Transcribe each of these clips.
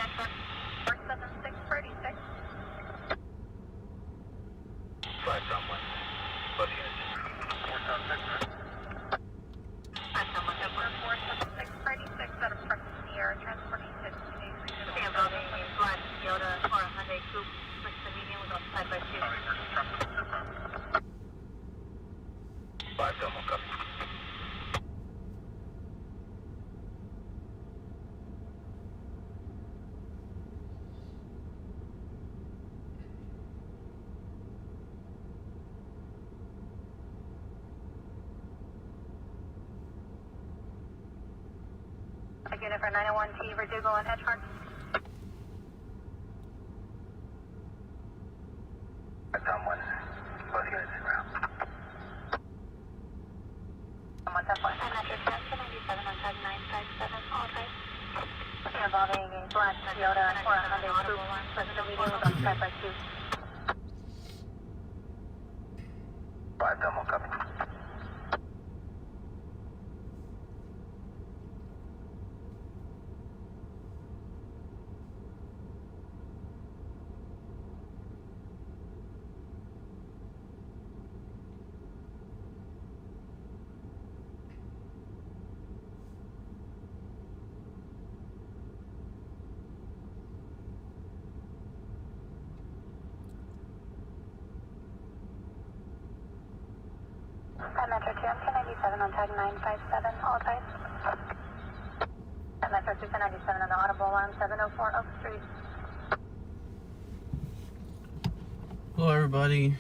47636. 5 someone. Both units. 476. 47636 out of Preston Sierra, transporting to today's regional. Stand building in Black Toyota or a Hyundai Coupe with the median was on 5x2. 5 someone, copy. Unit for 901T, Verdugo and Edgehart. Someone. Both units in route. Someone 10 point. And Metro 1097 on tag 957, all right. Involving a Black Toyota or a Hyundai Coupe with the median was on 5x2. 5 someone, copy. At Metro 2, M297 on tag 957, all types. At Metro 2, 1097 on the audible alarm, 704 Oak Street. Hello everybody.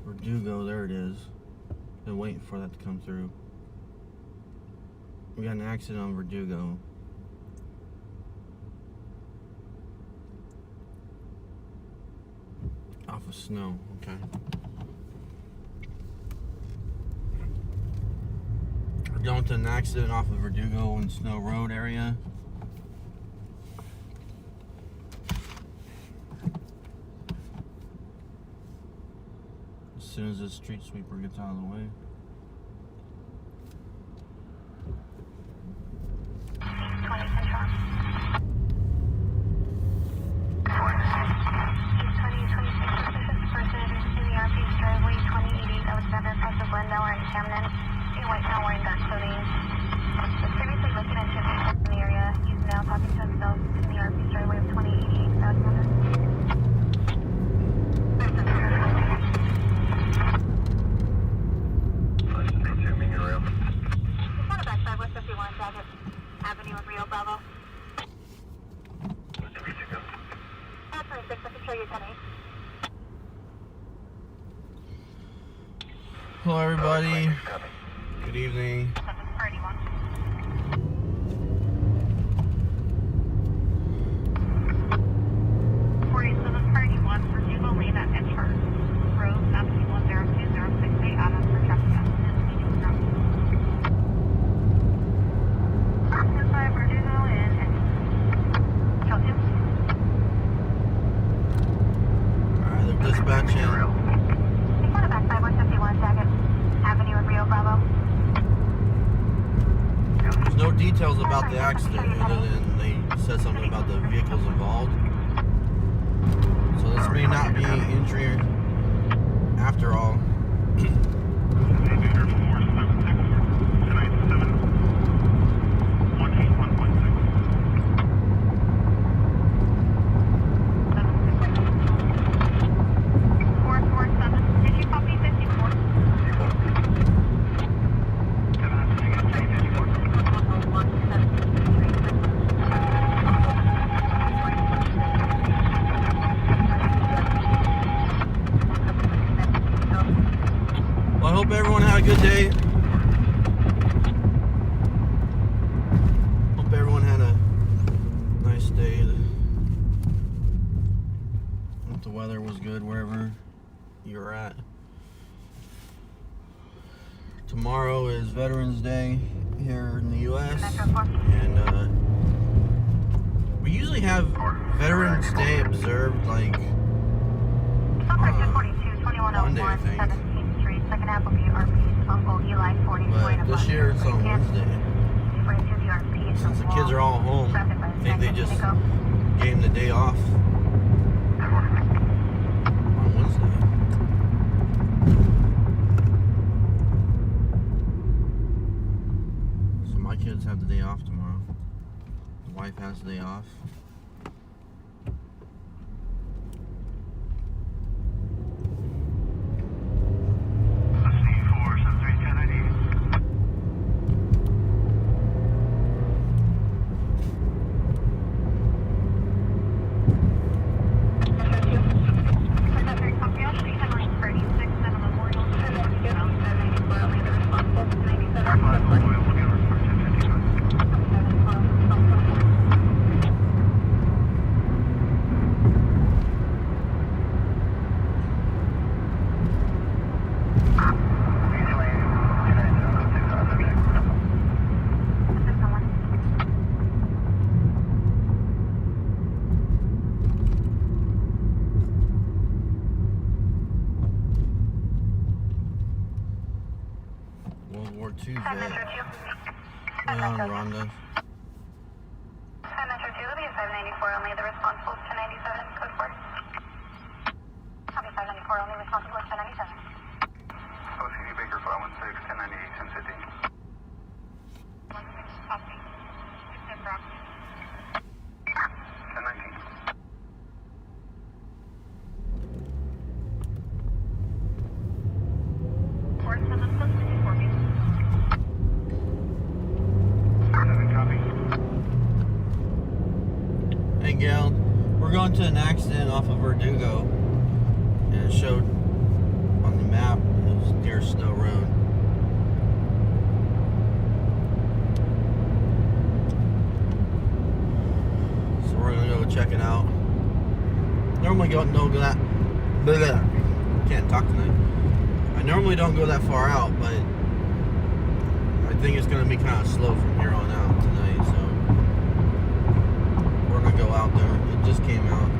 Verdugo, there it is. Been waiting for that to come through. We got an accident on Verdugo. Off of Snow, okay. We're going to an accident off of Verdugo and Snow Road area. As soon as this street sweeper gets out of the way. Hello everybody. Good evening. Details about the accident other than they said something about the vehicles involved. So this may not be injury after all. Hope everyone had a good day. Hope everyone had a nice day. Hope the weather was good wherever you're at. Tomorrow is Veterans Day here in the U.S. and we usually have Veterans Day observed like Monday, I think. But this year it's on Wednesday. since the kids are all home, I think they just gave him the day off on Wednesday. So my kids have the day off tomorrow. The wife has the day off. World War II vet. On Rhonda. Hi, Metro 2, Libya 594 only. The responsible is 1097, code 4. Copy 594 only, responsible is 1097. OCD Baker 516, 1098, 1050. Copy. 1019. Hey Gail, we're going to an accident off of Verdugo, and it showed on the map it was near Snow Road. So we're gonna go check it out. Normally don't go that. Can't talk tonight. I normally don't go that far out, but I think it's gonna be kind of slow from here on out tonight. So we're gonna go out there. It just came out.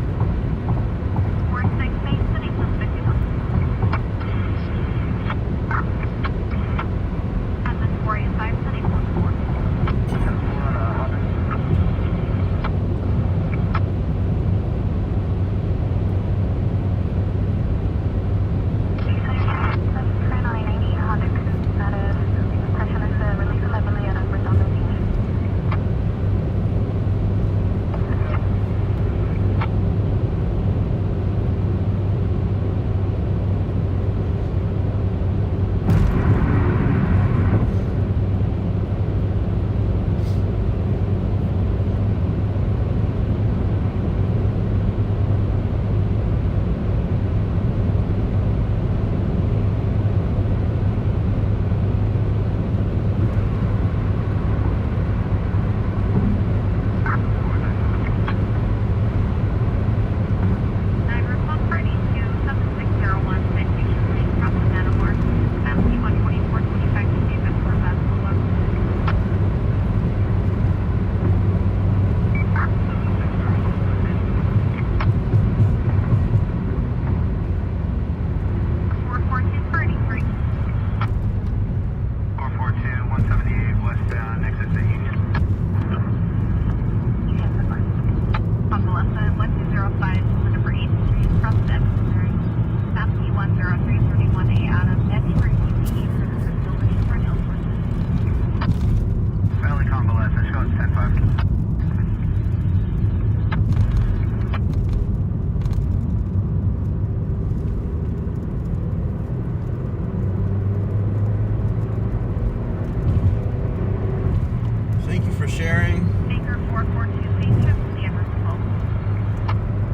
Sharing. Baker 442 station, the Emerson.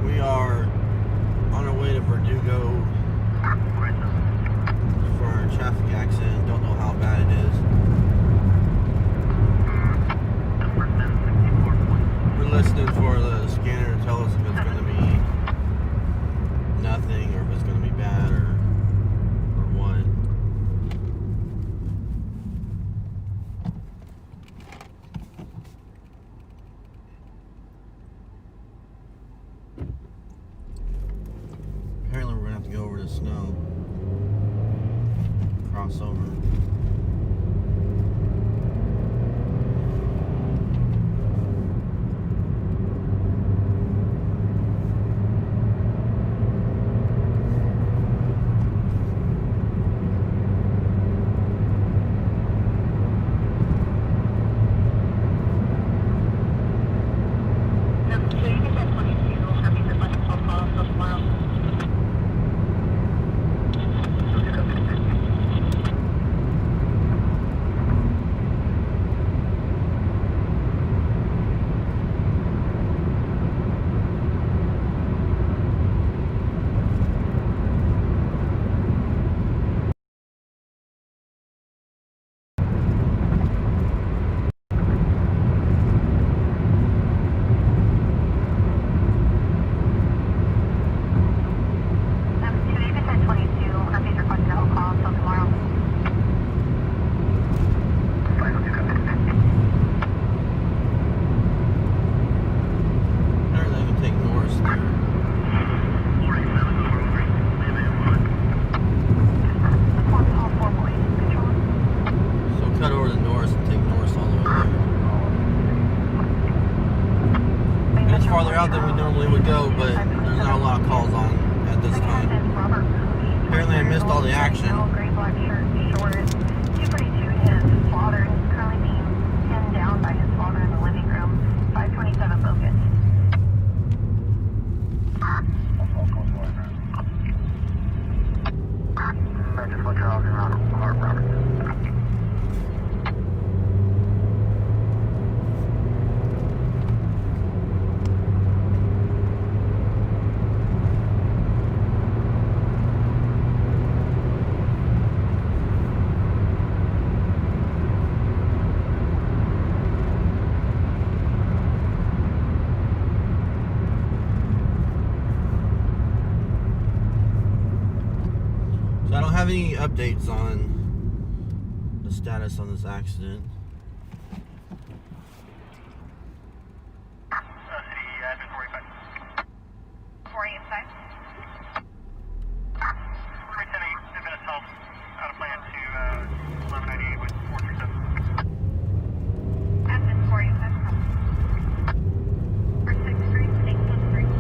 We are on our way to Verdugo for a traffic accident. Don't know how bad it is. We're listening for the scanner to tell us if it's going to be nothing or if it's going to be bad or what. Apparently we're going to have to go over to Snow. Cross over. farther out than we normally would go, but there's not a lot of calls on at this time. Apparently I missed all the action. Gray black shirt, shorts. 242, his father is currently being pinned down by his father in the living room. 527 focus. Just what you're all around, Robert. So I don't have any updates on the status on this accident. City admin 45. 485. Returning to Minnesota. Out of plan to 1198 with 437. Admin 485. For 6th Street, 18th Street.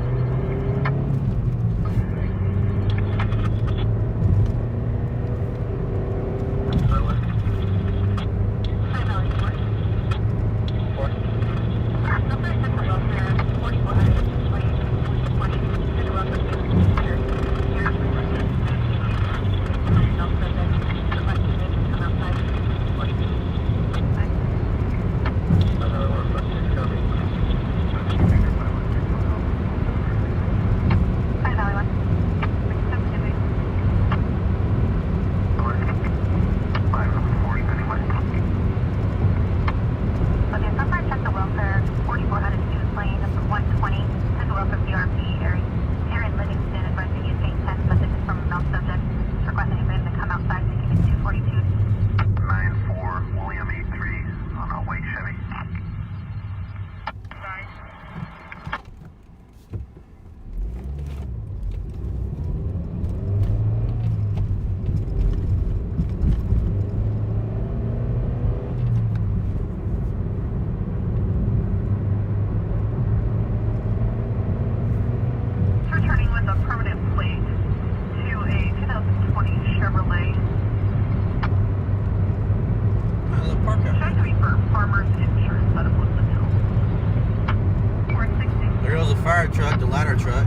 There goes a fire truck, the ladder truck.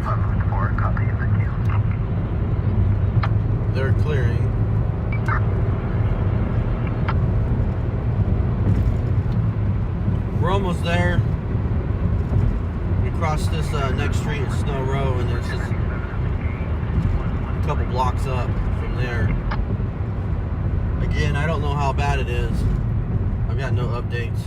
They're clearing. We're almost there. We crossed this next street at Snow Row, and there's just a couple blocks up from there. Again, I don't know how bad it is. I've got no updates.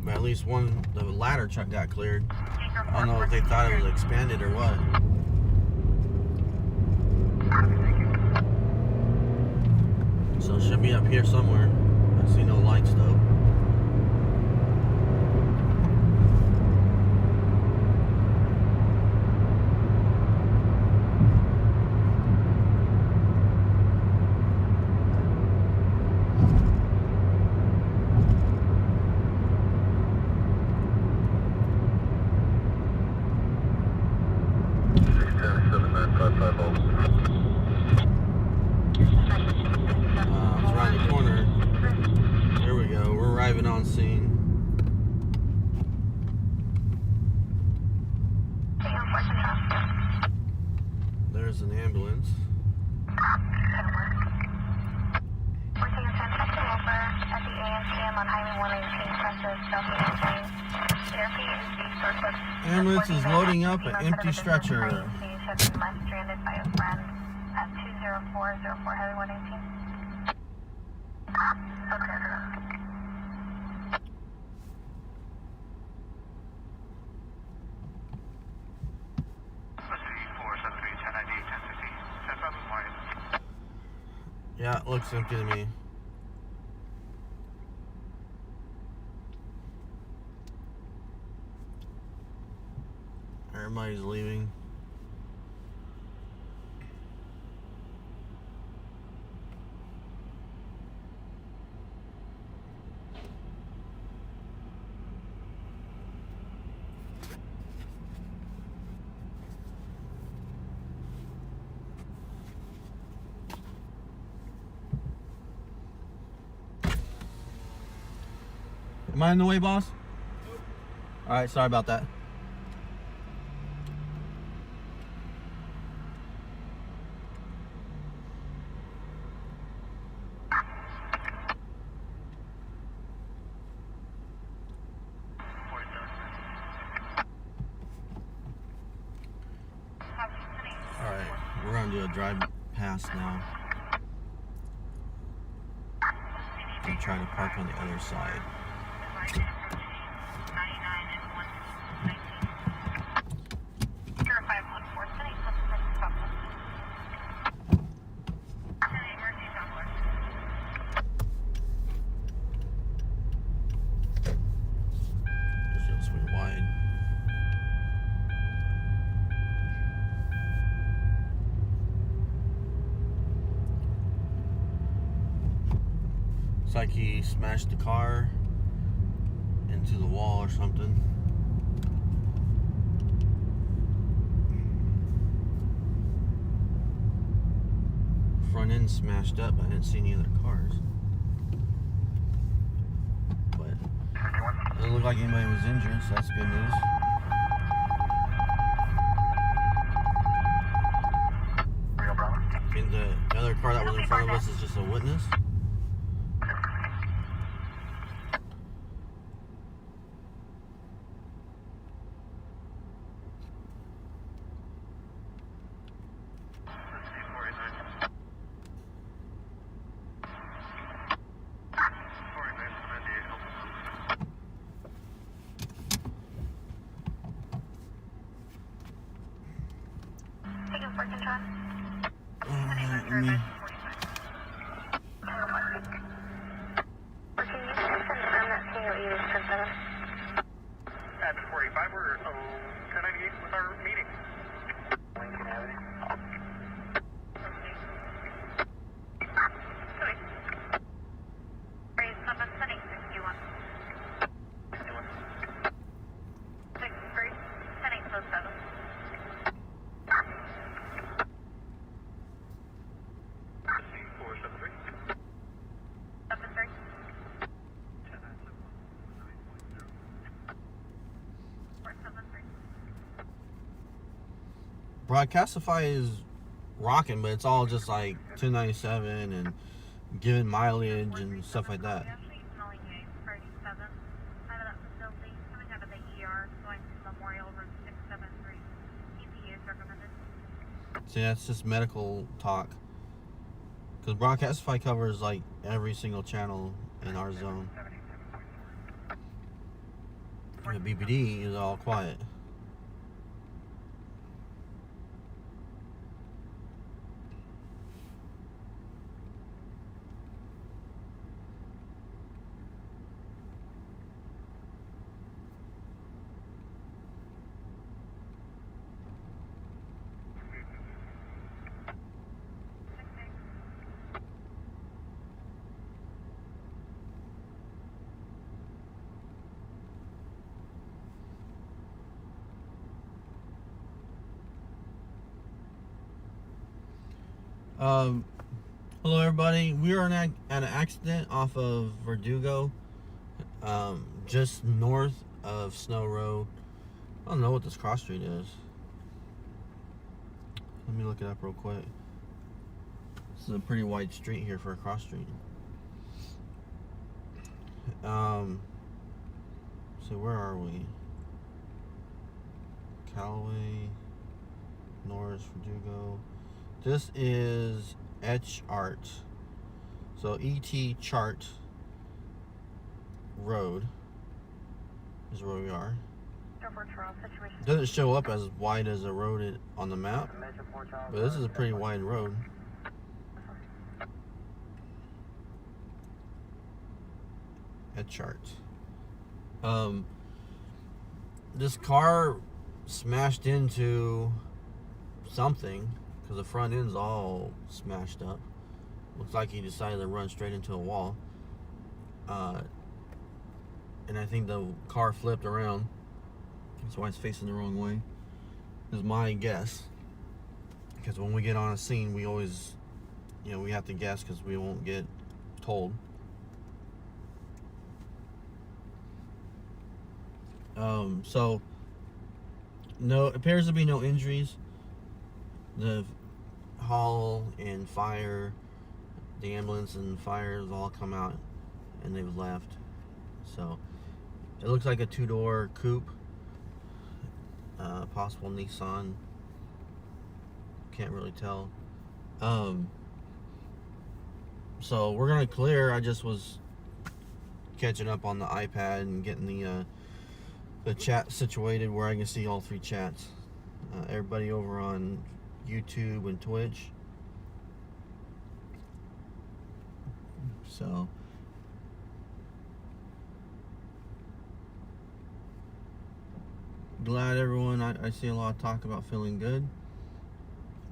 But at least the ladder truck got cleared. I don't know if they thought it was expanded or what. So it should be up here somewhere. I see no lights though. It's around the corner. There we go. We're arriving on scene. There's an ambulance. We're taking 10 seconds over at the AMCM on Highway 118, crosses South Airfield is the source of... Ambulance is loading up an empty stretcher. Has been left stranded by a friend at 20404 Highway 118. Yeah, it looks empty to me. Everybody's leaving. Am I in the way, boss? Alright, sorry about that. Alright, we're gonna do a drive past now. And try to park on the other side. This feels really wide. It's like he smashed the car into the wall or something. Front end smashed up. I didn't see any other cars. But it doesn't look like anybody was injured, so that's good news. And the other car that was in front of us is just a witness. At 45, we're 1098 with our meeting. Lincoln Avenue. Broadcastify is rocking, but it's all just like 1097 and giving mileage and stuff like that. See, that's just medical talk. Because Broadcastify covers like every single channel in our zone. The BPD is all quiet. Hello everybody. We are at an accident off of Verdugo, just north of Snow Road. I don't know what this cross street is. Let me look it up real quick. This is a pretty wide street here for a cross street. So where are we? Callaway, Norris, Verdugo. This is Etch Art. So ET Chart Road is where we are. It doesn't show up as wide as a road on the map, but this is a pretty wide road. Etch Art. This car smashed into something. Because the front end's all smashed up. Looks like he decided to run straight into a wall. And I think the car flipped around. That's why it's facing the wrong way. Is my guess. Because when we get on a scene, we always, we have to guess because we won't get told. So no, appears to be no injuries. The hall and fire, the ambulance and fire have all come out and they've left. So it looks like a 2-door coupe, possible Nissan. Can't really tell. So we're gonna clear. I just was catching up on the iPad and getting the chat situated where I can see all 3 chats. Everybody over on YouTube and Twitch. So glad everyone, I see a lot of talk about feeling good.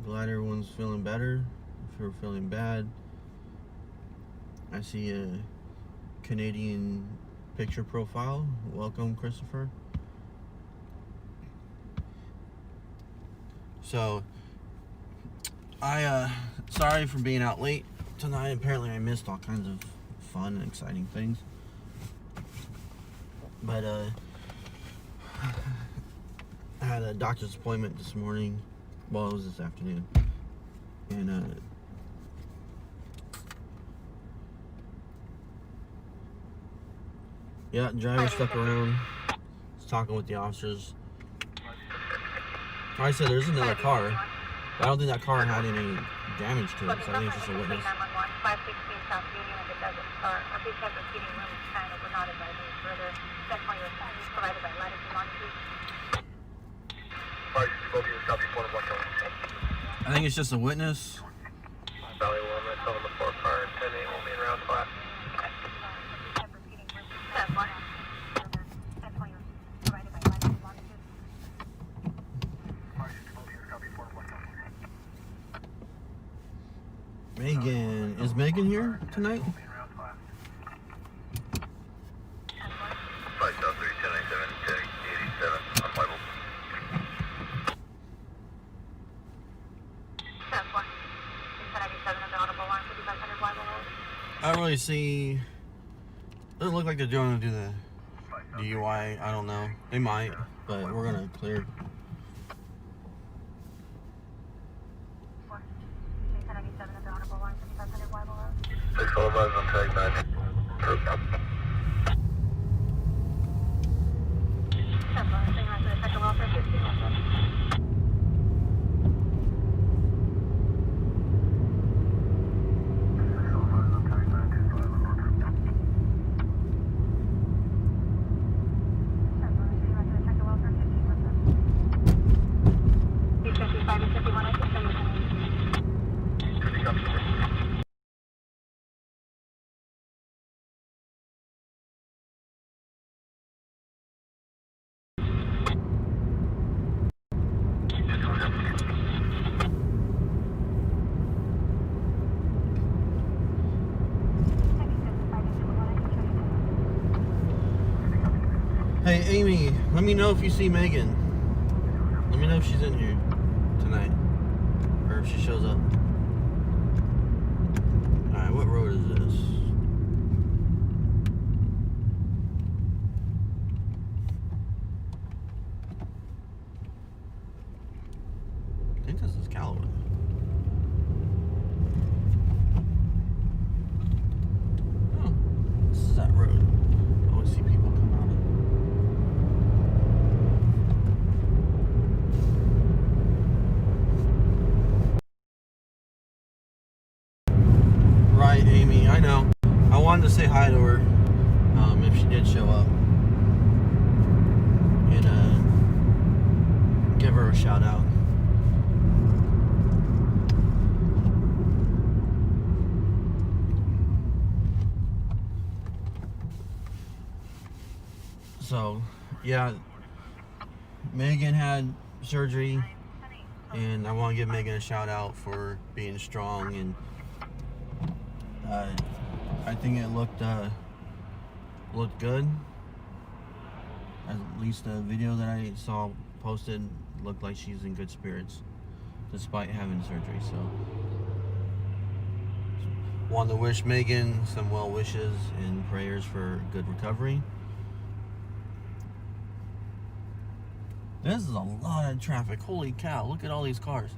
Glad everyone's feeling better. If you're feeling bad, I see a Canadian picture profile. Welcome, Christopher. So sorry for being out late tonight. Apparently I missed all kinds of fun and exciting things. But I had a doctor's appointment this morning. Well, it was this afternoon. And yeah, driver stuck around. Was talking with the officers. Like I said, there's another car. But I don't think that car had any damage to it, so I think it's just a witness. 516 South Union, if it doesn't start, or because of heating room kind of, we're not advising further. Definitely provided by latitude longitude. I think it's just a witness. Valley 1, I told him the 4 car, 10-8 will be in round flat. That's fine. Definitely provided by latitude longitude. Megan. Is Megan here tonight? 5 South 3, 1097, 1087, on 5 That's fine. 1097 of the audible line, 5500 wide below. I don't really see. Doesn't look like they're going to do the DUI. I don't know. They might, but we're gonna clear. 1097 of the audible line, 5500 wide below. 645 on tag 9. That's fine. Thing right there, second welfare 15. Hey, Amy, let me know if you see Megan. Let me know if she's in here tonight, or if she shows up. Alright, what road is this? I think this is Callaway. Oh, this is that road. I always see people come out of it. Right, Amy, I know. I wanted to say hi to her, if she did show up. And give her a shout out. So, yeah, Megan had surgery, and I want to give Megan a shout out for being strong, and I think it looked good. At least the video that I saw posted looked like she's in good spirits despite having surgery. So want to wish Megan some well wishes and prayers for good recovery. This is a lot of traffic. Holy cow, look at all these cars.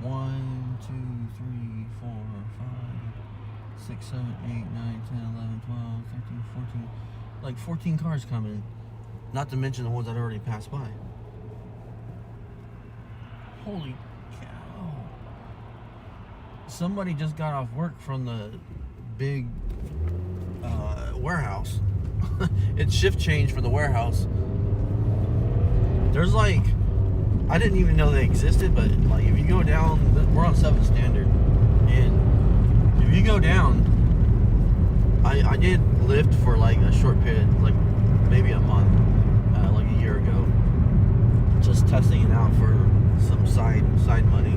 1, 2, 3, 4, 5, 6, 7, 8, 9, 10, 11, 12, 13, 14. Like 14 cars coming. Not to mention the ones that already passed by. Holy cow. Somebody just got off work from the big warehouse. It's shift change for the warehouse. There's like, I didn't even know they existed, but like if you go down, we're on 7 standard, and if you go down, I did Lyft for like a short period, like maybe a month, like a year ago, just testing it out for some side money.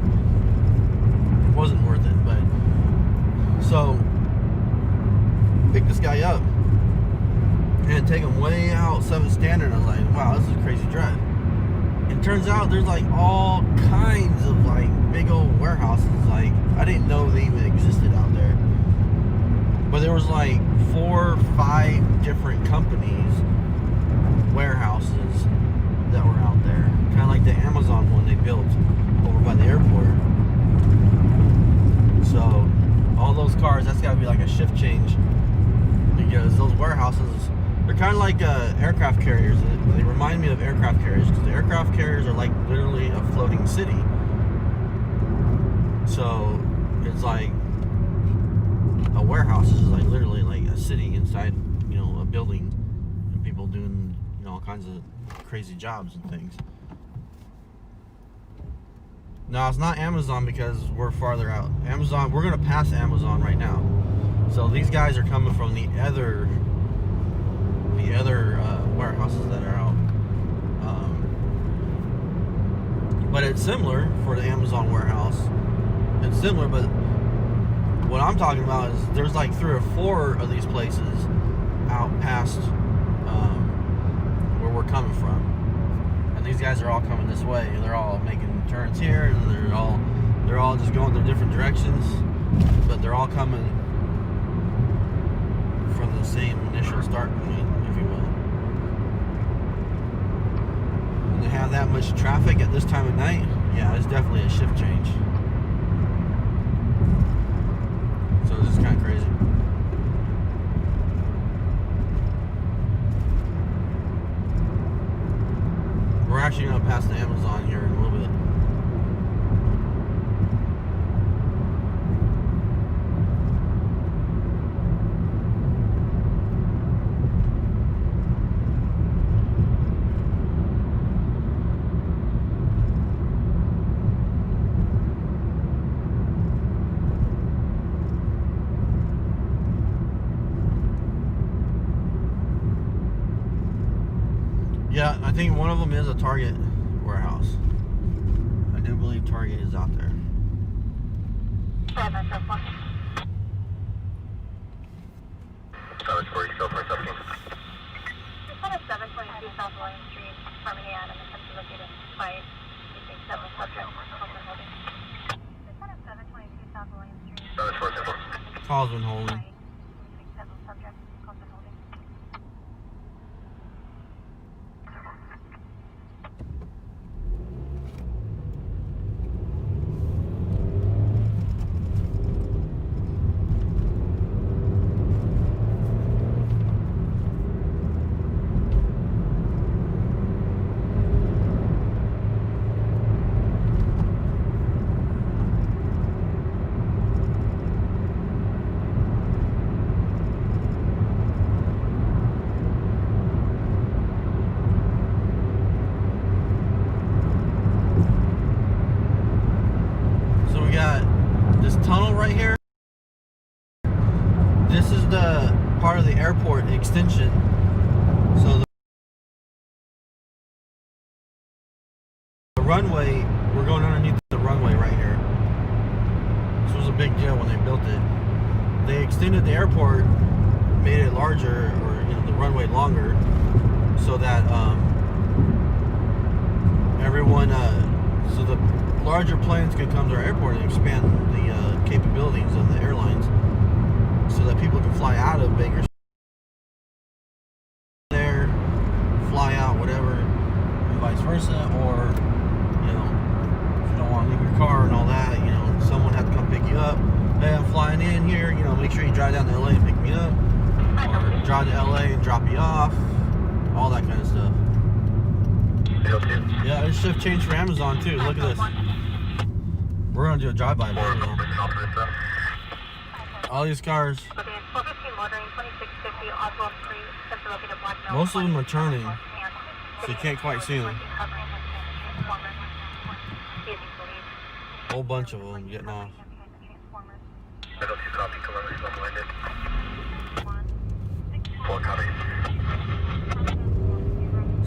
It wasn't worth it, but so picked this guy up and take him way out 7 standard. I was like, wow, this is a crazy drive. And turns out there's like all kinds of like big old warehouses. Like I didn't know they even existed out there. But there was like 4 or 5 different companies, warehouses that were out there. Kind of like the Amazon one they built over by the airport. So all those cars, that's got to be like a shift change, because those warehouses, they're kind of like aircraft carriers. They remind me of aircraft carriers, because the aircraft carriers are like literally a floating city. So it's like a warehouse is like literally like a city inside, you know, a building, and people doing, you know, all kinds of crazy jobs and things. No, it's not Amazon because we're farther out. Amazon, we're gonna pass Amazon right now. So these guys are coming from the other warehouses that are out. But it's similar for the Amazon warehouse. It's similar, but what I'm talking about is there's like 3 or 4 of these places out past where we're coming from. And these guys are all coming this way, and they're all making turns here, and they're all just going their different directions, but they're all coming from the same initial start point, if you will. And to have that much traffic at this time of night, yeah, it's definitely a shift change. So it's just kind of crazy. We're actually going to pass the Amazon here in a little bit. Yeah, I think one of them is a Target warehouse. I do believe Target is out there. 7, so 1. Solid 4, go for 17. This one is 722 South William Street, Harmony Adam, essentially located by using several subjects, open holding. This one is 722 South William Street. Solid 4, simple. Call's been holding. Using several subjects, open holding. Tunnel right here. This is the part of the airport extension. So the runway, we're going underneath the runway right here. This was a big deal when they built it. They extended the airport, made it larger, or you know, the runway longer, so that everyone, so the larger planes could come to our airport and expand the capabilities of the airlines, so that people can fly out of Bakersfield there, fly out, whatever, and vice versa. make sure you drive down to LA and pick me up, or drive to LA and drop you off, all that kind of stuff. Yeah, there's shift change for Amazon too. Look at this. We're gonna do a drive-by by Amazon. All these cars, most of them are turning, so you can't quite see them. A whole bunch of them getting off.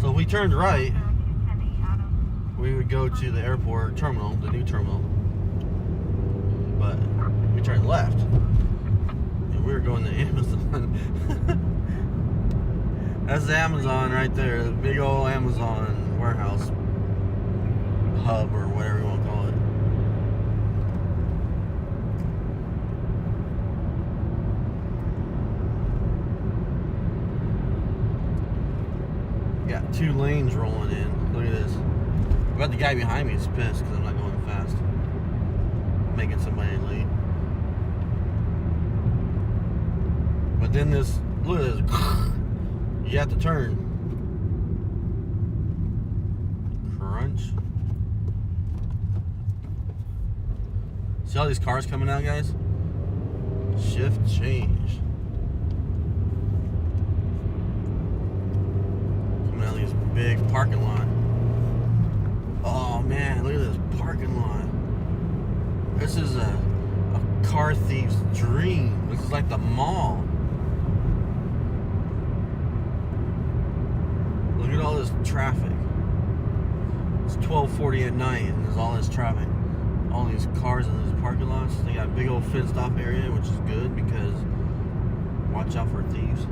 So if we turned right, we would go to the airport terminal, the new terminal. But we turned left, and we were going to Amazon. That's the Amazon right there, the big old Amazon warehouse hub or whatever you want to call it. Got 2 lanes rolling in. Look at this. I bet the guy behind me is pissed because I'm not going fast. Making somebody late. But then this, look at this. You have to turn. Crunch. See all these cars coming out, guys? Shift change. Coming out of these big parking lot. Oh man, look at this parking lot. This is a car thief's dream. This is like the mall. Look at all this traffic. It's 12:40 at night and there's all this traffic. All these cars in these parking lots. They got a big old fenced off area, which is good because watch out for thieves.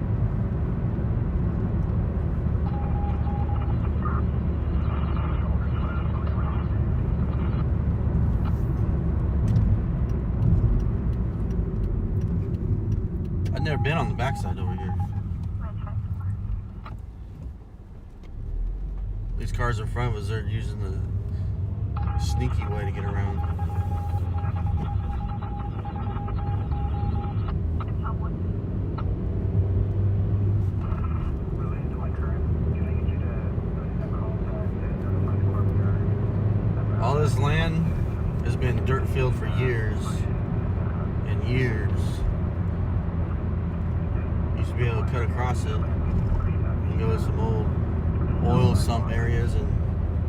I've never been on the backside over here. These cars in front of us, they're using the sneaky way to get around. All this land has been dirt field for years and years. Used to be able to cut across it and go to some old oil sump areas, and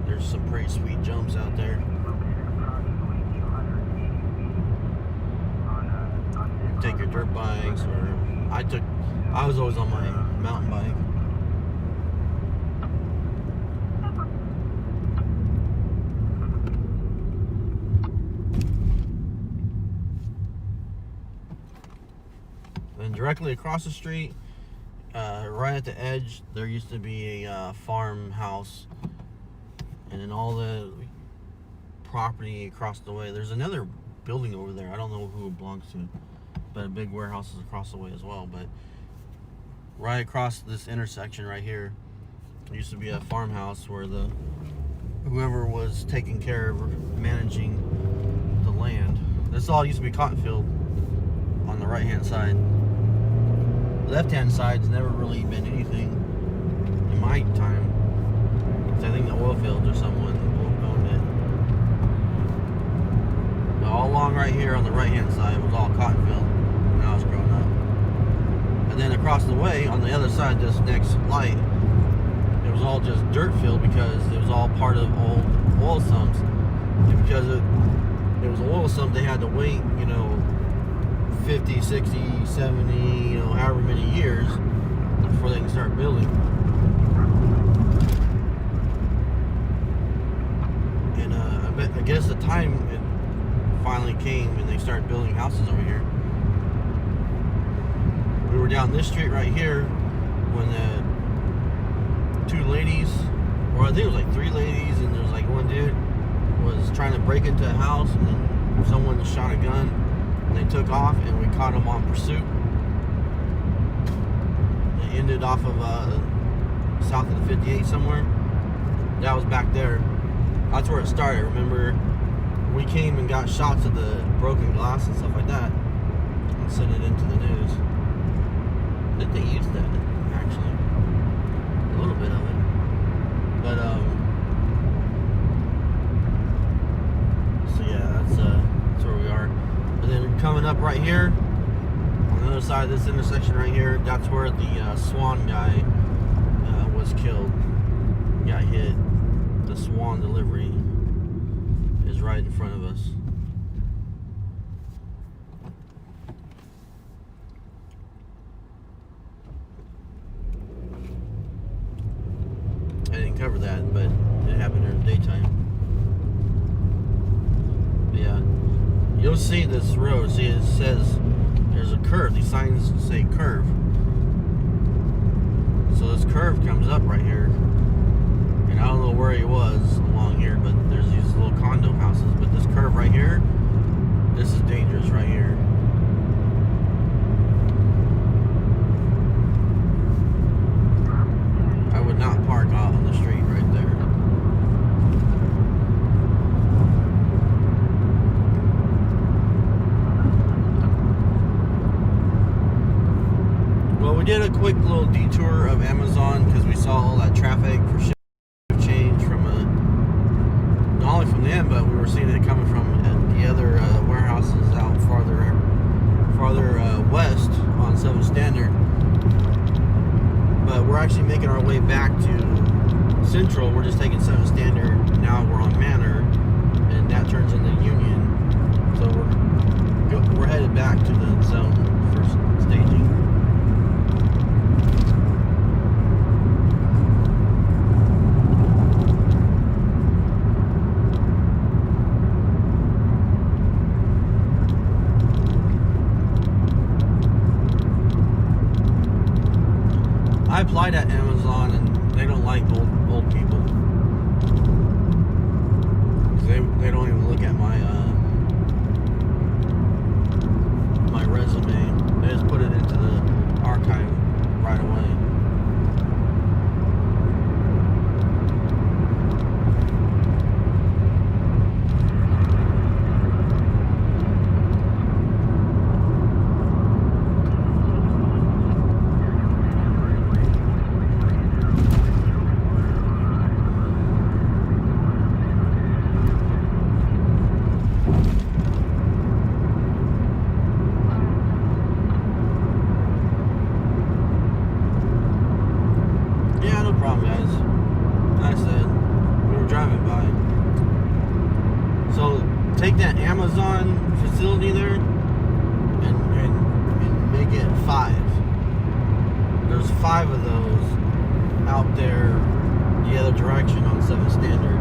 there's some pretty sweet jumps out there. Take your dirt bikes, or I was always on my mountain bike. Then directly across the street, right at the edge, there used to be a farmhouse, and then all the property across the way. There's another building over there. I don't know who it belongs to, but a big warehouse is across the way as well. But right across this intersection right here, there used to be a farmhouse where whoever was taking care of managing the land. This all used to be cotton field on the right hand side. Left-hand side's never really been anything in my time. I think the oil fields or someone owned it. But all along right here on the right-hand side was all cotton field when I was growing up. And then across the way, on the other side, this next light, it was all just dirt field because it was all part of old oil sumps. And because it was an oil sump, they had to wait, 50, 60, 70, however many years before they can start building. And I guess the time it finally came and they started building houses over here. We were down this street right here when the 2 ladies, or I think it was like 3 ladies, and there was like one dude was trying to break into a house, and then someone shot a gun. And they took off, and we caught them on pursuit. It ended off of south of the 58 somewhere. That was back there. That's where it started. Remember, we came and got shots of the broken glass and stuff like that. And send it into the news. I think they used that, actually. A little bit of it. But, so yeah, that's where we are. And then coming up right here, on the other side of this intersection right here, that's where the Swan guy was killed. Got hit. The Swan delivery is right in front of us. I didn't cover that, but it happened during the daytime. But yeah, you'll see this road. See, it says there's a curve. These signs say curve. So this curve comes up right here. And I don't know where he was along here, but there's these little condo houses. But this curve right here, this is dangerous right here. I would not park out on the street right there. Well, we did a quick little detour of Amazon because we saw all that traffic for shift change from not only from them, but we were seeing it coming from the other warehouses out farther west on 7 Standard. But we're actually making our way back to Central. We're just taking 7 Standard. Now we're on Manor, and that turns into Union. So we're headed back to the zone for staging. I applied at Amazon and they don't like old people. They don't even look at my my resume. They just put it into the archive right away. Take that Amazon facility there and make it 5. There's 5 of those out there the other direction on 7 Standard.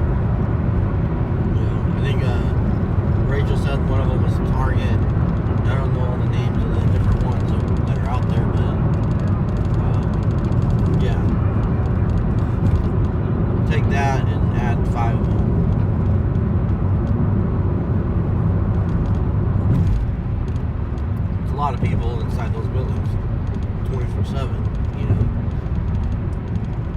You know, I think Rachel said one of them was Target. I don't know all the names of the different ones that are out there, but yeah. Take that and add 5 of them. A lot of people inside those buildings 24/7, you know.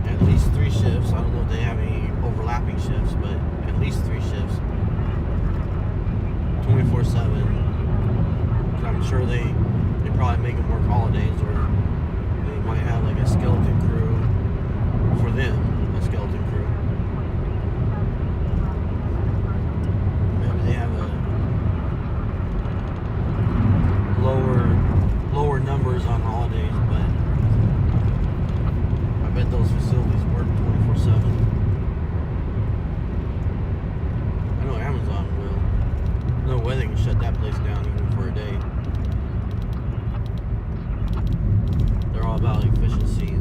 At least 3 shifts. I don't know if they have any overlapping shifts, but at least 3 shifts. 24/7. I'm sure they probably make them work holidays, or they might have like a skeleton crew for them, a skeleton crew. Maybe they have a lower numbers on holidays, but I bet those facilities work 24/7. I know Amazon will. No way they can shut that place down even for a day. They're all about efficiency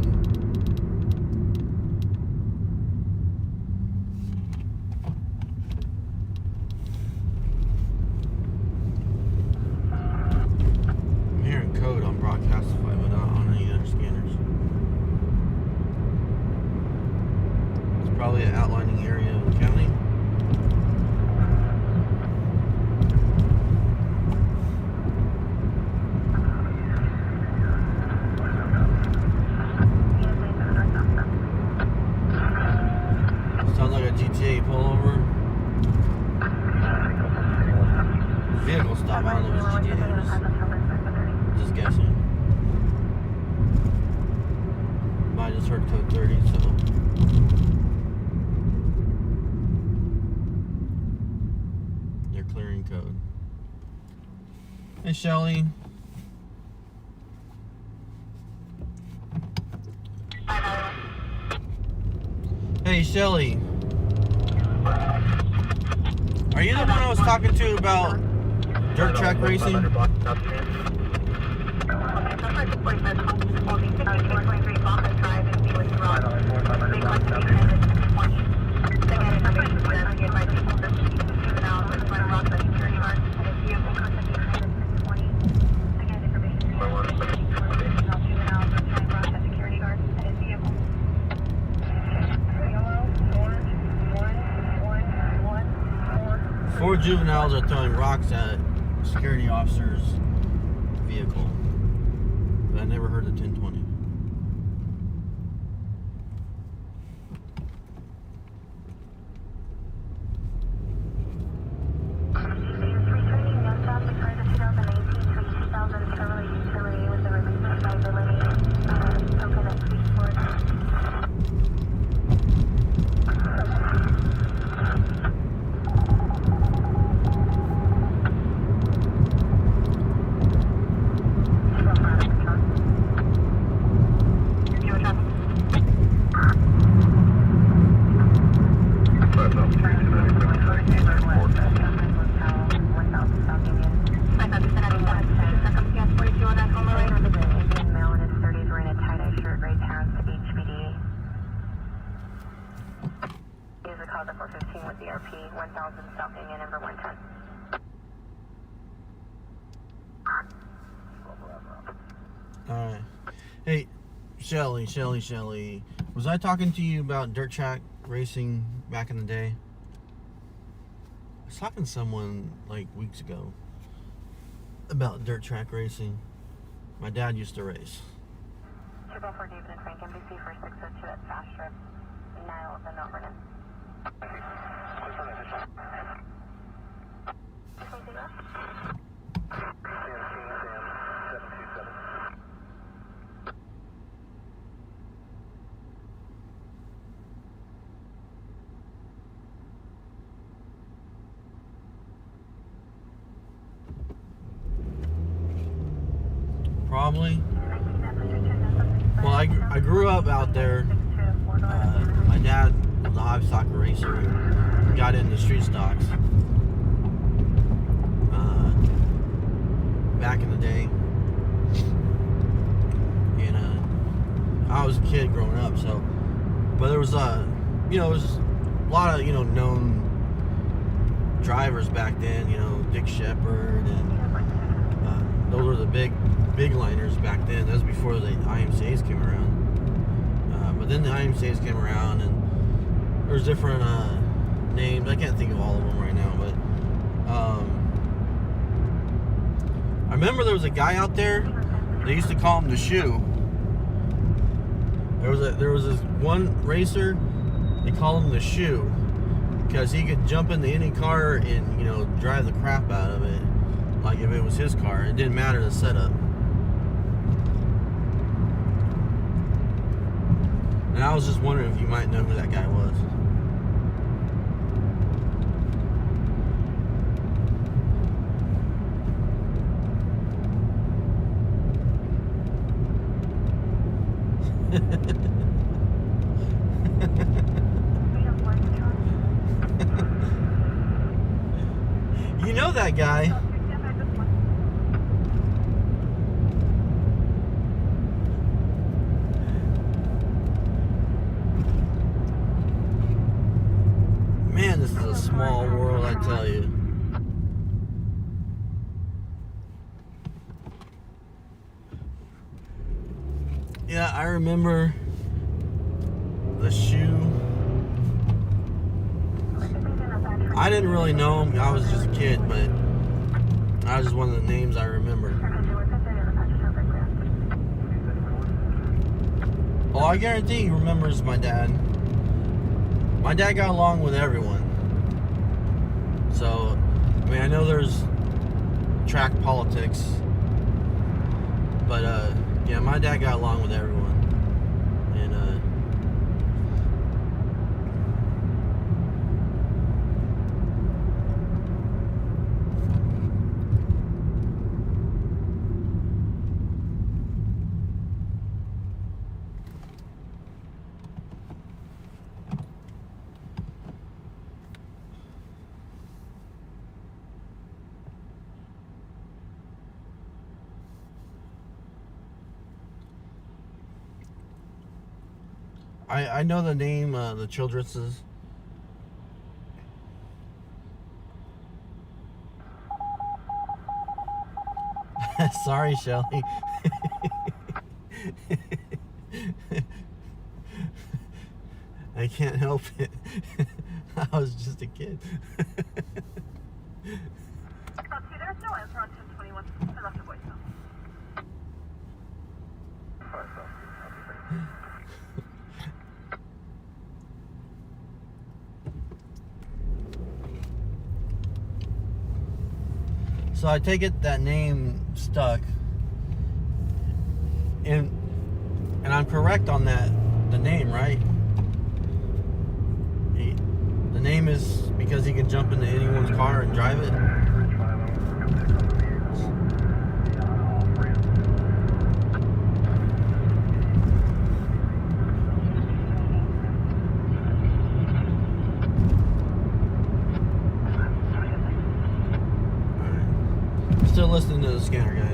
and code on Broadcastify, but not on any other scanners. It's probably an outlining area of the county. Sounds like a GTA pullover. Vehicle stop. I don't know if it's GTA. just heard code 30, so. They're clearing code. Hey, Shelly. Hey, Shelly. Are you the one I was talking to about dirt track racing? Four juveniles are throwing rocks at security officer's vehicle. But I never heard of 1020. Alright. Hey, Shelly. Was I talking to you about dirt track racing back in the day? I was talking to someone like weeks ago about dirt track racing. My dad used to race. 204 David and Frank, NBC for 602 at Fast Strip, Niles and Mount Vernon. Probably. Well, I grew up out there. My dad was a livestock racer and got into street stocks back in the day. And I was a kid growing up, so. But there was there was a lot of known drivers back then. Dick Shepherd and those were the big liners back then. That was before the IMCAs came around. But then the IMCAs came around, and there's different names. I can't think of all of them right now, but I remember there was a guy out there. They used to call him the Shoe. There was this one racer. They called him the Shoe because he could jump into any car and drive the crap out of it, like if it was his car. It didn't matter the setup. And I was just wondering if you might know who that guy was. You know that guy. Man, this is a small world, I tell you. Yeah, I remember the Shoe. I didn't really know him. I was just a kid, but that was just one of the names I remember. Well, I guarantee he remembers my dad. My dad got along with everyone. So, I know there's track politics, but yeah, my dad got along with everyone. And I know the name, the Childress's. Sorry, Shelly. I can't help it. I was just a kid. There's no answer on 1021. I left a voicemail. So I take it that name stuck, and I'm correct on that. The name, right? The name is because he can jump into anyone's car and drive it. Still listening to the scanner, guys.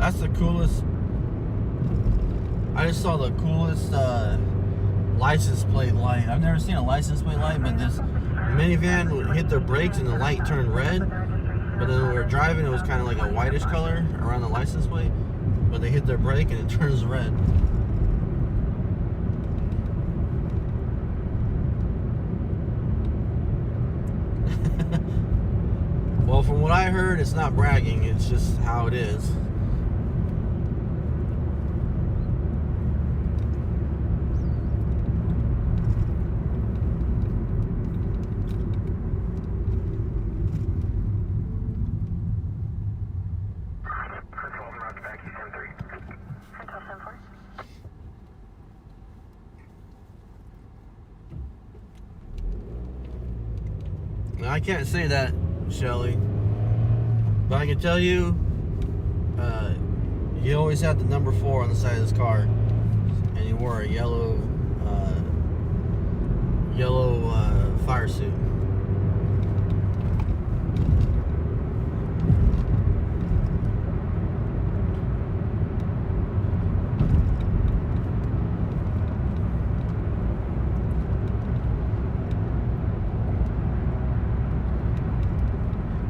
That's the coolest. I just saw the coolest license plate light. I've never seen a license plate light, but this minivan would hit their brakes and the light turned red. But then when we were driving, it was kind of like a whitish color around the license plate. But they hit their brake and it turns red. Well, from what I heard, it's not bragging. It's just how it is. Now, I can't say that, Shelly, but I can tell you, he always had the number 4 on the side of his car, and he wore a yellow fire suit.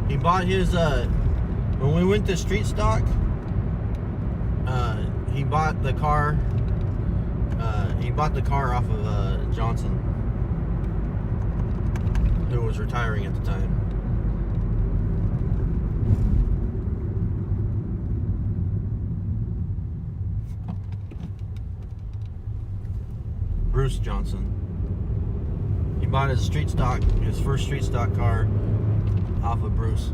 He bought his, when we went to street stock, he bought the car off of Johnson, who was retiring at the time. Bruce Johnson. He bought his first street stock car off of Bruce.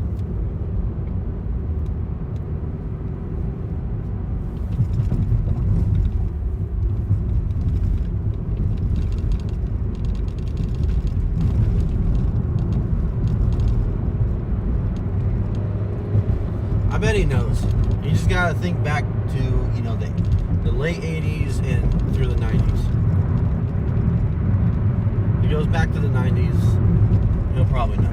I bet he knows. You just gotta think back to, you know, the late 80s and through the 90s. If he goes back to the 90s, he'll probably know.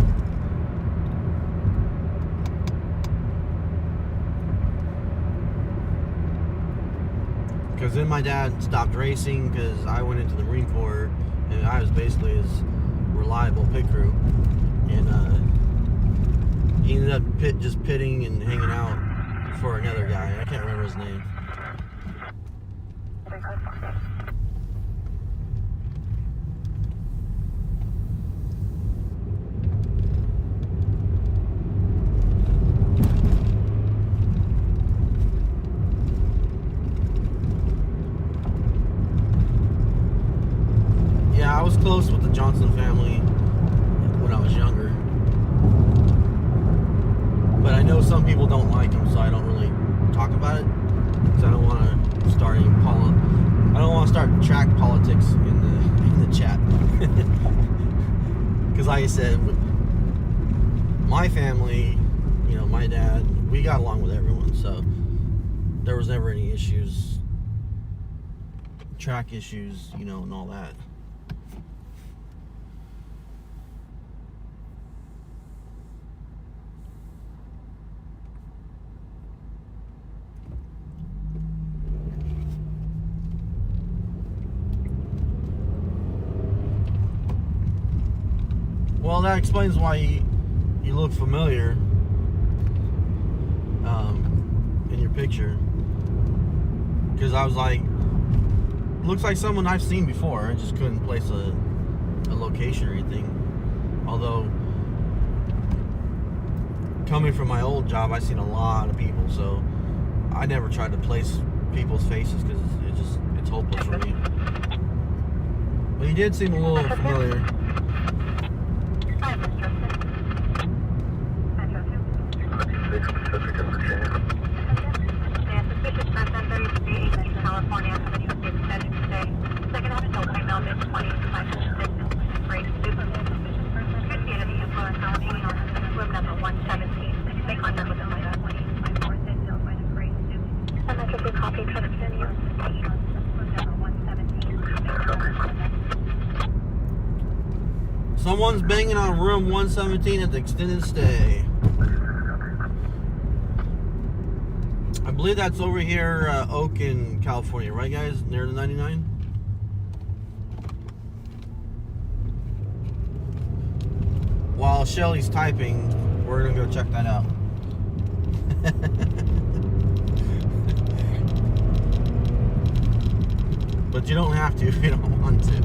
Because then my dad stopped racing because I went into the Marine Corps and I was basically his reliable pit crew. And he ended up just pitting and hanging out for another guy. I can't remember his name. Yeah, I was close with the Johnson family when I was younger. But I know some people don't like them, so I don't really talk about it. Because I don't want to start any I don't want to start track politics in the chat. Because like I said, my family, you know, my dad, we got along with everyone, so there was never any issues, track issues, you know, and all that. Well, that explains why you look familiar in your picture. Because I was like, looks like someone I've seen before. I just couldn't place a location or anything. Although, coming from my old job, I've seen a lot of people, so I never tried to place people's faces because it's hopeless for me. But he did seem a little familiar. Someone's banging on room 117 at the extended stay. I believe that's over here, Oak in California, right guys? Near the 99? While Shelly's typing, we're gonna go check that out. But you don't have to if you don't want to.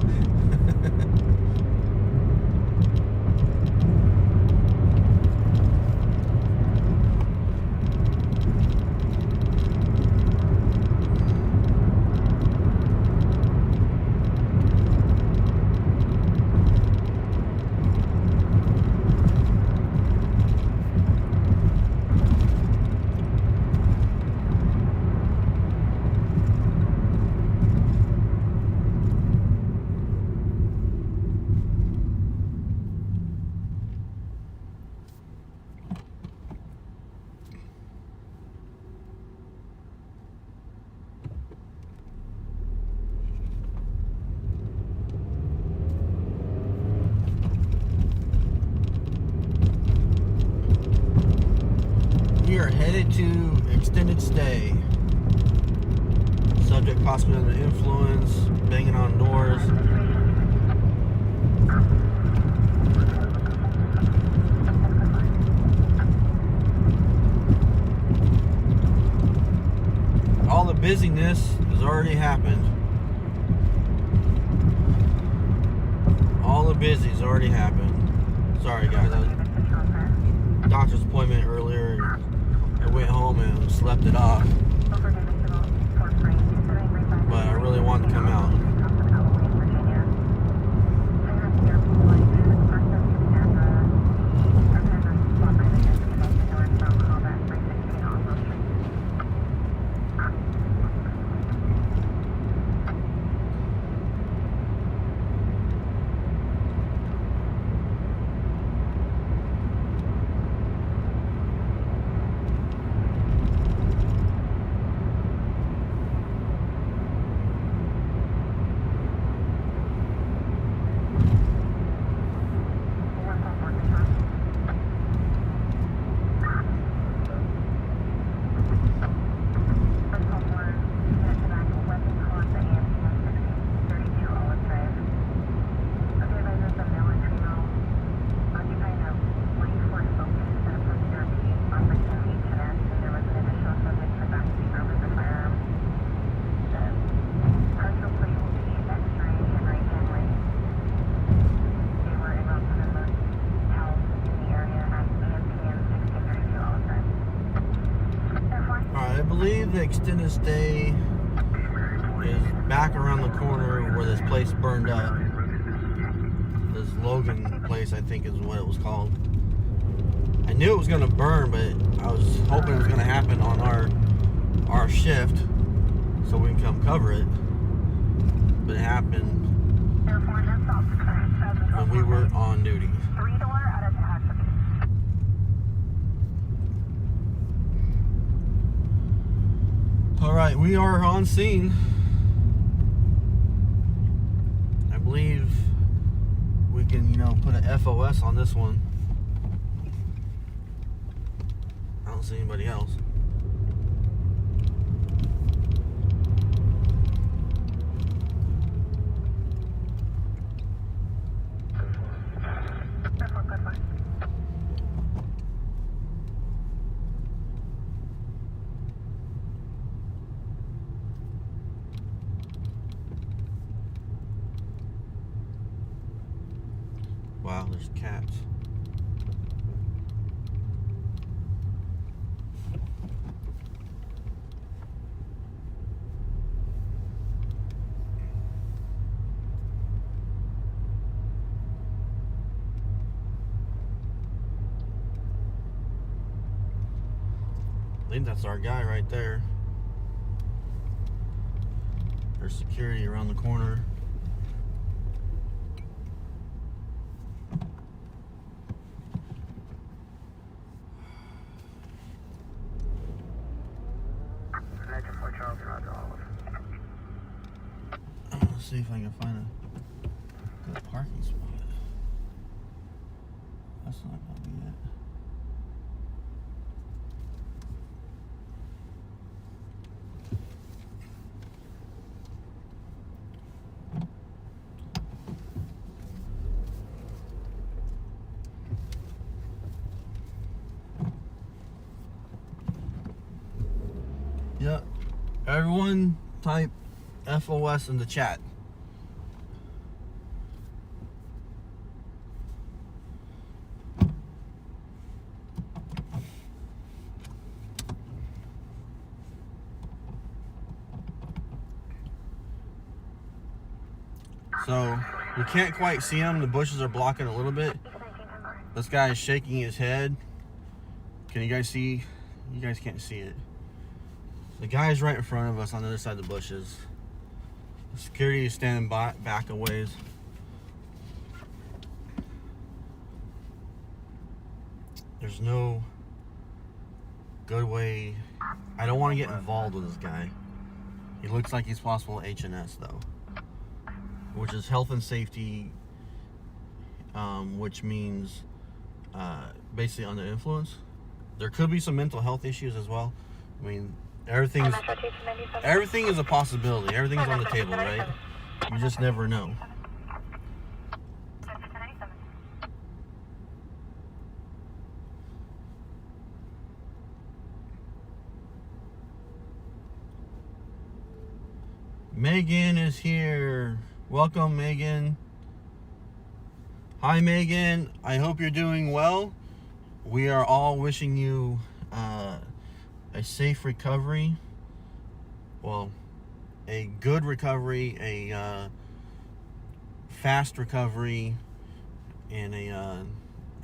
We are headed to extended stay. Subject possibly under influence, banging on doors. All the busyness has already happened. All the busy's already happened. Sorry guys, I was doctor's appointment earlier and I went home and slept it off. But I really wanted to come out. I believe the extended stay is back around the corner where this place burned up. This Logan place, I think, is what it was called. I knew it was going to burn, but I was hoping it was going to happen on our shift so we can come cover it. But it happened when we were on duty. 3-door out of hatchery. All right, we are on scene. I believe we can, put an FOS on this one. I don't see anybody else. Wow, there's cats. I think that's our guy right there. There's security around the corner. Let's see if I can find a good parking spot. That's not gonna be it. Yep. Everyone type FOS in the chat. So we can't quite see him. The bushes are blocking a little bit. This guy is shaking his head. Can you guys see? You guys can't see it. The guy is right in front of us on the other side of the bushes. The security is standing back a ways. There's no good way. I don't want to get involved with this guy. He looks like he's possible H&S though, which is health and safety, which means basically under influence. There could be some mental health issues as well. I mean, everything is a possibility. Everything's on the table, right? You just never know. Megan is here. Welcome, Megan. Hi, Megan. I hope you're doing well. We are all wishing you a safe recovery. Well, a good recovery, a fast recovery, and a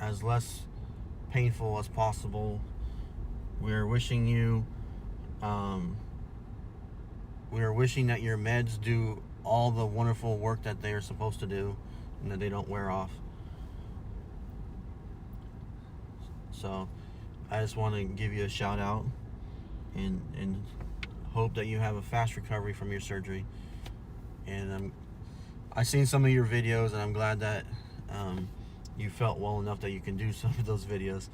as less painful as possible. We are wishing you. We are wishing that your meds do all the wonderful work that they are supposed to do and that they don't wear off. So I just want to give you a shout out and hope that you have a fast recovery from your surgery. And I've seen some of your videos, and I'm glad that you felt well enough that you can do some of those videos.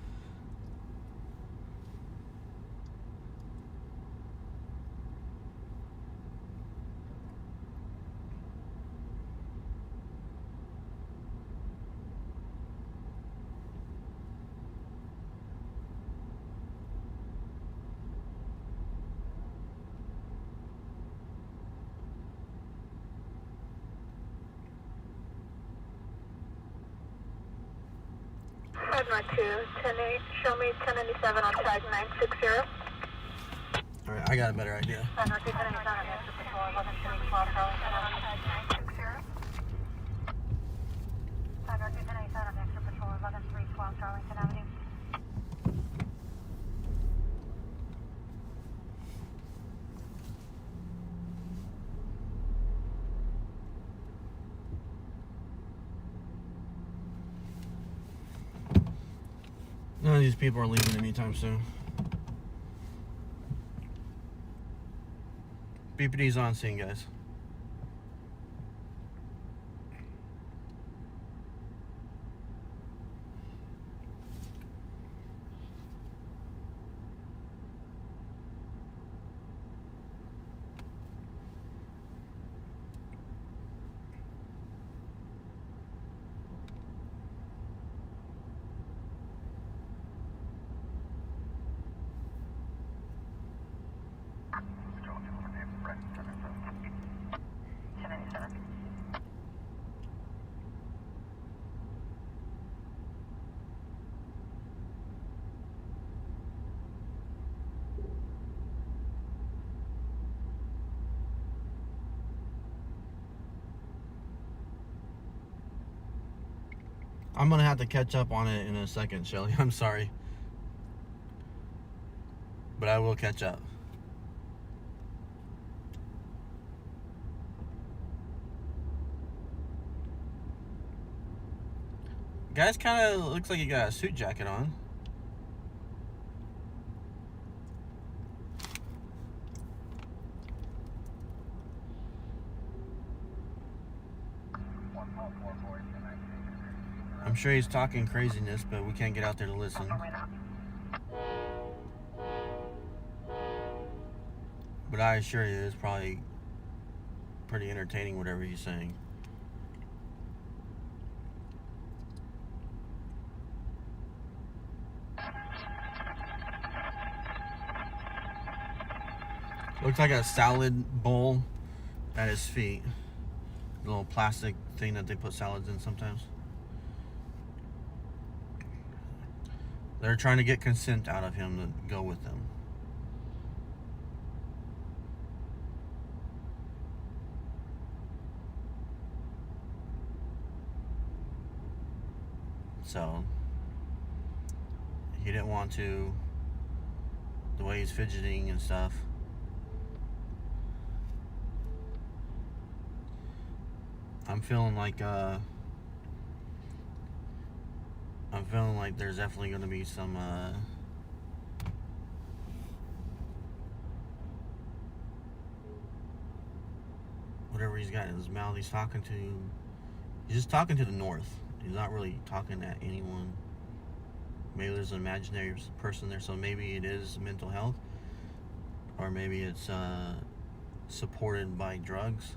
North 2, 10-8, show me 1097 on tag 960. All I got a better idea. North 297 on extra patrol 11312 Arlington Avenue. North 297 on extra patrol 11312 Arlington Avenue. None of these people are leaving anytime soon. BPD's on scene, guys. I'm gonna have to catch up on it in a second, Shelly. I'm sorry. But I will catch up. Guy's kind of looks like he got a suit jacket on. I'm sure he's talking craziness, but we can't get out there to listen. But I assure you, it's probably pretty entertaining, whatever he's saying. Looks like a salad bowl at his feet. A little plastic thing that they put salads in sometimes. They're trying to get consent out of him to go with them. So, he didn't want to, the way he's fidgeting and stuff. I'm feeling like there's definitely going to be some whatever he's got in his mouth. He's talking to, he's just talking to the north. He's not really talking at anyone. Maybe there's an imaginary person there, so maybe it is mental health, or maybe it's supported by drugs.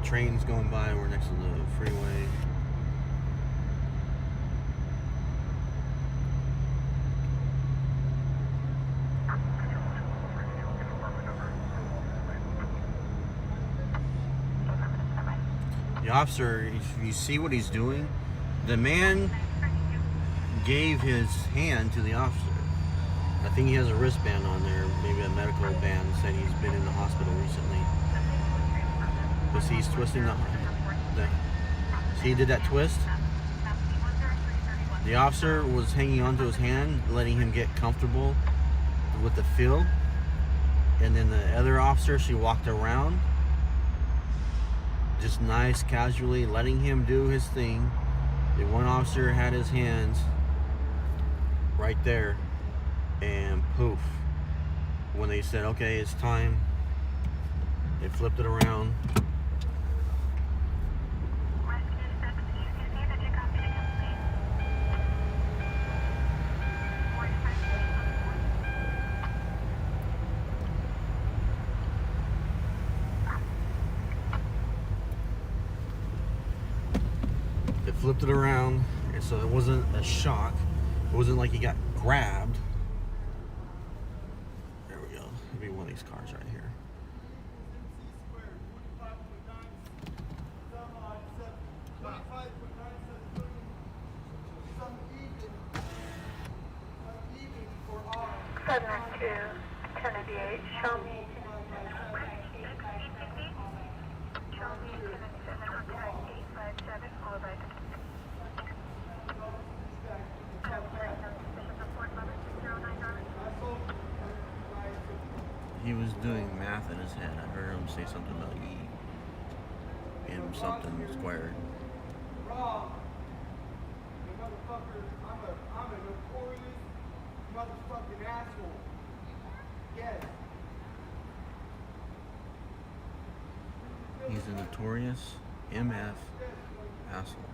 Trains going by, we're next to the freeway. The officer, if you see what he's doing, the man gave his hand to the officer. I think he has a wristband on there, maybe a medical band, said he's been in the hospital recently. Because he's twisting the see, he did that twist. The officer was hanging onto his hand, letting him get comfortable with the feel. And then the other officer, she walked around, just nice, casually, letting him do his thing. The one officer had his hands right there, and poof. They said, okay, it's time. They flipped it around. They flipped it around, and so it wasn't a shock. It wasn't like he got grabbed. There we go. It'll be one of these cars right here. Show me. He was doing math in his head. I heard him say something about E. And something squared. Wrong. Motherfucker, I'm a notorious motherfucking asshole. Yes. He's a notorious MF asshole.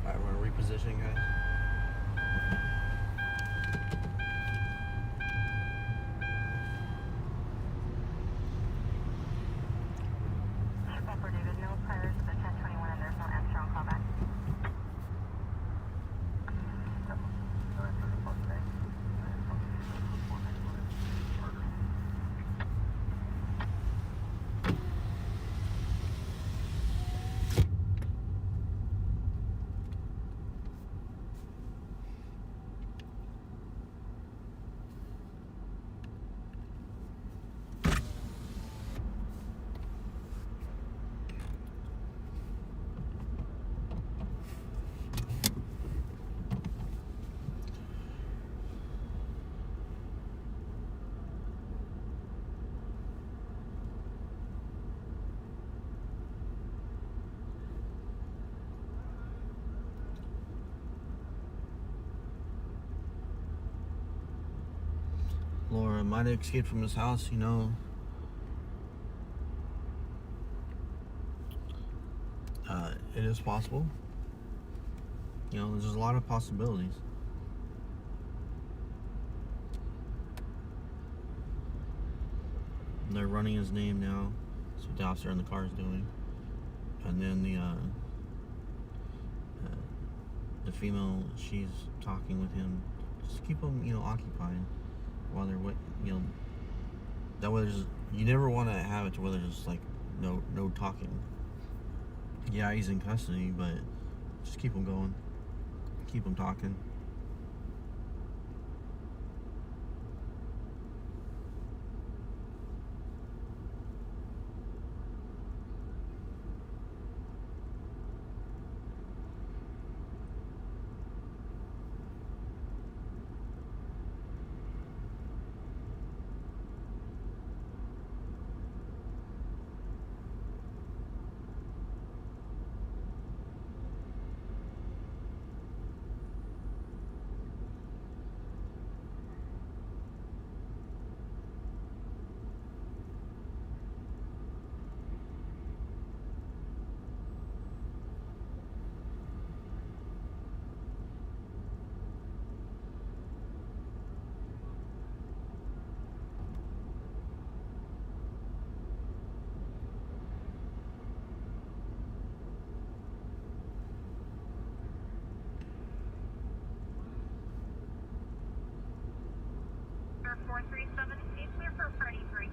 Alright, we're gonna reposition, guys. Laura might have escaped from his house, you know. It is possible. You know, there's a lot of possibilities. And they're running his name now. That's what the officer in the car is doing. And then the female, she's talking with him. Just keep him, you know, occupied while they're waiting. You know, that way there's, you never want to have it to where there's just like no talking. Yeah, he's in custody, but just keep him going. Keep him talking. Air 437, stay clear for 33.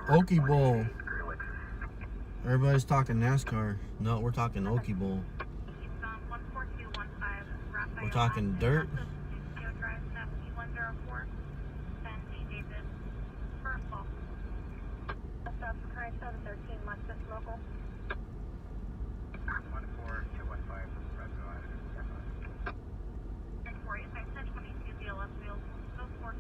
Okie Bowl. Everybody's talking NASCAR. No, we're talking Okie Bowl. We're talking dirt. Subscribe 713 Lexus local. 14215, Fresno Avenue. 1022 DLS Field. Those four.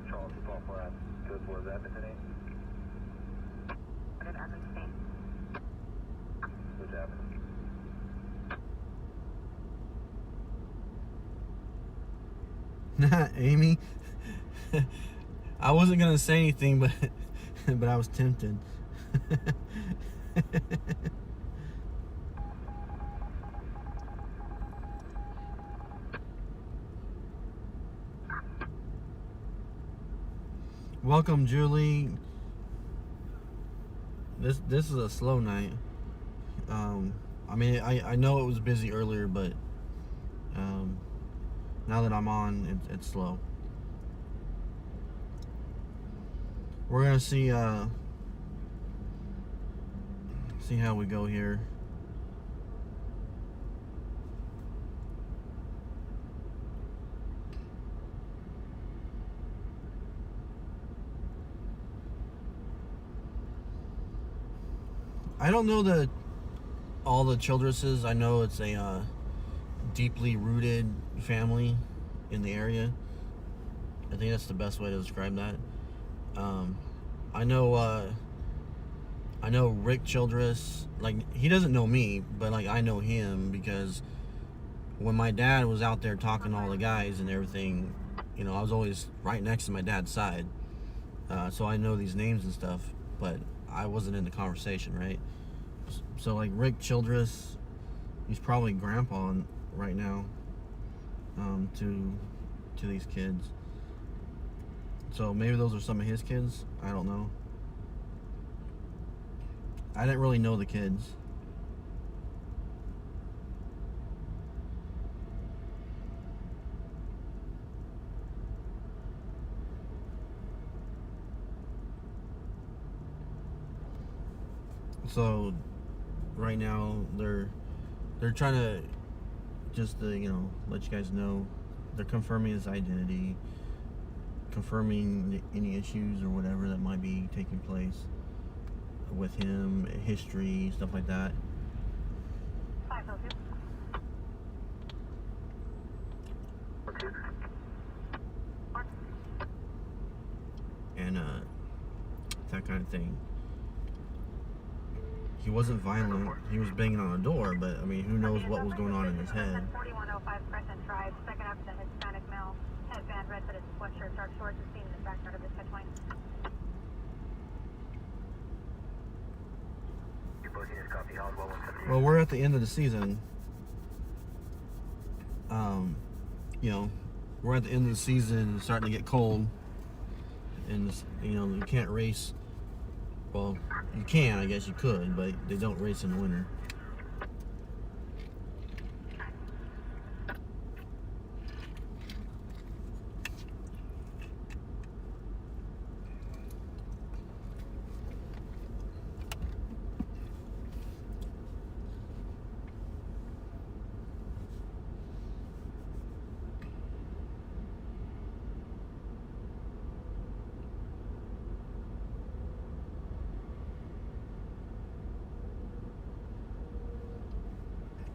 Charles Paul Flat, good for Edmonton. Good Edmonton. What's happening? Amy. I wasn't gonna say anything, but I was tempted. Welcome, Julie. This is a slow night. I mean, I know it was busy earlier, but now that I'm on, it's slow. We're gonna see how we go here. I don't know all the Childresses. I know it's a deeply rooted family in the area. I think that's the best way to describe that. I know Rick Childress. Like, he doesn't know me, but like I know him because when my dad was out there talking to all the guys and everything, you know, I was always right next to my dad's side. So I know these names and stuff, but I wasn't in the conversation, right? So like Rick Childress, he's probably grandpa right now to these kids. So maybe those are some of his kids. I don't know. I didn't really know the kids. So right now they're trying to just you know, let you guys know they're confirming his identity, confirming any issues or whatever that might be taking place with him, history, stuff like that. 502. And that kind of thing. He wasn't violent. He was banging on a door, but I mean, who knows what was going on in his head. 4105 Crescent Drive, second after the Hispanic male, headband, red hooded sweatshirt, dark shorts, is seen in the backyard of the catch line. Well, we're at the end of the season. You know, we're at the end of the season. It's starting to get cold, and you know, you can't race. Well, you can, I guess you could, but they don't race in the winter.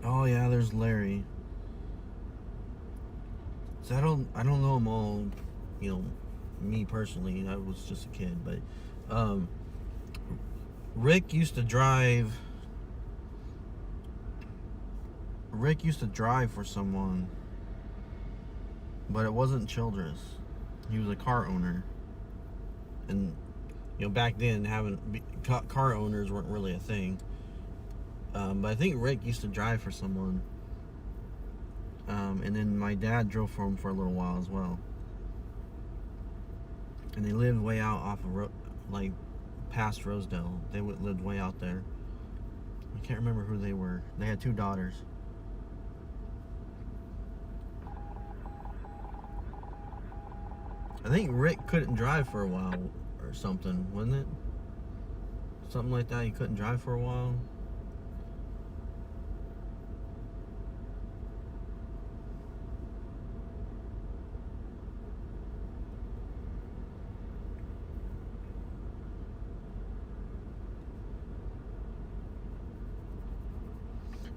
Oh yeah, there's Larry. So I don't know them all, you know, me personally. I was just a kid, but Rick used to drive for someone, but it wasn't Childress. He was a car owner, and you know, back then car owners weren't really a thing. But I think Rick used to drive for someone. And then my dad drove for him for a little while as well. And they lived way out off of like past Rosedale. They lived way out there. I can't remember who they were. They had 2 daughters. I think Rick couldn't drive for a while or something, wasn't it? Something like that. He couldn't drive for a while.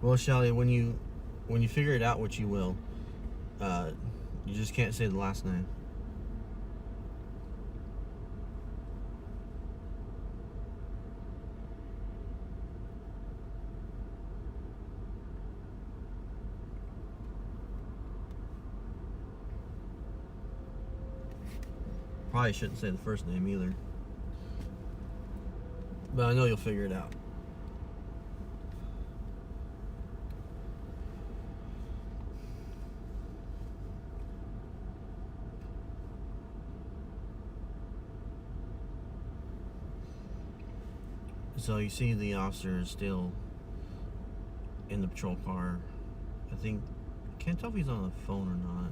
Well, Shelly, when you figure it out, which you will, you just can't say the last name. Probably shouldn't say the first name either. But I know you'll figure it out. So you see the officer is still in the patrol car. I can't tell if he's on the phone or not.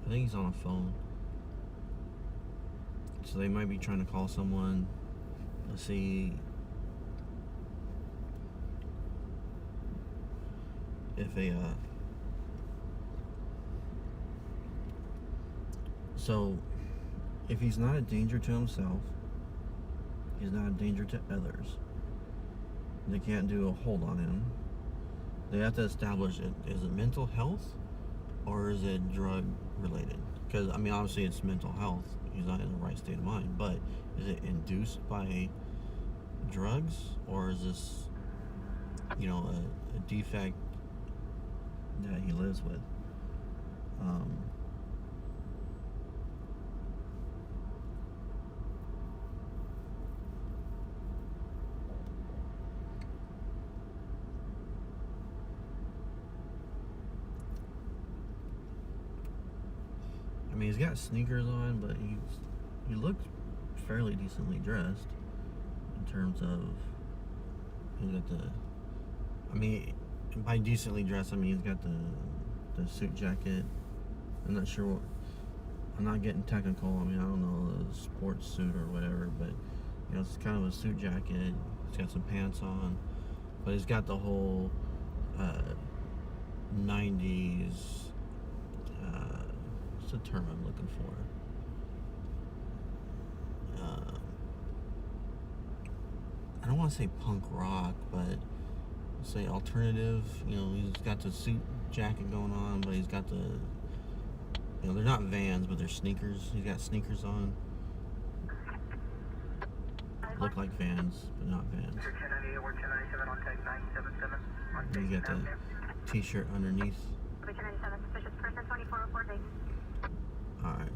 I think he's on a phone. So they might be trying to call someone. Let's see if so if he's not a danger to himself, he's not a danger to others, they can't do a hold on him. They have to establish it. Is it mental health or is it drug related? Because I mean, obviously it's mental health. He's not in the right state of mind. But is it induced by drugs, or is this, you know, a defect that he lives with? I mean, he's got sneakers on, but he looks fairly decently dressed in terms of, he's got the, I mean, by decently dressed, I mean he's got the suit jacket. I'm not sure what, I'm not getting technical. I mean, I don't know, the sports suit or whatever, but you know, it's kind of a suit jacket. He's got some pants on, but he's got the whole 90s, what's the term I'm looking for? I don't want to say punk rock, but say alternative. You know, he's got the suit jacket going on, but he's got the, you know, they're not Vans, but they're sneakers. He's got sneakers on. Look like Vans, but not Vans. And he's got the t-shirt underneath. Suspicious person, 2404 Vegas. Alright.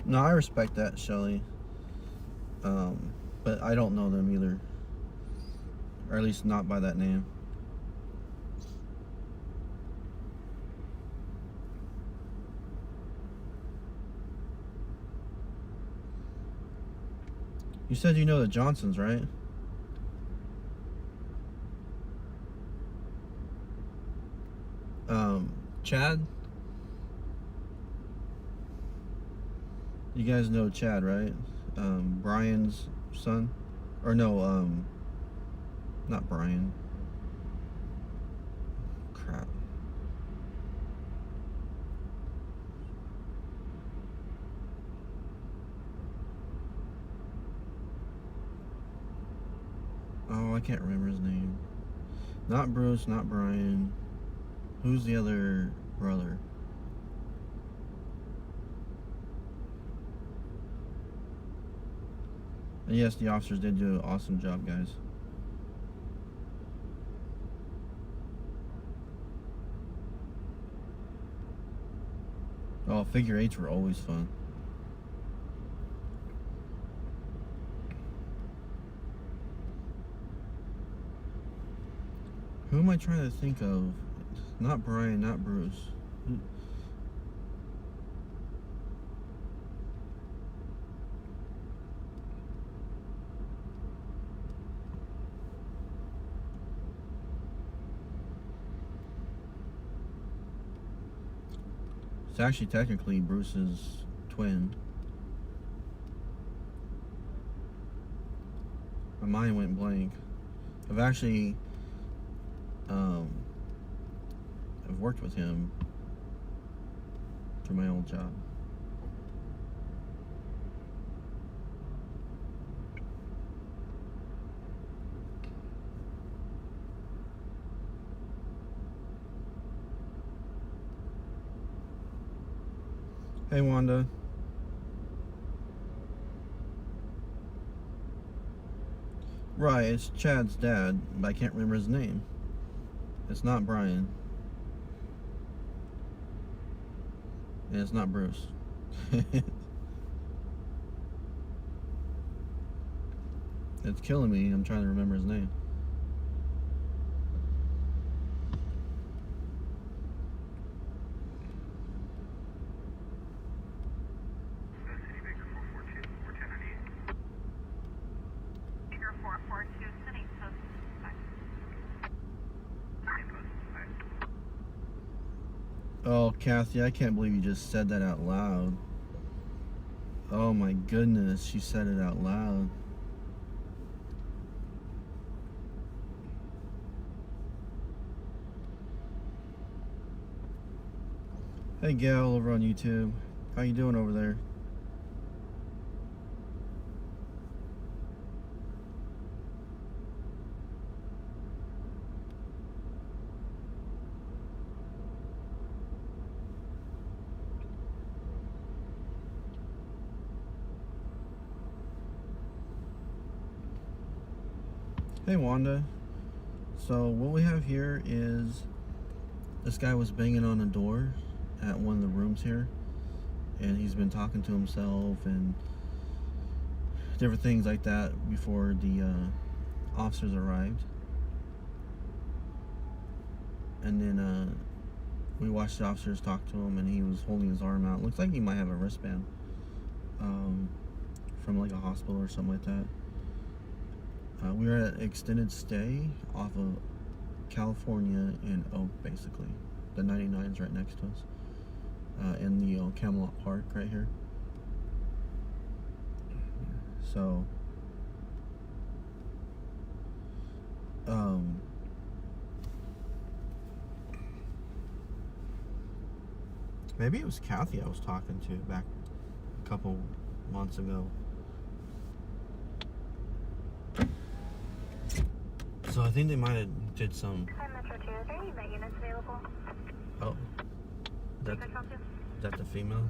No, I respect that, Shelly. But I don't know them either. Or at least not by that name. You said you know the Johnsons, right? Chad? You guys know Chad, right? Brian's son? Or no, not Brian. Crap. Oh, I can't remember his name. Not Bruce, not Brian. Who's the other brother? And yes, the officers did do an awesome job, guys. Oh, figure eights were always fun. Who am I trying to think of? Not Brian, not Bruce. It's actually technically Bruce's twin. My mind went blank. I've actually I've worked with him through my old job. Hey, Wanda. Right, it's Chad's dad, but I can't remember his name. It's not Brian. And it's not Bruce. It's killing me. I'm trying to remember his name. Baker 442, City Post 5. Oh, Kathy, I can't believe you just said that out loud. Oh my goodness, she said it out loud. Hey, Gail over on YouTube. How you doing over there? Hey, Wanda. So what we have here is this guy was banging on a door at one of the rooms here, and he's been talking to himself and different things like that before the officers arrived. And then we watched the officers talk to him, and he was holding his arm out. Looks like he might have a wristband from like a hospital or something like that. We were at an extended stay off of California in Oak, basically. The 99's right next to us. In the Camelot Park right here. So, maybe it was Kathy I was talking to back a couple months ago. So I think they might have did some. Hi, Metro 2. Is there any med units available? Oh, Can I talk to? is that the female?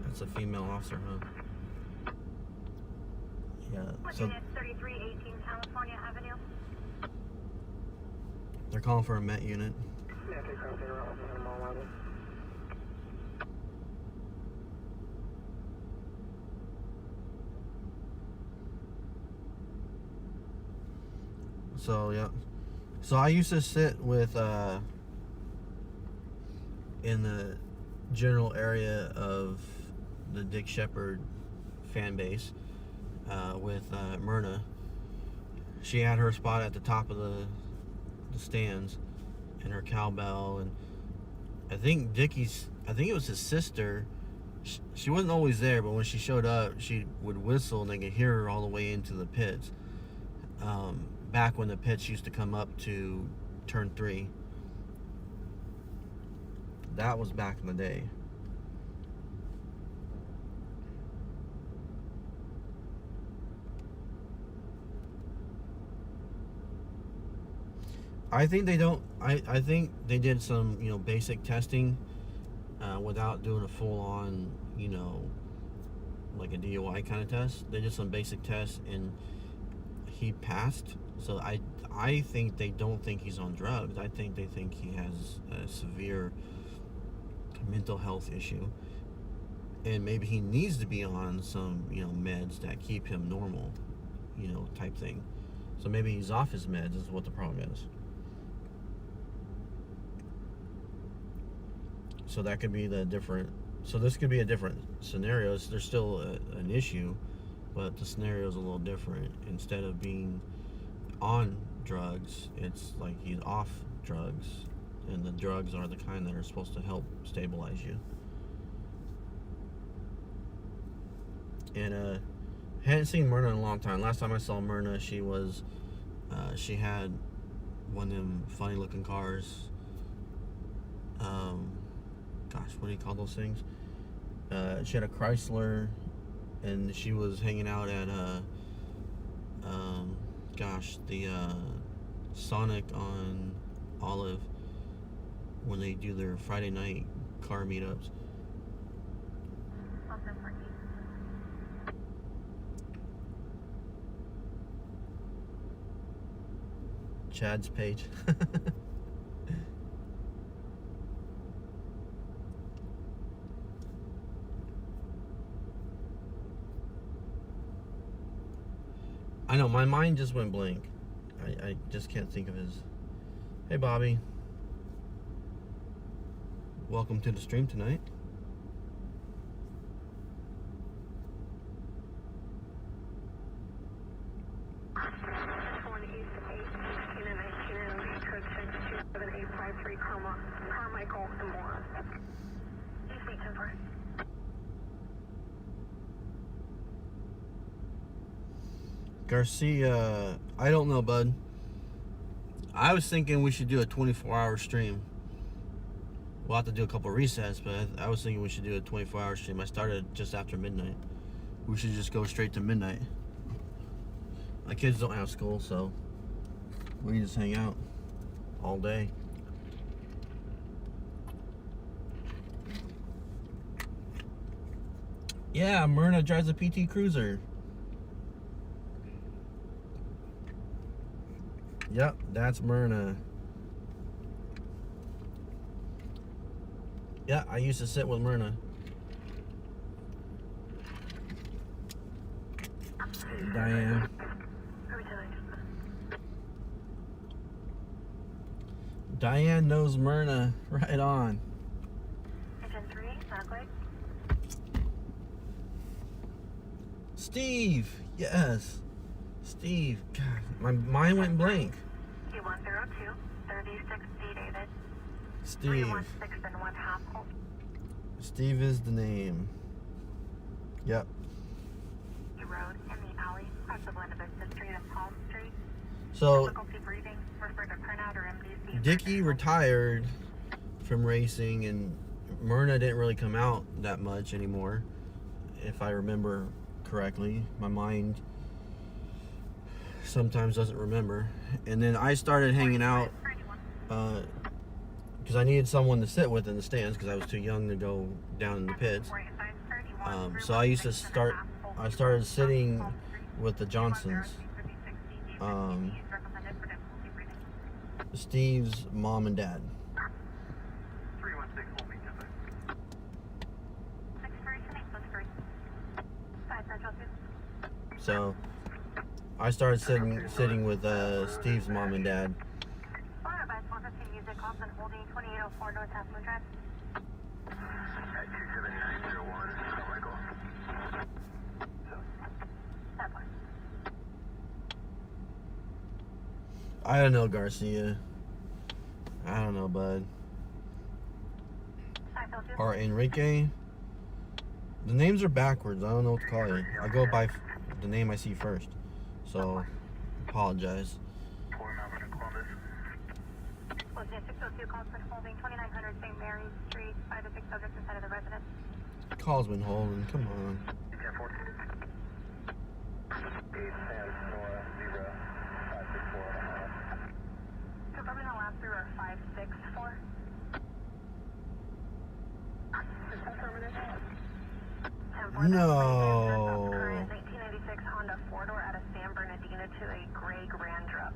That's a female officer, huh? Yeah. So Unit 3318 California Avenue. they're calling for a Met unit. So yeah. So I used to sit with in the general area of the Dick Shepherd fan base with Myrna. She had her spot at the top of the stands and her cowbell, and I think it was his sister She wasn't always there, but when she showed up, she would whistle and they could hear her all the way into the pits. Back when the pits used to come up to turn 3. That was back in the day. I think they don't. I think they did some, basic testing without doing a full-on, like a DUI kind of test. They did some basic tests and he passed. So I think they don't think he's on drugs. I think they think he has a severe mental health issue, and maybe he needs to be on some, meds that keep him normal, type thing. So maybe he's off his meds is what the problem is. So that could be this could be a different scenario. There's still an issue, but the scenario is a little different. Instead of being on drugs, it's like he's off drugs, and the drugs are the kind that are supposed to help stabilize you. And hadn't seen Myrna in a long time. Last time I saw Myrna, she had one of them funny looking cars. Gosh, what do you call those things? She had a Chrysler, and she was hanging out at the Sonic on Olive when they do their Friday night car meetups. Chad's page. I know, my mind just went blank. I just can't think of his. Hey, Bobby. Welcome to the stream tonight. Garcia, I don't know, bud. I was thinking we should do a 24-hour stream. We'll have to do a couple resets, but I was thinking we should do a 24-hour stream. I started just after midnight. We should just go straight to midnight. My kids don't have school, so we can just hang out all day. Yeah, Myrna drives a PT Cruiser. Yep, that's Myrna. Yeah, I used to sit with Myrna. Hey, Diane. Diane knows Myrna. Right on. Engine 3, Blacklight. Steve! Yes. Steve. God, my mind went blank. T102, 36D David. Steve. 316 and 1/2. Steve is the name. Yep. Road in the alley, across the Buena Vista Street and Palm Street. So, Difficulty breathing, refer to printout or MDC. Dickie retired from racing, and Myrna didn't really come out that much anymore, if I remember correctly. My mind sometimes doesn't remember. And then I started hanging out because I needed someone to sit with in the stands because I was too young to go down in the pits. So I started sitting with the Johnsons. Steve's mom and dad. 316 will be good. So I started sitting with Steve's mom and dad. At 27901, Michael. I don't know, Garcia. I don't know, bud. Or Enrique. The names are backwards. I don't know what to call you. I go by the name I see first. So, apologize. 4 Columbus. Was it 602 calls for holding 2900 St. Mary's Street, 5 to 6 subjects inside of the residence? Call's been holding. Come on. 10-4. 8 Sam Nora 0 564. Confirming the last three are 564. No. Current 1996 Honda 4-door out of San Bernardino to a gray Grand Truck.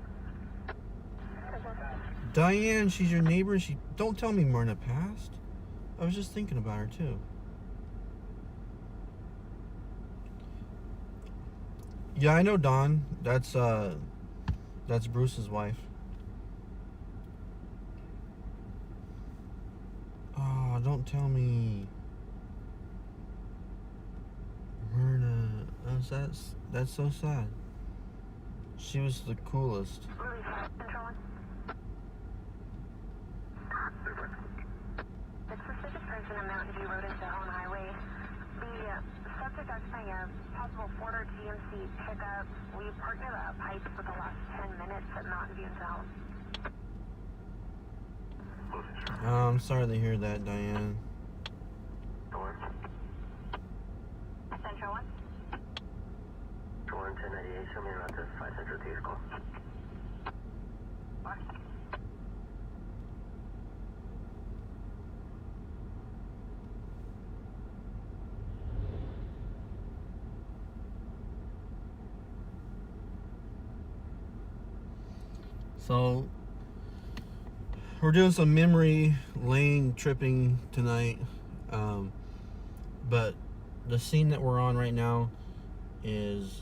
Diane, she's your neighbor. Don't tell me Myrna passed. I was just thinking about her too. Yeah, I know Dawn. That's Bruce's wife. Oh, don't tell me. Myrna, that's so sad. She was the coolest. It's suspicious person on Mountain View Road into Helen Highway. The subject occupying a possible Ford GMC pickup. We parked near the pipe for the last 10 minutes at Mountain View and Helen. I'm sorry to hear that, Diane. Central 1. 1098, show me around this 5 Central T call. So, we're doing some memory lane tripping tonight, but the scene that we're on right now is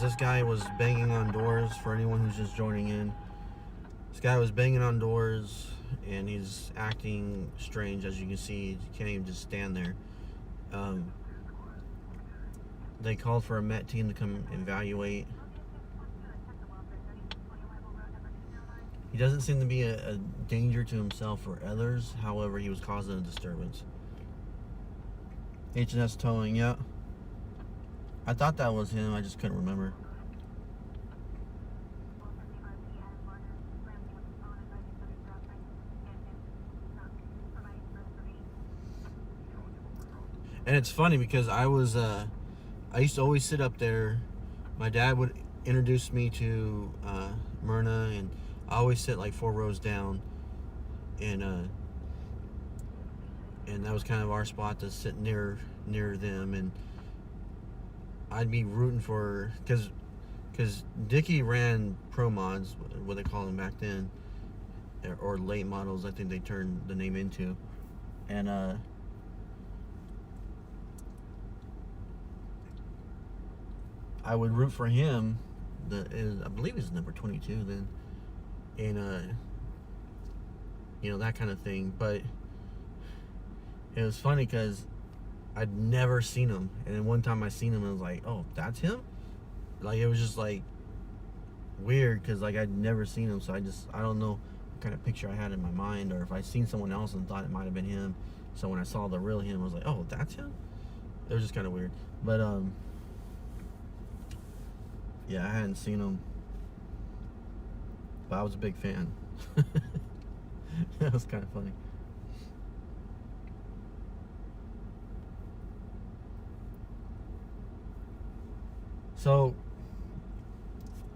this guy was banging on doors. For anyone who's just joining in, this guy was banging on doors and he's acting strange. As you can see, he can't even just stand there. They called for a MET team to come evaluate. He doesn't seem to be a danger to himself or others. However, he was causing a disturbance. H&S towing, yeah. I thought that was him. I just couldn't remember. And it's funny because I used to always sit up there. My dad would introduce me to Myrna, and I always sit like 4 rows down, and that was kind of our spot to sit near them, and I'd be rooting for, because Dickie ran pro mods, what they called them back then, or late models, I think they turned the name into, and I would root for him. I believe he's number 22 then, and that kind of thing. But it was funny because I'd never seen him, and then one time I seen him and I was like, oh, that's him. Like, it was just like weird because like I'd never seen him, so I don't know what kind of picture I had in my mind, or if I seen someone else and thought it might have been him. So when I saw the real him, I was like, oh, that's him. It was just kind of weird, but yeah, I hadn't seen him, but I was a big fan. That was kind of funny. So,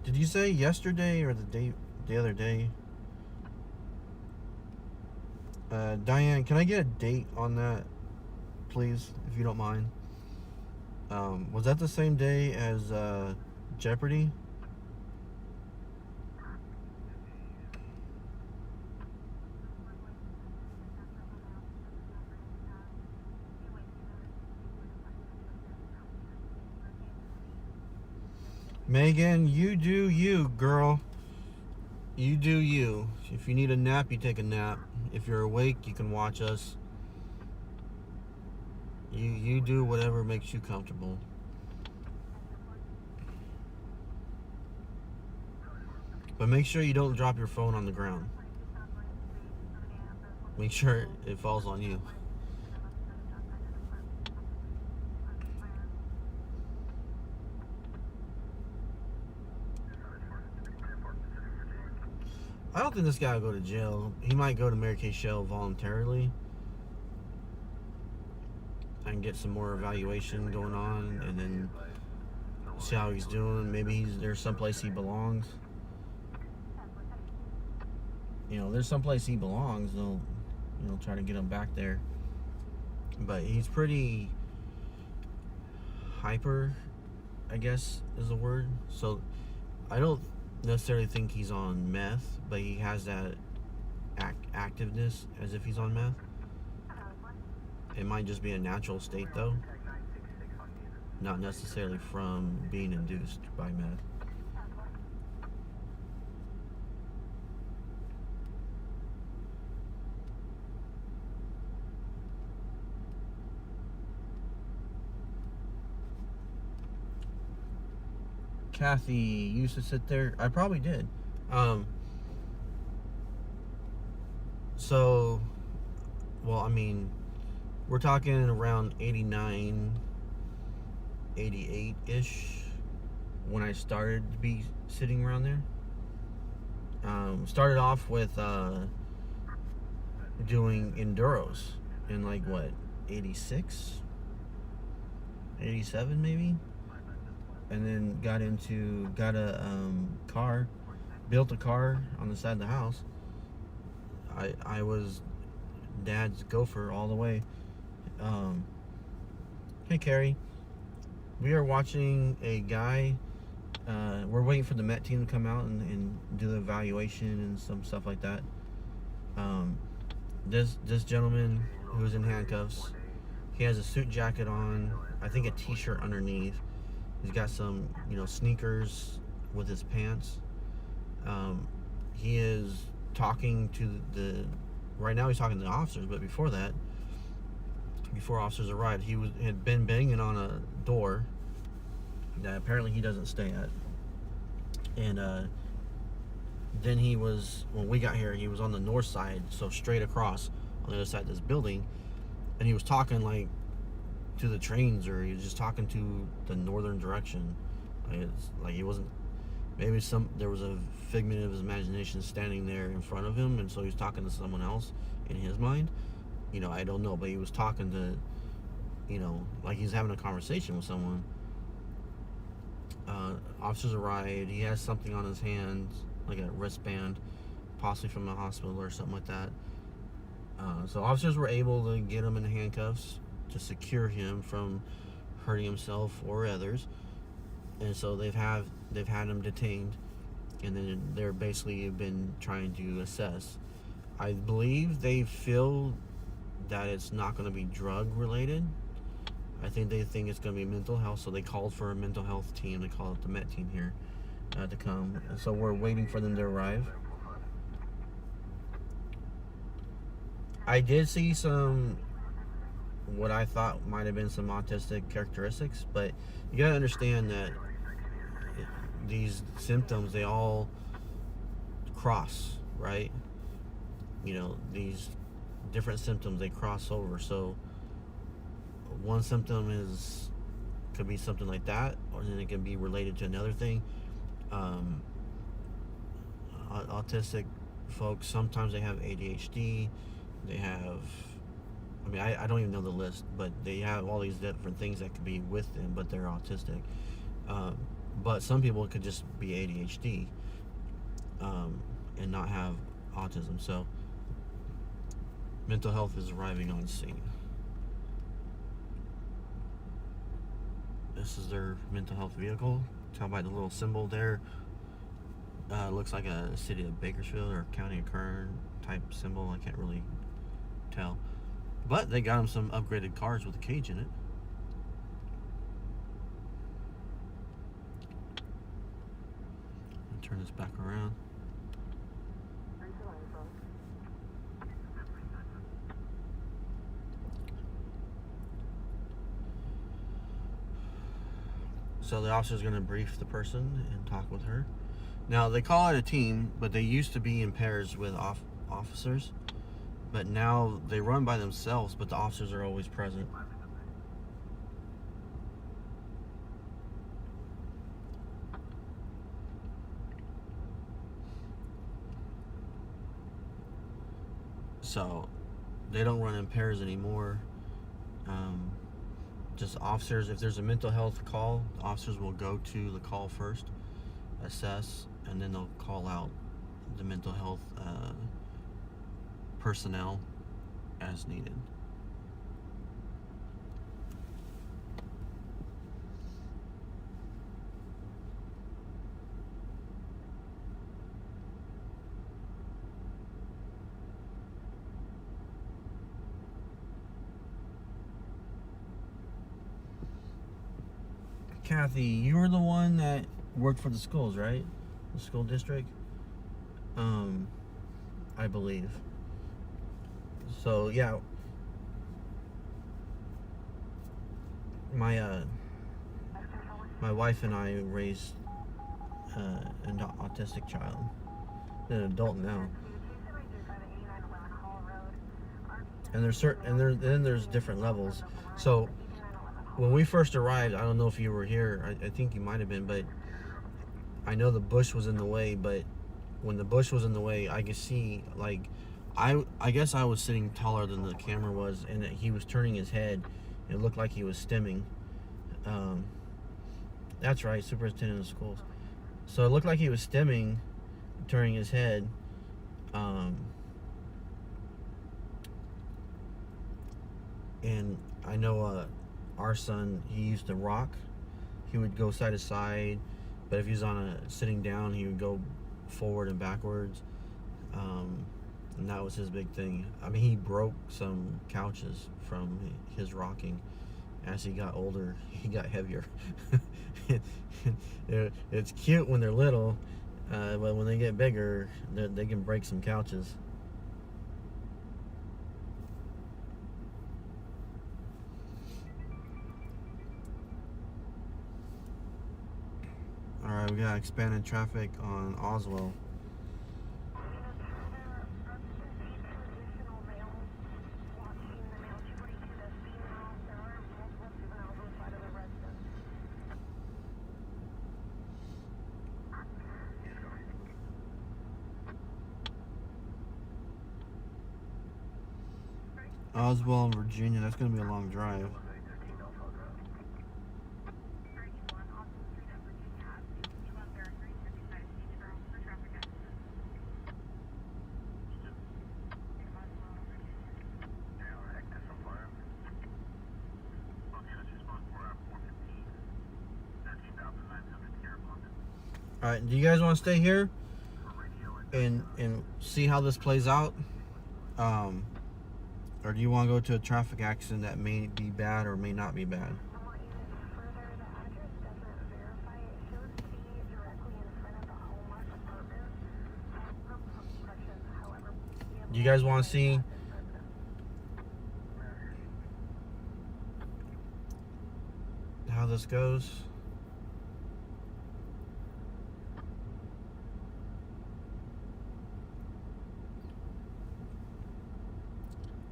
did you say yesterday or the other day? Diane, can I get a date on that, please, if you don't mind? Was that the same day as Jeopardy? Megan, you do you, girl. You do you. If you need a nap, you take a nap. If you're awake, you can watch us. You do whatever makes you comfortable. But make sure you don't drop your phone on the ground. Make sure it falls on you. I don't think this guy will go to jail. He might go to Mary Kay Shell voluntarily and get some more evaluation going on, and then see how he's doing. Maybe there's someplace he belongs. You know, there's someplace he belongs. They'll, you know, try to get him back there. But he's pretty hyper, I guess is the word. So I don't necessarily think he's on meth, but he has that activeness as if he's on meth. It might just be a natural state though, not necessarily from being induced by meth. Kathy used to sit there. I probably did. So, well, I mean, we're talking around 89, 88-ish when I started to be sitting around there. Started off with doing enduros in like what, 86, 87 maybe, and then got a car, built a car on the side of the house. I was Dad's gopher all the way. Hey Carrie, we are watching a guy. We're waiting for the Met team to come out and do the evaluation and some stuff like that. This gentleman who's in handcuffs, he has a suit jacket on, I think a t-shirt underneath. He's got some, you know, sneakers with his pants. He is talking to right now he's talking to the officers, but before that, before officers arrived, he had been banging on a door that apparently he doesn't stay at. And then he was, when we got here, he was on the north side, so straight across on the other side of this building, and he was talking like to the trains, or he was just talking to the northern direction. Like he wasn't, maybe there was a figment of his imagination standing there in front of him, and so he was talking to someone else in his mind. You know, I don't know, but he was talking to, you know, like he's having a conversation with someone. Officers arrived. He has something on his hands, like a wristband, possibly from a hospital or something like that. So officers were able to get him in handcuffs to secure him from hurting himself or others. And so they've had him detained, and then they're basically been trying to assess. I believe they feel that it's not going to be drug related. I think they think it's going to be mental health, so they called for a mental health team. They call it the Met team here to come, and so we're waiting for them to arrive. I did see some, what I thought might have been some autistic characteristics, but you gotta understand that these symptoms, they all cross, right? You know, these different symptoms, they cross over. So one symptom could be something like that, or then it can be related to another thing. Autistic folks, sometimes they have ADHD. They have, I mean, I don't even know the list, but they have all these different things that could be with them, but they're autistic. But some people could just be ADHD and not have autism. So mental health is arriving on scene. This is their mental health vehicle. Tell by the little symbol there. Looks like a city of Bakersfield or county of Kern type symbol. I can't really tell. But they got them some upgraded cars with a cage in it. Turn this back around. So the officer's going to brief the person and talk with her. Now, they call it a team, but they used to be in pairs with officers. But now they run by themselves, but the officers are always present. So they don't run in pairs anymore. Just officers, if there's a mental health call, the officers will go to the call first, assess, and then they'll call out the mental health personnel as needed. Kathy, you were the one that worked for the schools, right? The school district? I believe. So, yeah. My wife and I raised an autistic child. An adult now. And there's different levels. So when we first arrived, I don't know if you were here. I think you might have been, but I know the bush was in the way. But when the bush was in the way, I could see, like, I guess I was sitting taller than the camera was, and he was turning his head. It looked like he was stimming. That's right, superintendent of schools. So it looked like he was stimming, turning his head. And I know our son, he used to rock. He would go side to side, but if he was sitting down, he would go forward and backwards. And that was his big thing. I mean, he broke some couches from his rocking. As he got older, he got heavier. It's cute when they're little, but when they get bigger, they can break some couches. Alright, we got expanded traffic on Oswell. Oswell, Virginia, that's going to be a long drive. Alright, do you guys want to stay here and see how this plays out? Or do you want to go to a traffic accident that may be bad or may not be bad? Do you guys want to see how this goes?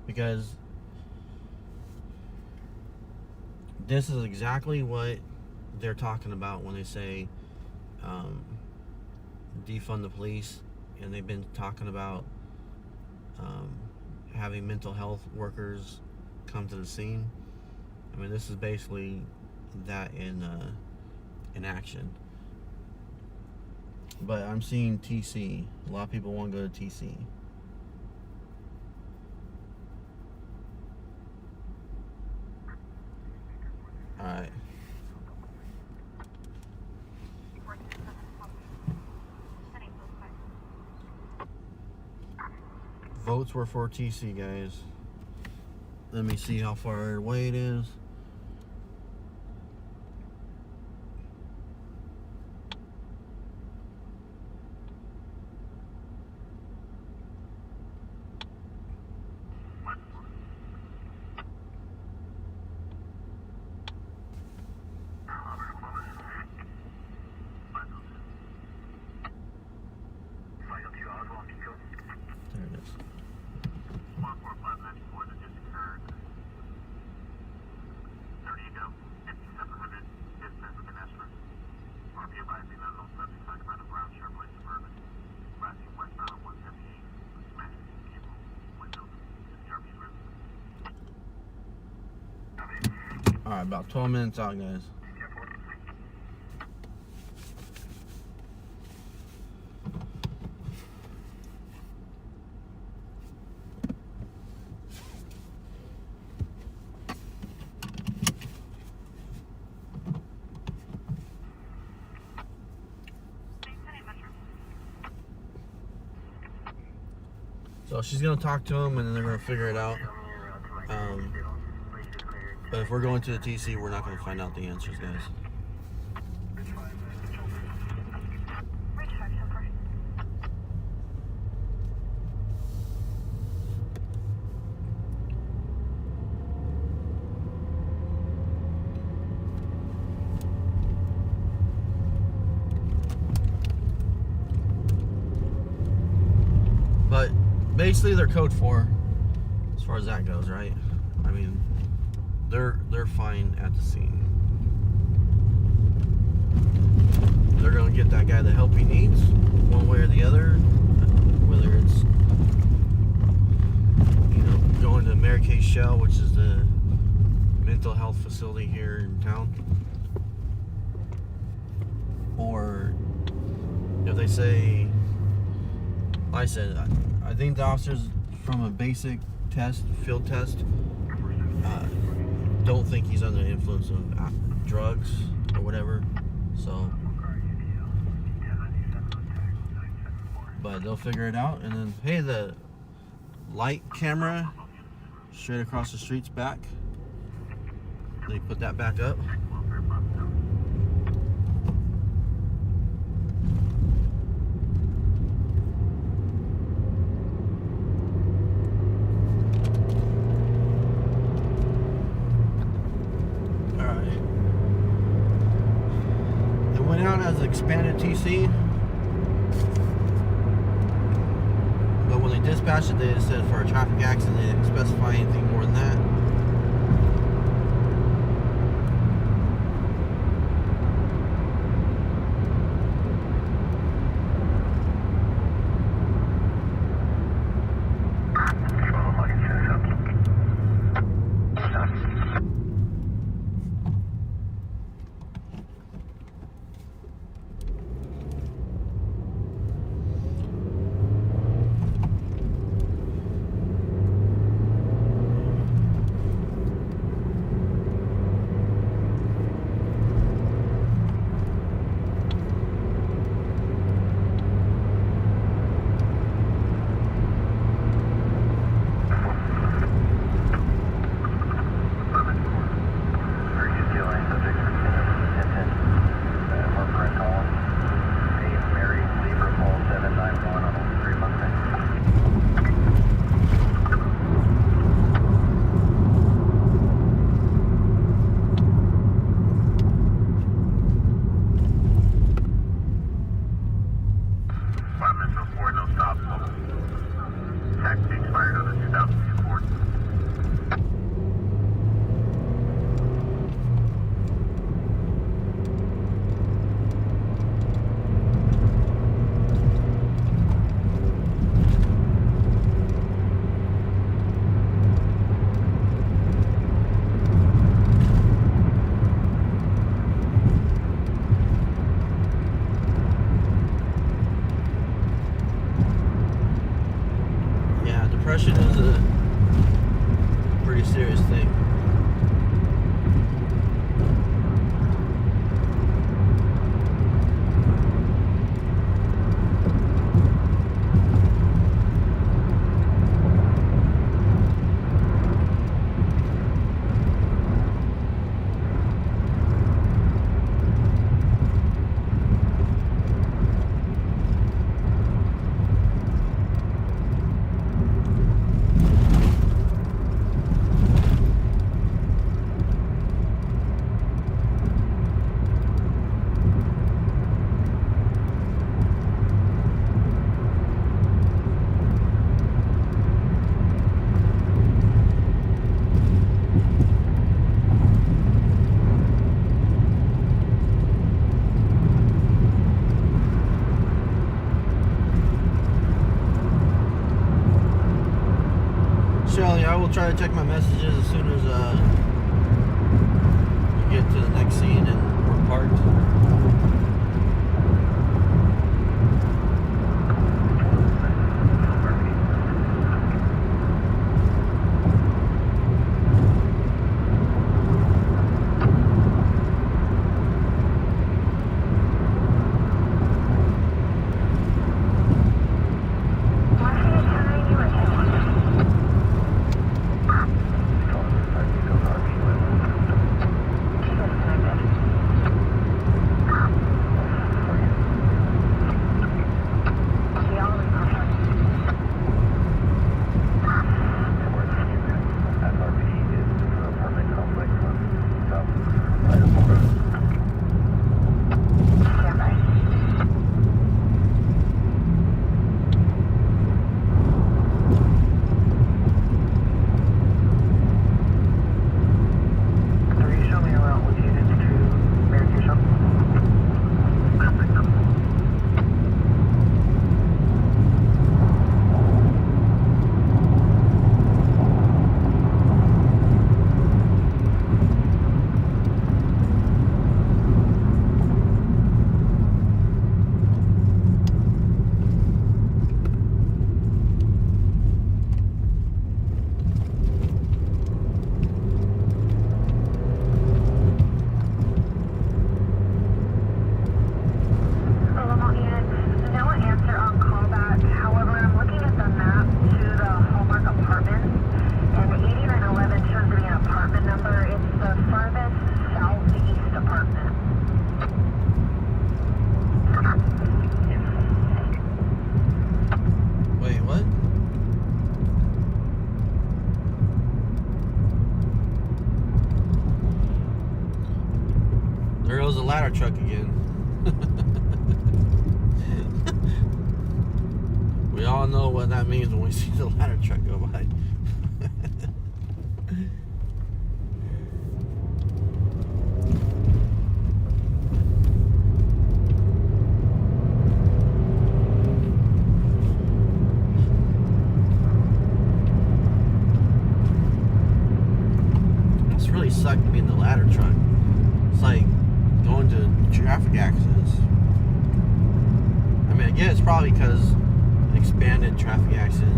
Because this is exactly what they're talking about when they say defund the police, and they've been talking about having mental health workers come to the scene. I mean, this is basically that in action. But I'm seeing TC. A lot of people want to go to TC. Alright. Votes were for TC, guys. Let me see how far away it is. Alright, about 12 minutes out, guys. So she's gonna talk to him and then they're gonna figure it out. But if we're going to the TC, we're not gonna find out the answers, guys. But basically they're code 4 as far as that goes, right? I mean, they're fine at the scene. They're gonna get that guy the help he needs, one way or the other. Whether it's, you know, going to Mary Kay Shell, which is the mental health facility here in town, or if they say, like I said, I think the officers from a basic test, field test, don't think he's under the influence of drugs or whatever. So, but they'll figure it out. And then, hey, the light camera straight across the street's back. They put that back up. As expanded TC, but when they dispatched it, they just said for a traffic accident. They didn't specify anything more than that. Depression is a pretty serious thing. I will try to check my messages as soon as get to the next scene and we're parked. There goes the ladder truck again. We all know what that means when we see the ladder truck go by. It's really sucked being the ladder truck. It's like going to traffic accidents. I mean, I guess it's probably because expanded traffic accident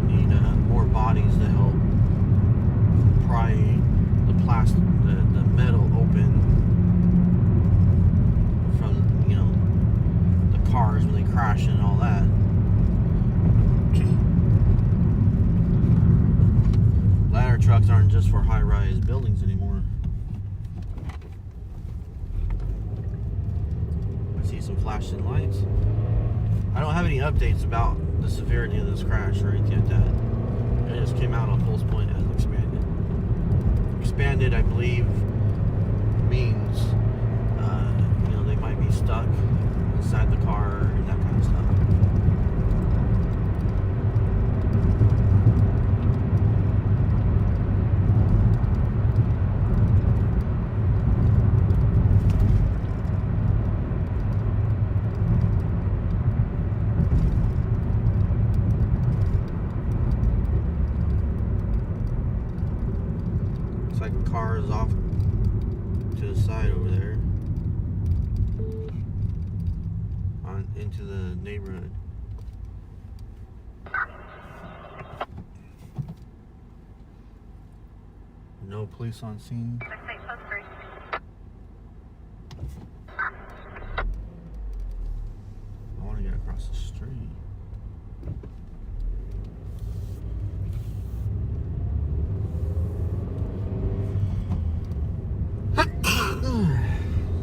need more bodies to help pry the plastic, the metal open from, you know, the cars when they crash and all that. Ladder trucks aren't just for high-rise buildings anymore. I see some flashing lights. I don't have any updates about the severity of this crash or anything like that. It just came out on Pulse Point as expanded. Expanded, I believe, means you know, they might be stuck inside the car and that kind of stuff. Like cars off to the side over there on into the neighborhood. No police on scene. I want to get across the street.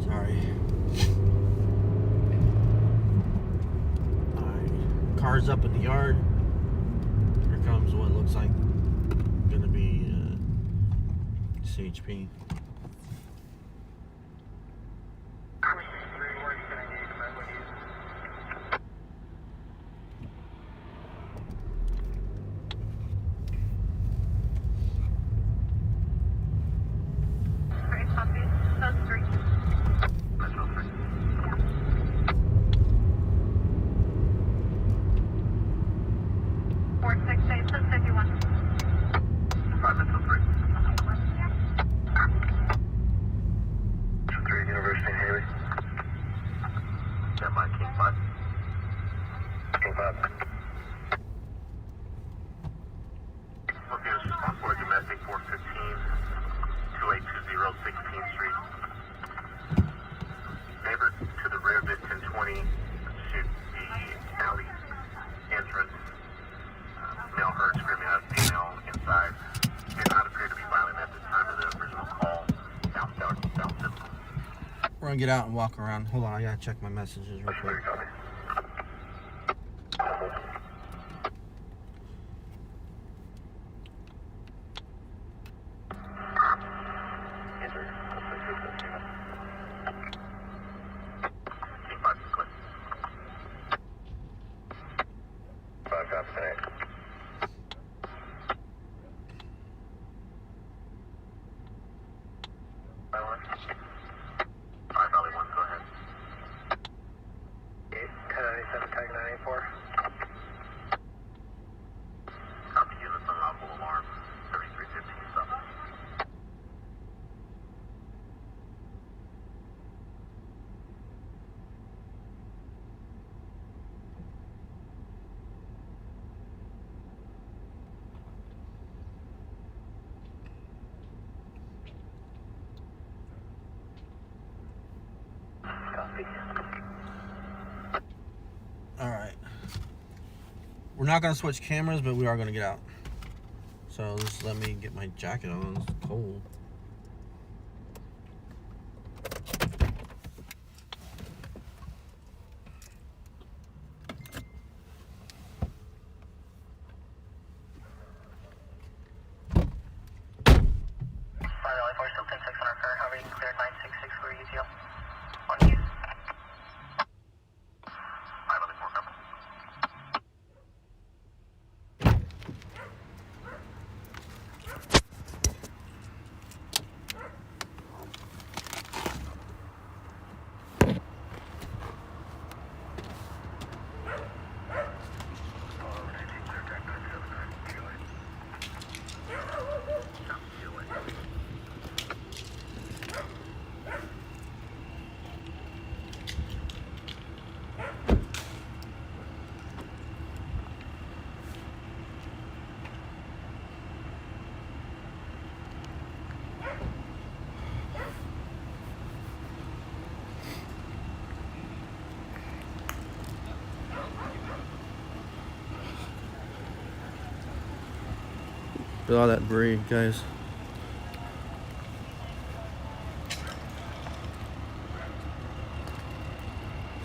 Sorry. Alright. Cars up in the yard. Here comes what looks like gonna be CHP. Street. Neighbor to the rear of it, 1020, should be alley entrance. Male heard screaming out female inside. Did not appear to be violent at the time of the original call. Down typical. We're gonna get out and walk around. Hold on, I gotta check my messages real quick. Alright. We're not going to switch cameras, but we are going to get out. So just let me get my jacket on. It's cold. Look at all that debris, guys.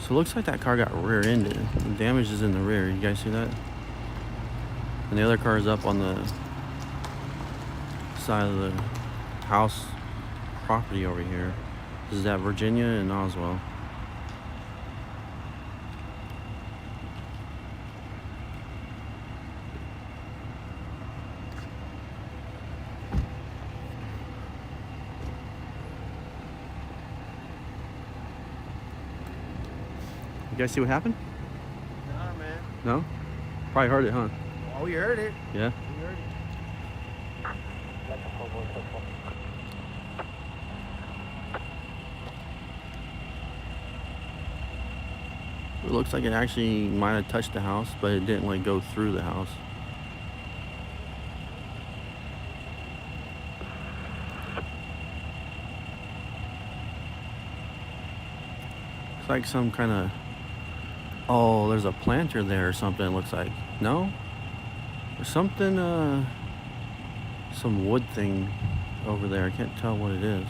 So it looks like that car got rear-ended. The damage is in the rear. You guys see that? And the other car is up on the side of the house property over here. This is at Virginia and Oswell. You guys see what happened? Nah, man. No? Probably heard it, huh? Oh, we heard it. Yeah? We heard it. It looks like it actually might have touched the house, but it didn't like go through the house. It's like some kind of, oh, there's a planter there or something, it looks like. No? There's something, some wood thing over there. I can't tell what it is.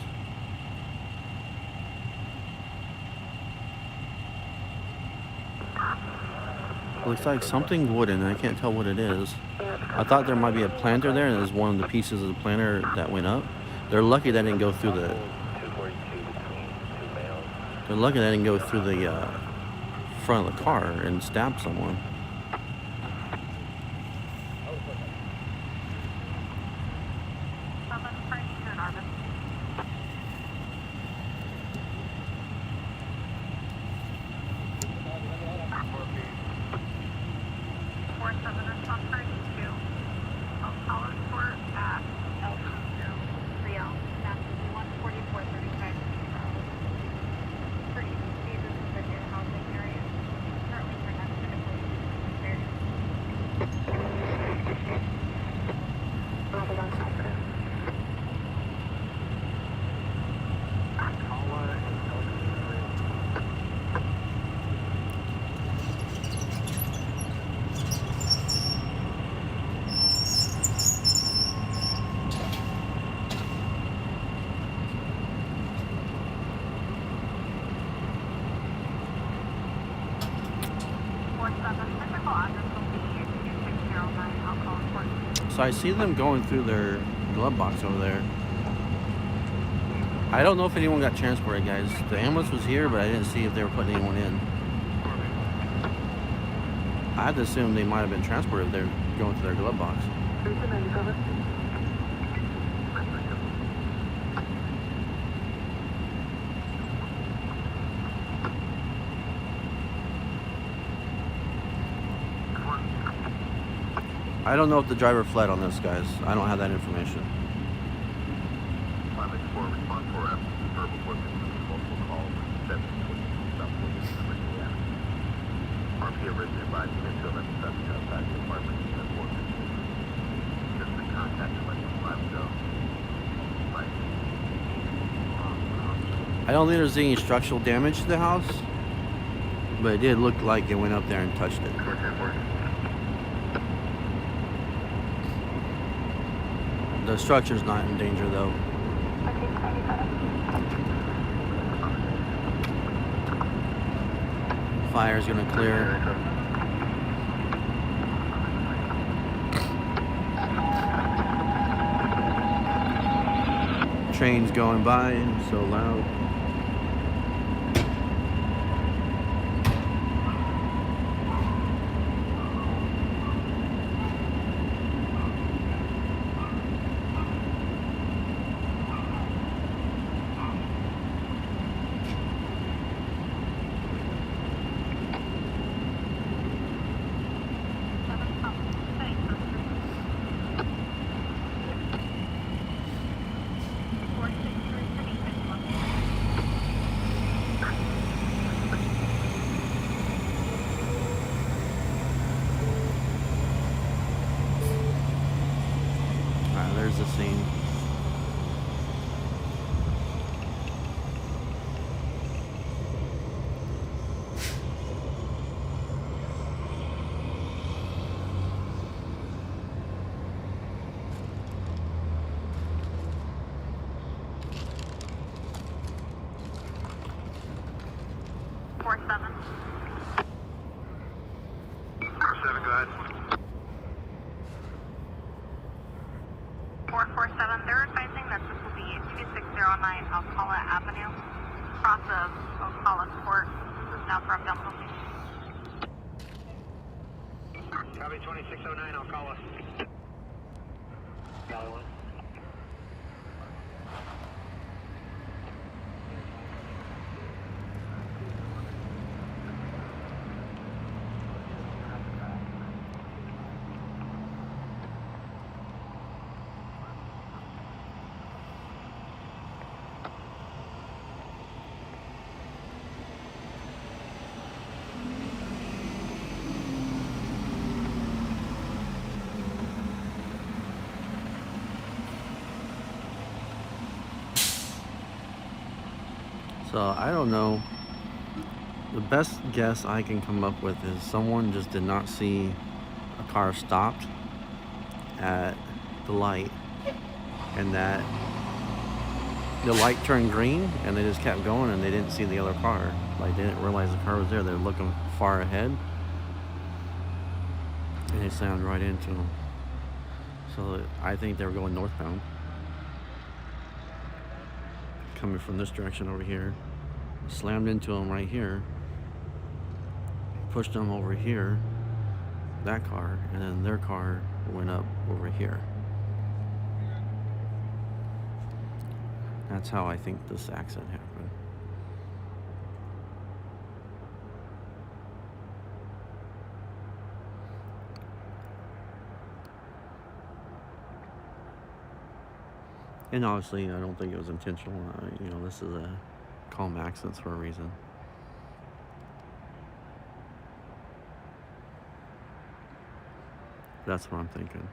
It looks like something wooden, and I can't tell what it is. I thought there might be a planter there, and there's one of the pieces of the planter that went up. They're lucky that didn't go through the... They're lucky that didn't go through the front of the car and stab someone. So I see them going through their glove box over there. I don't know if anyone got transported, guys. The ambulance was here, but I didn't see if they were putting anyone in. I had to assume they might have been transported if they're going through their glove box. I don't know if the driver fled on this, guys. I don't have that information. I don't think there's any structural damage to the house, but it did look like it went up there and touched it. The structure's not in danger though. Fire's gonna clear. Train's going by, so loud. There's the scene. They're advising that this will be 2609 Alcala Avenue, cross of Alcala Court, Snout from Dumble. Copy 2609 Alcala. Valley 1. So I don't know. The best guess I can come up with is someone just did not see a car stopped at the light, and that the light turned green and they just kept going and they didn't see the other car. Like, they didn't realize the car was there. They were looking far ahead and they slammed right into them. So I think they were going northbound, coming from this direction over here. Slammed into them right here, pushed them over here, that car, and then their car went up over here. That's how I think this accident happened. And obviously, I don't think it was intentional. You know, this is a calm accident for a reason. That's what I'm thinking.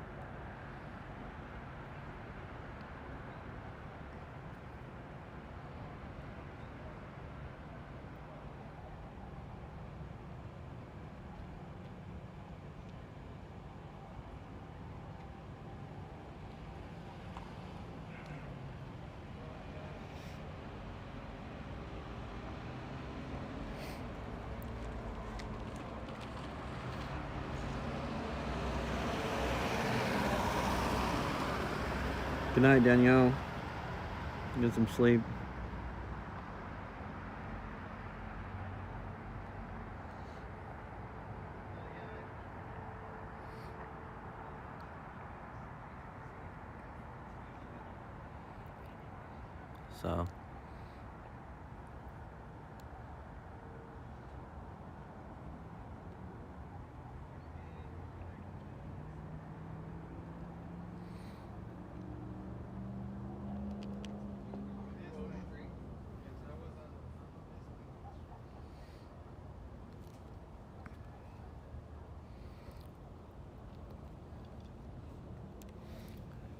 Good night, Danielle. Get some sleep. So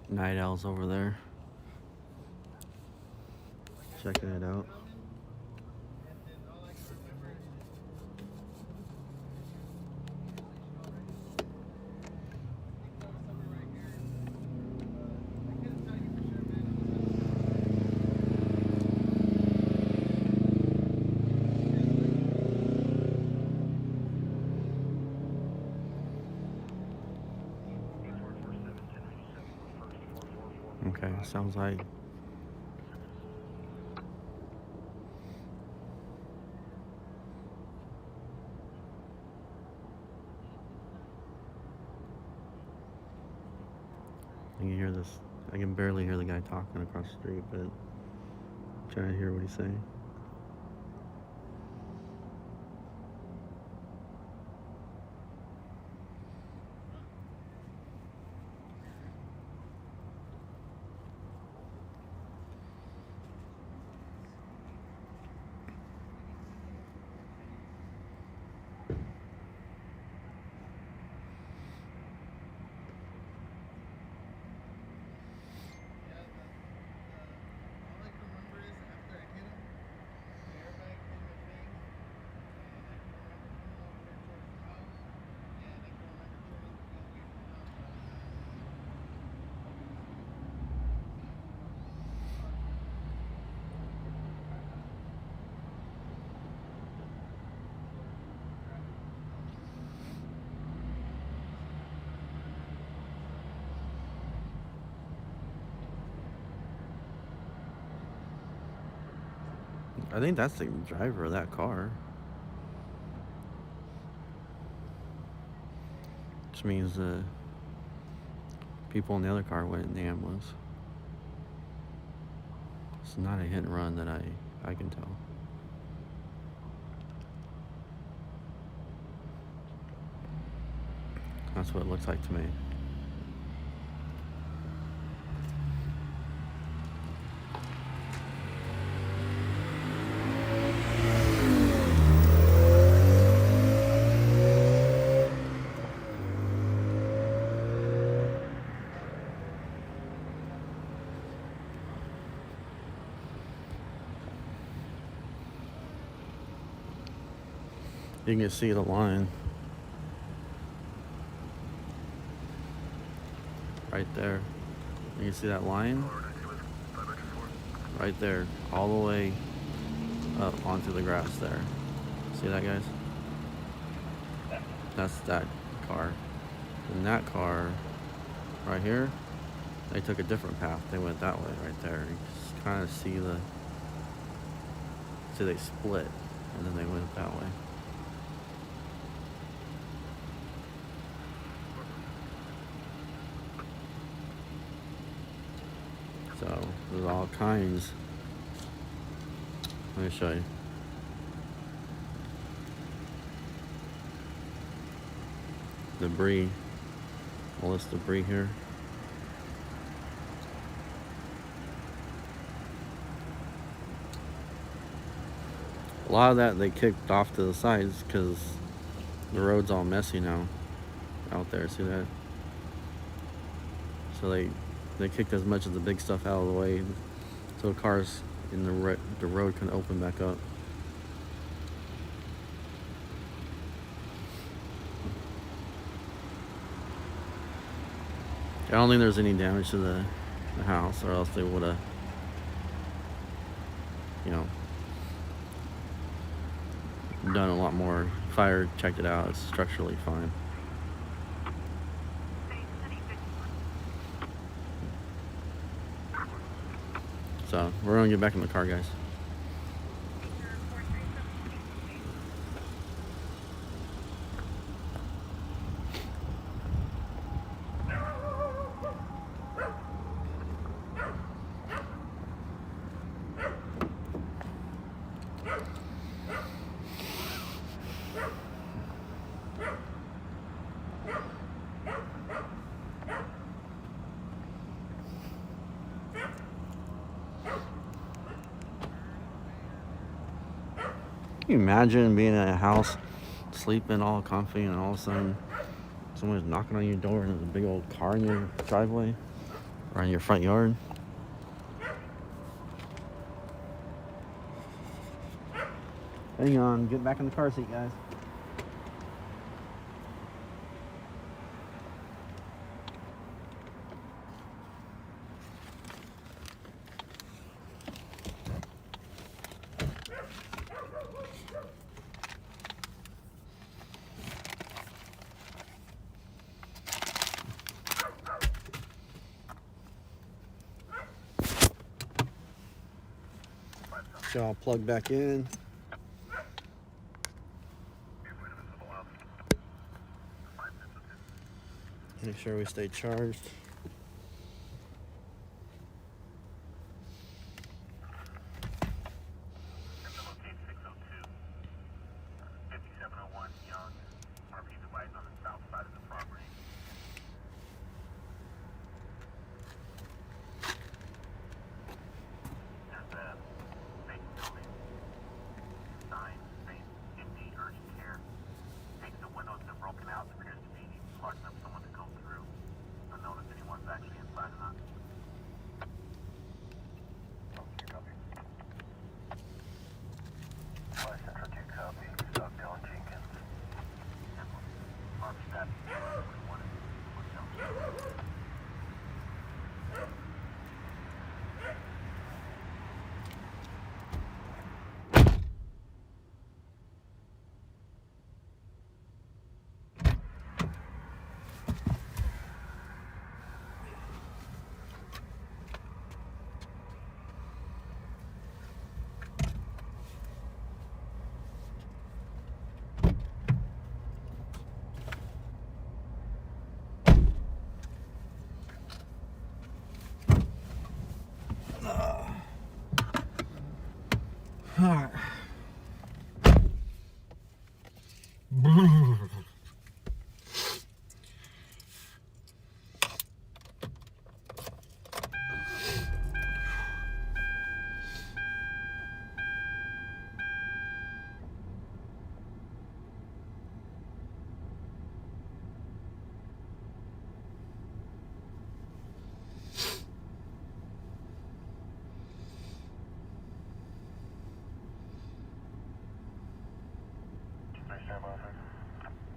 Night Owl's over there checking it out. Okay, sounds like I can hear this. I can barely hear the guy talking across the street, but I'm trying to hear what he's saying. I think that's the driver of that car. Which means the people in the other car went in the ambulance. It's not a hit and run that I can tell. That's what it looks like to me. You can see the line right there. You can see that line right there, all the way up onto the grass there. See that, guys? That's that car. And that car right here, they took a different path. They went that way right there. You just kind of see they split, and then they went that way. So there's all kinds. Let me show you. Debris. All this debris here. A lot of that they kicked off to the sides because the road's all messy now out there. See that? So they kicked as much of the big stuff out of the way so cars in the road can open back up. I don't think there's any damage to the house, or else they would have, done a lot more. Fire checked it out. It's structurally fine. So we're gonna get back in the car, guys. Can you imagine being at a house, sleeping all comfy, and all of a sudden someone's knocking on your door and there's a big old car in your driveway or in your front yard? Hang on, get back in the car seat, guys. So I'll plug back in. Make sure we stay charged. Locate 602, 5701 Young, RP device on the south side of the property. There's a fake building sign saying empty urgent care. Takes the windows that are broken out, appears to be clogging up someone to go through. Unknown if anyone's actually inside or not. Copy. Central 2 copy. Stockdale and Jenkins. Mark that. All right.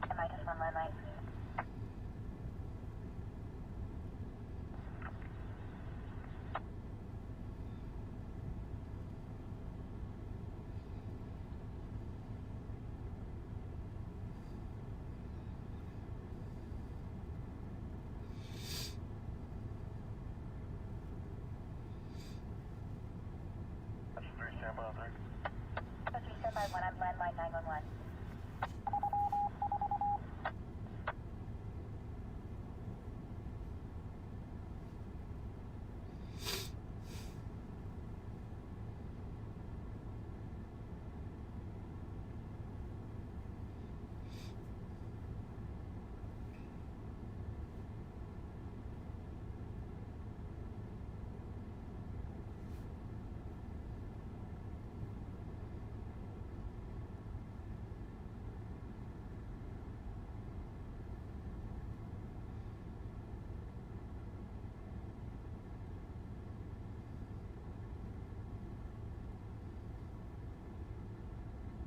Am I just one landline? That's 3 standby on 3. That's 3 standby 1, I'm landline 911.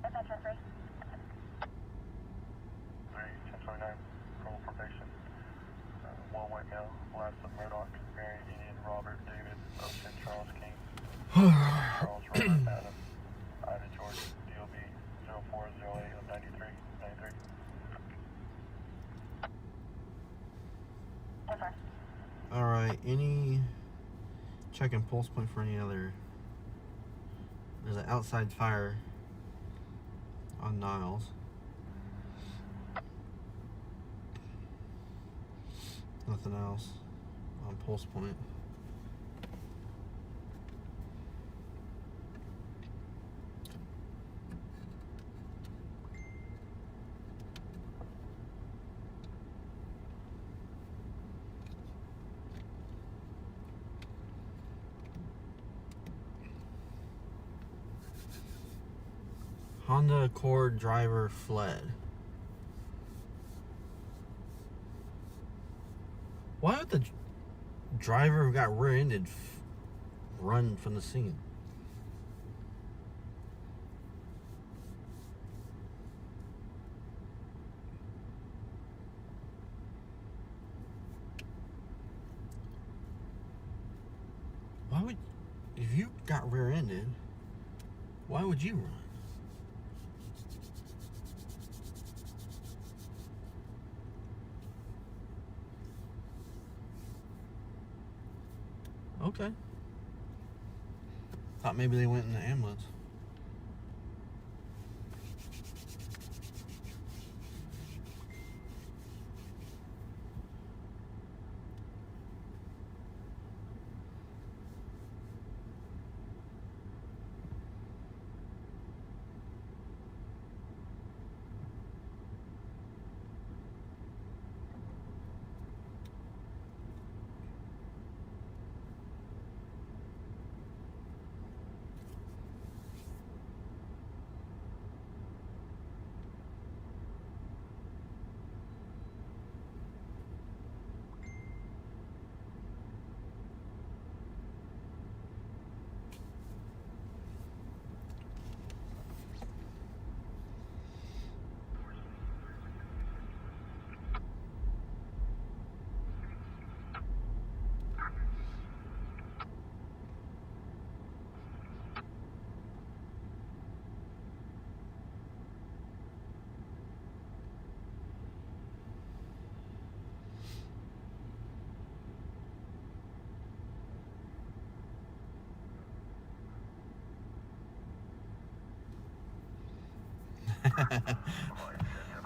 Attention 3. 1029, roll formation. One white male, last of Murdoch, Mary, Indian, Robert, David, Ocean, Charles King, Charles, Robert, Adam, Ida, George, DOB, 0408 of 93. Confirm. All right. Any check and pulse point for any other outside fire on Niles. Nothing else on Pulse Point. Honda Accord driver fled. Why would the driver who got rear-ended run from the scene? Why would, if you got rear-ended, why would you run? Okay. Thought maybe they went in the ambulance.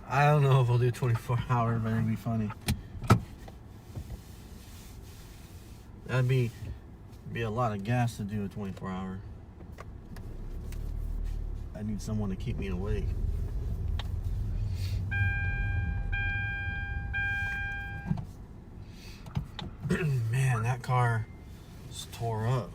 I don't know if we'll do 24 hours, but it'd be funny. That'd be a lot of gas to do a 24 hour. I need someone to keep me awake. Man, that car is tore up.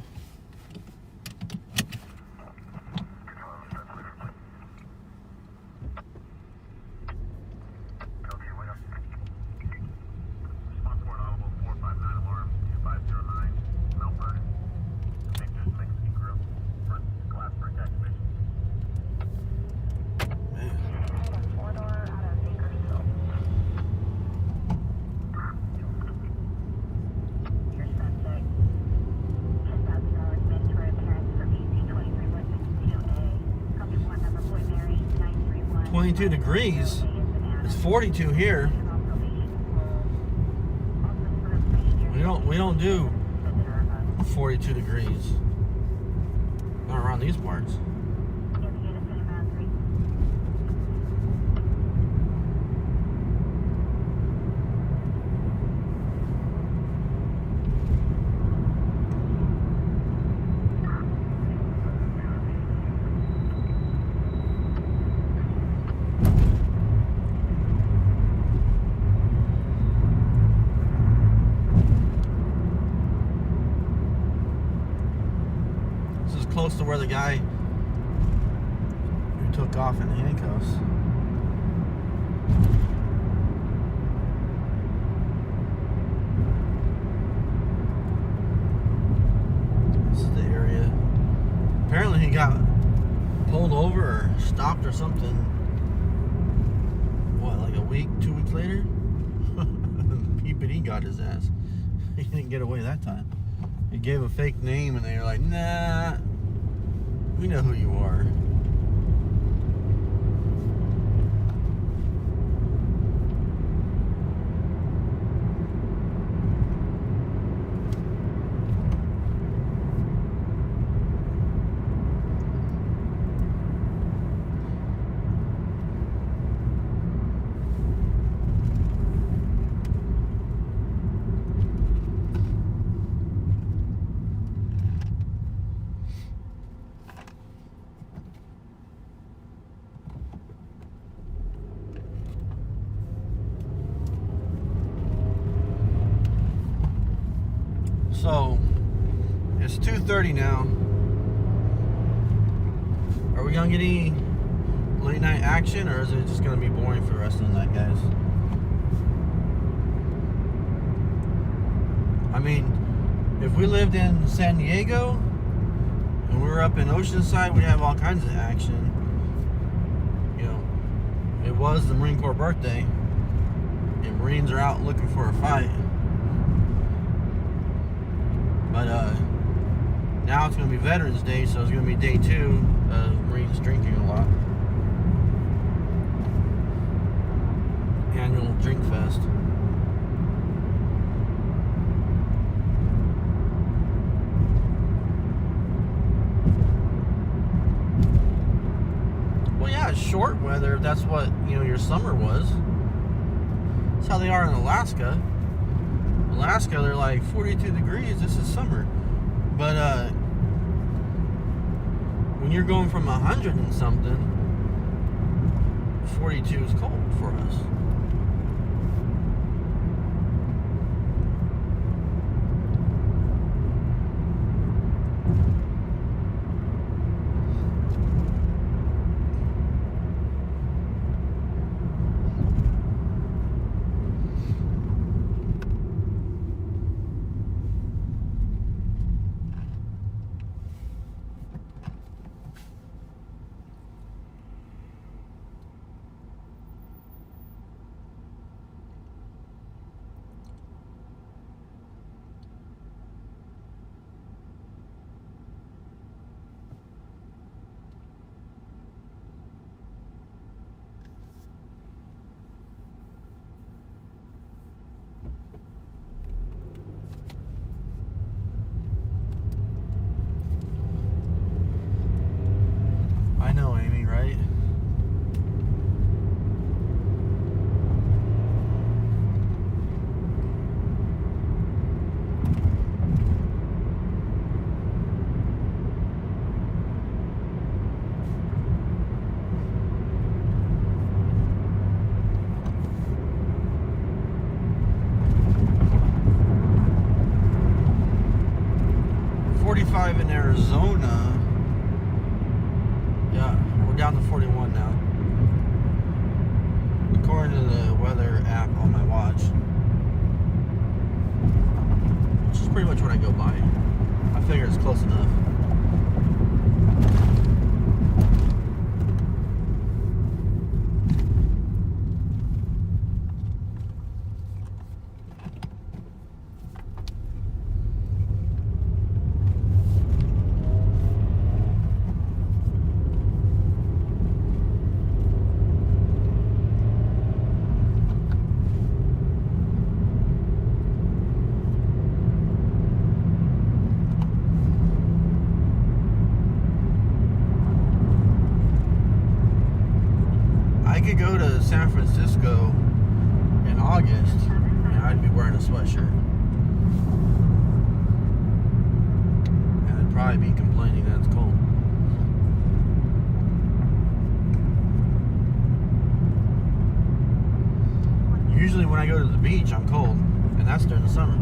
Degrees. It's 42 here. We don't do 42 degrees. Not around these parts. Close to where the guy who took off in handcuffs. This is the area. Apparently he got pulled over or stopped or something. What, like a week, 2 weeks later? PPD got his ass. He didn't get away that time. He gave a fake name and they were like, nah. We know who you are. So it's 2:30 now. Are we gonna get any late night action, or is it just gonna be boring for the rest of the night, guys? I mean, if we lived in San Diego and we were up in Oceanside, we'd have all kinds of action. You know, it was the Marine Corps birthday, and Marines are out looking for a fight. But now it's going to be Veterans Day, so it's going to be day 2 of Marines drinking a lot. Annual drink fest. Well, yeah, it's short weather. If that's what, you know, your summer was. That's how they are in Alaska. Alaska, they're like 42 degrees. This is summer. But when you're going from 100 and something, 42 is cold for us. I know, Amy, right? In Arizona. Yeah, we're down to 41 now. According to the weather app on my watch. Which is pretty much what I go by. I figure it's close enough. I could go to San Francisco in August and I'd be wearing a sweatshirt. And I'd probably be complaining that it's cold. Usually when I go to the beach, I'm cold, and that's during the summer.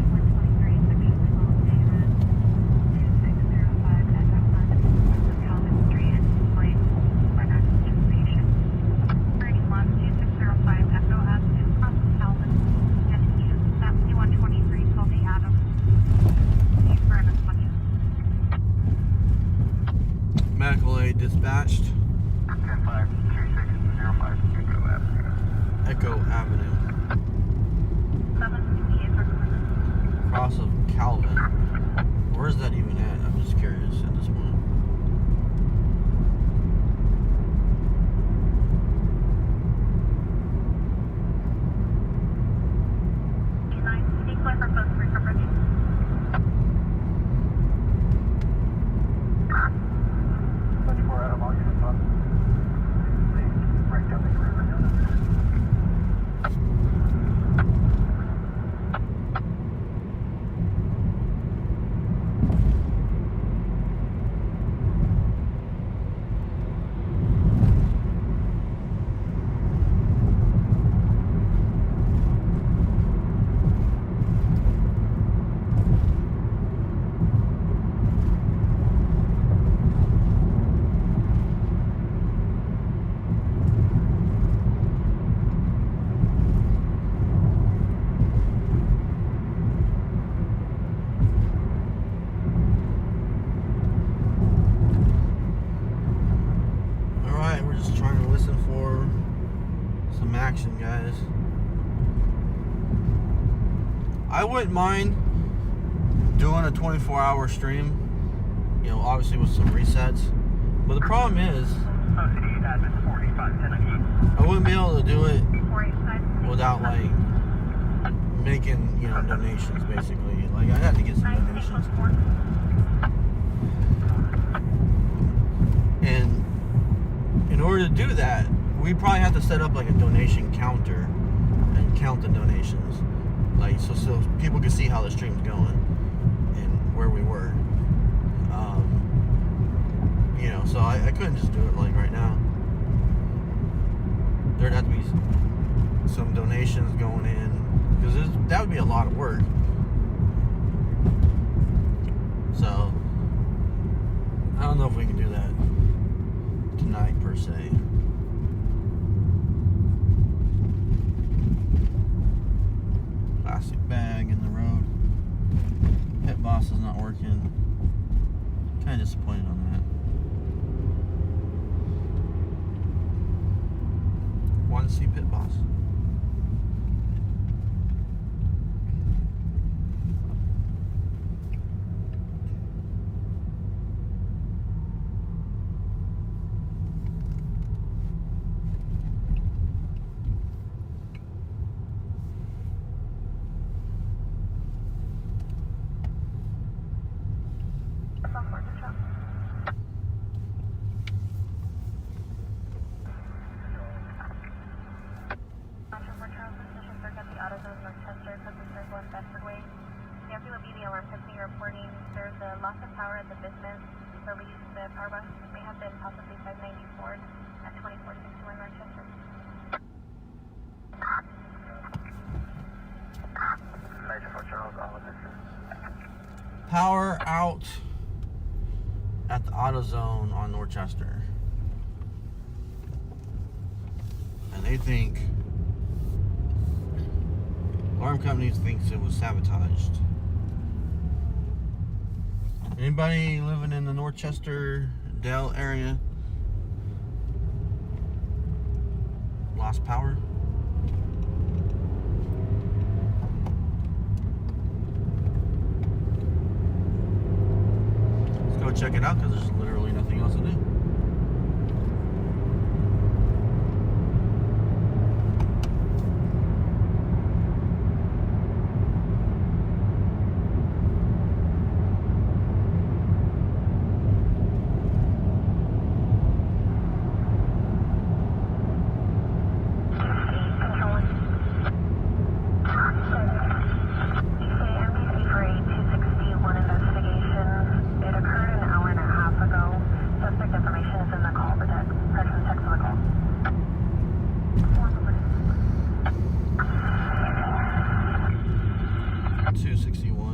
Medical aid dispatched. 10-5-2605 Echo Avenue. Cross of Calvin. Where's that even at? I'm just curious at this point. quiet. We're just trying to listen for some action, guys. I wouldn't mind doing a 24-hour stream, you know, obviously with some resets. But the problem is, I wouldn't be able to do it without, like, making, you know, donations, basically. Like, I had to get some donations. And in order to do that, we probably have to set up, like, a donation counter and count the donations. Like, so people can see how the stream's going and where we were. You know, so I couldn't just do it, like, right now. There'd have to be some donations going in, because that would be a lot of work. So I don't know if we can do that tonight per se. Plastic bag in the road. Pit boss is not working. Kind of disappointed on that. Want to see pit boss? There's a loss of power at the business. Believe the power bus may have been possibly 594 at 2461 Rochester. Major for Charles, all of this. Power out at the AutoZone on Norchester. And they think, alarm company thinks it was sabotaged. Anybody living in the Norchester, Dell area lost power? Let's go check it out, because there's literally nothing else to do.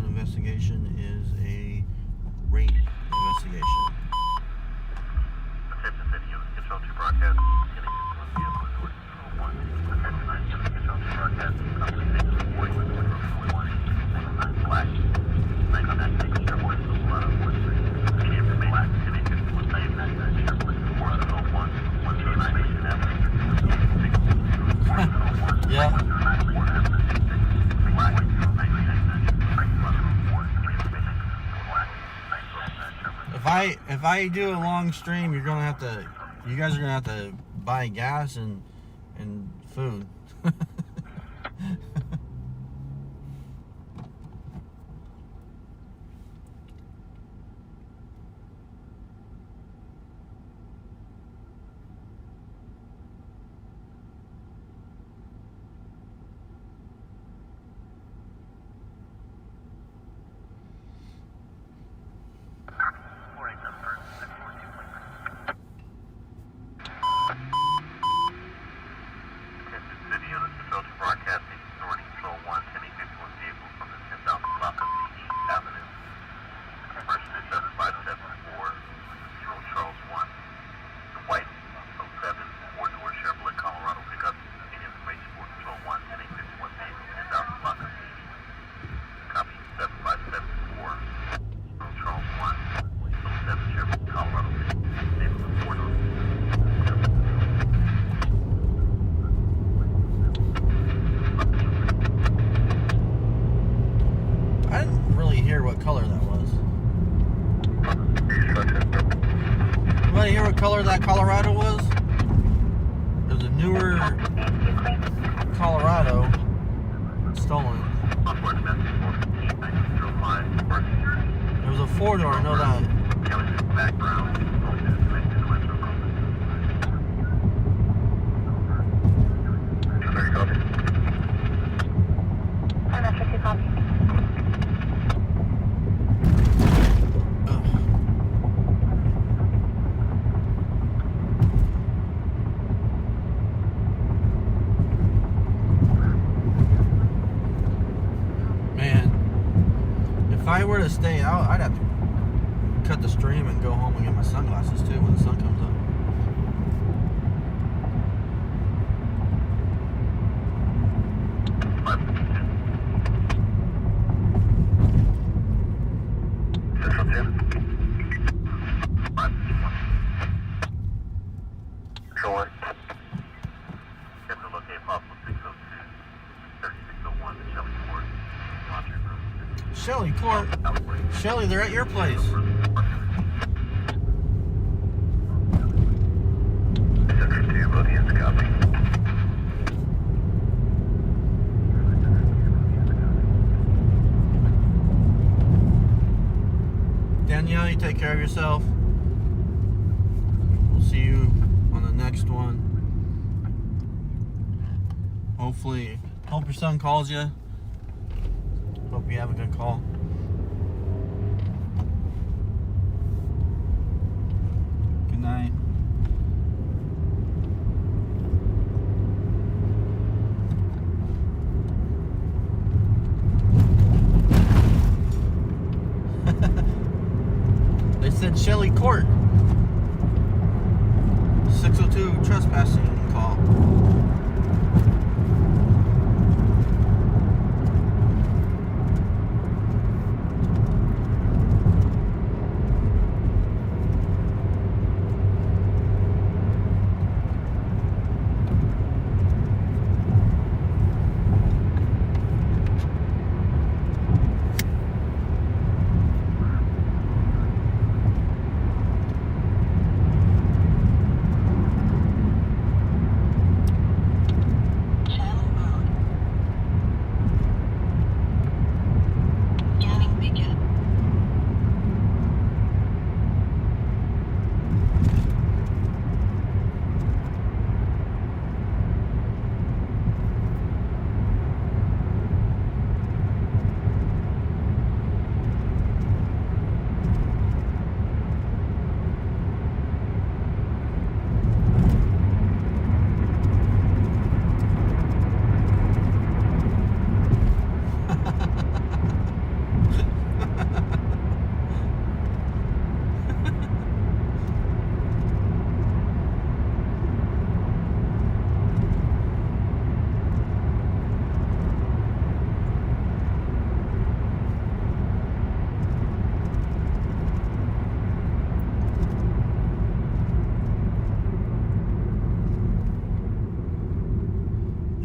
Investigation is a rape investigation. Attention city units, control 2 broadcast. Getting into a vehicle in North 1. Attention 9 units, control 2 broadcast. Company station 40 with 1. 9 black. 99 taking airport to Colorado 43. Medium to black. Heavy 51 same 99 airport to Colorado 1. 109 Mission Avenue. Yeah. If I do a long stream, you guys are gonna have to buy gas and food. City units, control 2 broadcasting. that Colorado was? It was a newer Colorado stolen. It was a 4-door, I know that. If I were to stay out, I'd have to cut the stream and go home and get my sunglasses too when the sun comes up. Shelly Court. Shelly, they're at your place. Danielle, you take care of yourself. We'll see you on the next one. Hopefully, hope your son calls you. Hope you have a good call. Good night. They said Shelly Court. 602 trespassing call.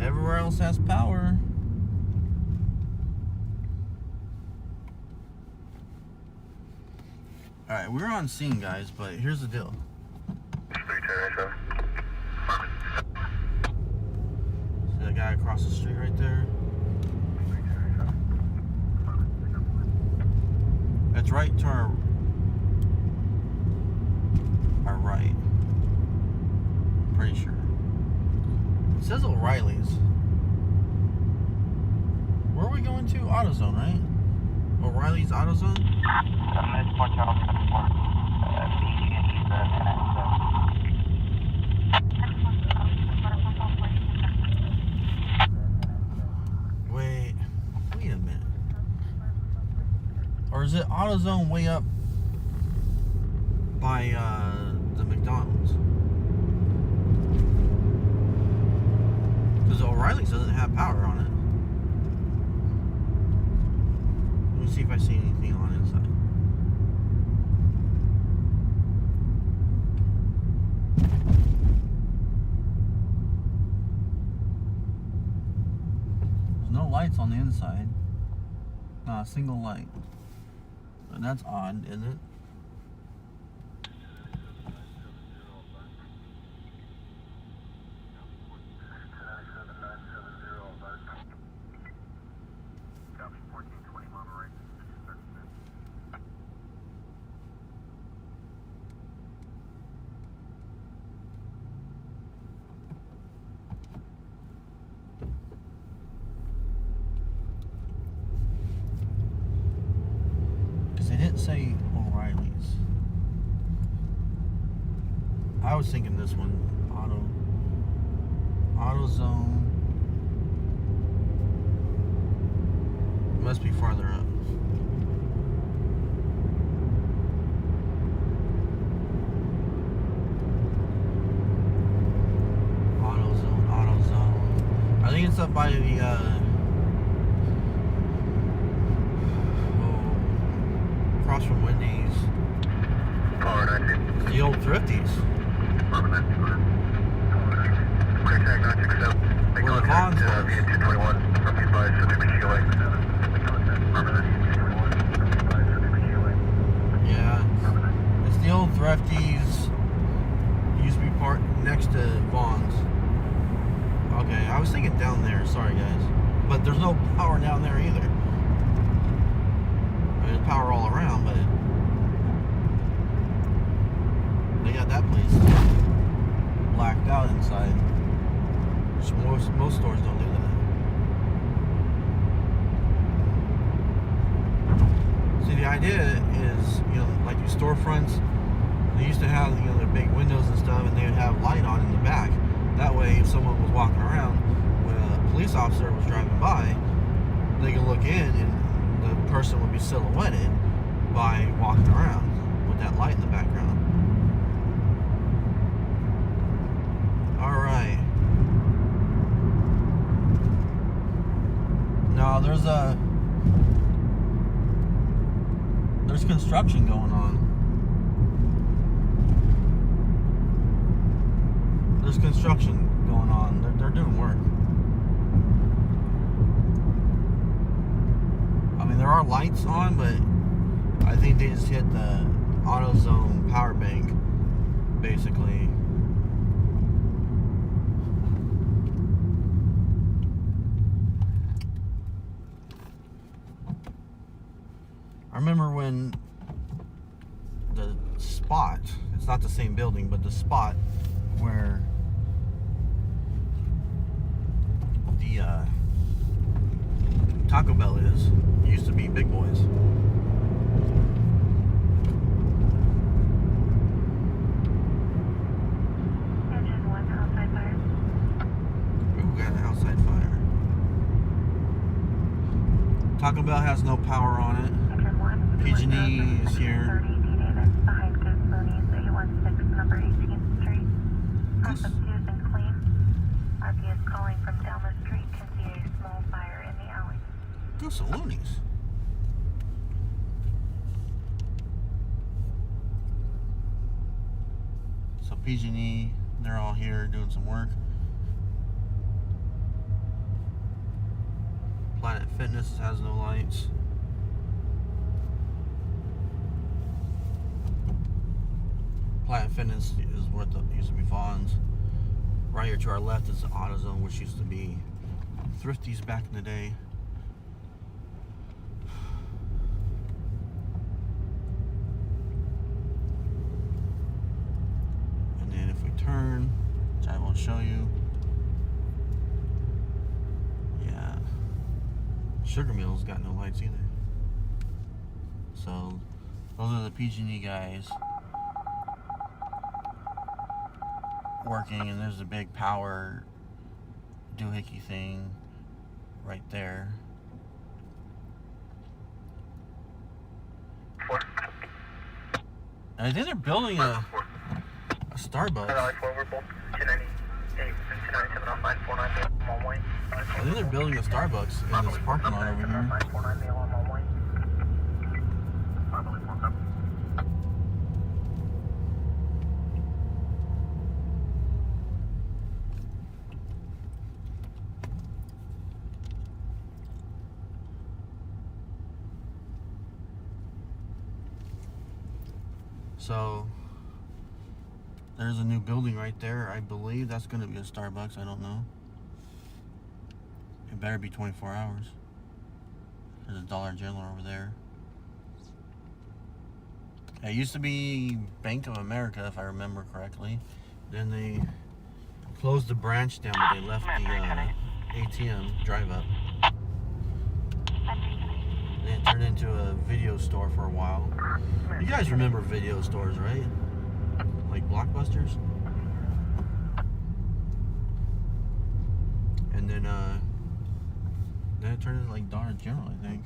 Everywhere else has power. Alright, we're on scene, guys, but here's the deal. See that guy across the street right there? That's right to our right. Pretty sure. It says O'Reilly's. Where are we going to? AutoZone, right? O'Reilly's AutoZone? Wait a minute. Or is it AutoZone way up by the McDonald's? Because O'Reilly's doesn't have power on it. Let me see if I see anything on the inside. There's no lights on the inside. Not a single light. And that's odd, isn't it? didn't say O'Reilly's. I was thinking this one. AutoZone. Must be farther up. AutoZone. I think it's up by the across from Wendy's. It's the old Thrifties. Where the Vons was. Yeah. It's the old Thrifties. Used to be part next to Vons. Okay, I was thinking down there. Sorry, guys. But there's no power down there either. I mean, there's power all around, but they got that place blacked out inside. Most stores don't do that. See, the idea is, like your storefronts, they used to have, their big windows and stuff, and they would have light on in the back. That way, if someone was walking around, when a police officer was driving by, they could look in and the person would be silhouetted by walking around with that light in the background. Alright. Now there's construction going on. There's construction going on. They're doing work. I mean, there are lights on, but I think they just hit the AutoZone power bank, basically. I remember when the spot, it's not the same building, but the spot where the Taco Bell is, used to be Big Boys. Engine 1, outside fire. Ooh, got an outside fire. Taco Bell has no power on it. Engine 1. PG&E is here. 30 D. Davis, behind Goose Looney's, 816, number 18th Street. Process 2 has been clean. RP is calling from down the street. Can see a small fire in the alley. Goose Looney's. So PG&E, they're all here doing some work. Planet Fitness has no lights. Planet Fitness is where it used to be Vons. Right here to our left is the AutoZone, which used to be Thrifties back in the day. And then if we turn, which I won't show you, yeah, Sugar Mill's got no lights either. So those are the PG&E guys working, and there's a big power doohickey thing right there. And I think they're building a Starbucks. I think they're building a Starbucks in this parking lot over here. So there's a new building right there. I believe that's going to be a Starbucks. I don't know. It better be 24 hours. There's a Dollar General over there. It used to be Bank of America, if I remember correctly. Then they closed the branch down, but they left the ATM drive up. And it turned into a video store for a while. You guys remember video stores, right? Like Blockbusters? And then it turned into like Dollar General, I think.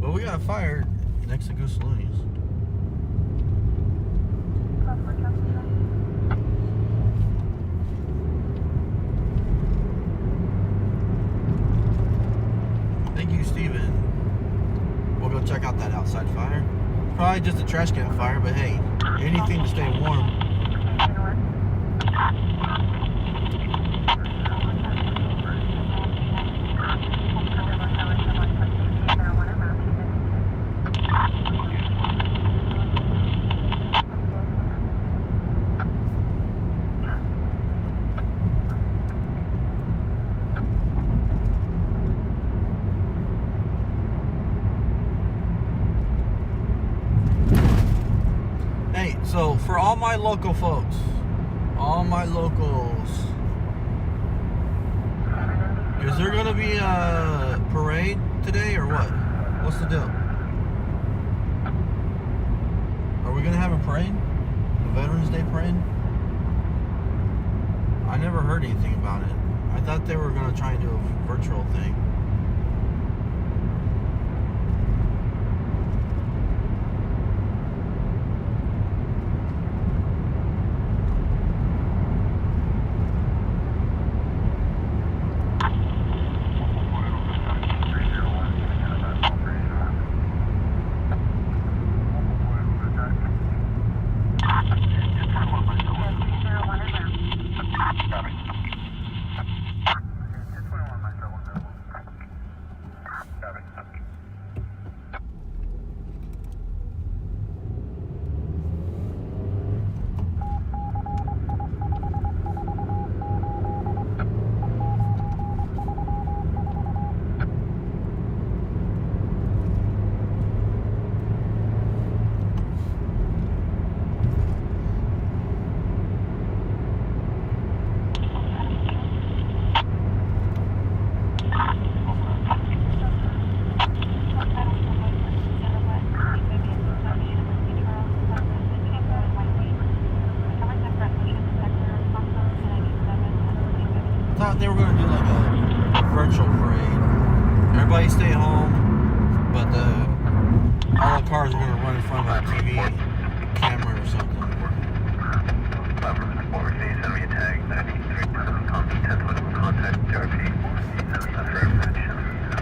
Well, we got a fire next to Goose Looney's. Thank you, Steven. We'll go check out that outside fire. Probably just a trash can fire, but hey, anything to stay warm. So for all my local folks, all my locals, is there gonna be a parade today or what? What's the deal? Are we gonna have a parade? A Veterans Day parade? I never heard anything about it. I thought they were gonna try and do a virtual thing. They were going to do like a virtual parade. Everybody stay home, but all the cars are going to run in front of a TV camera or something.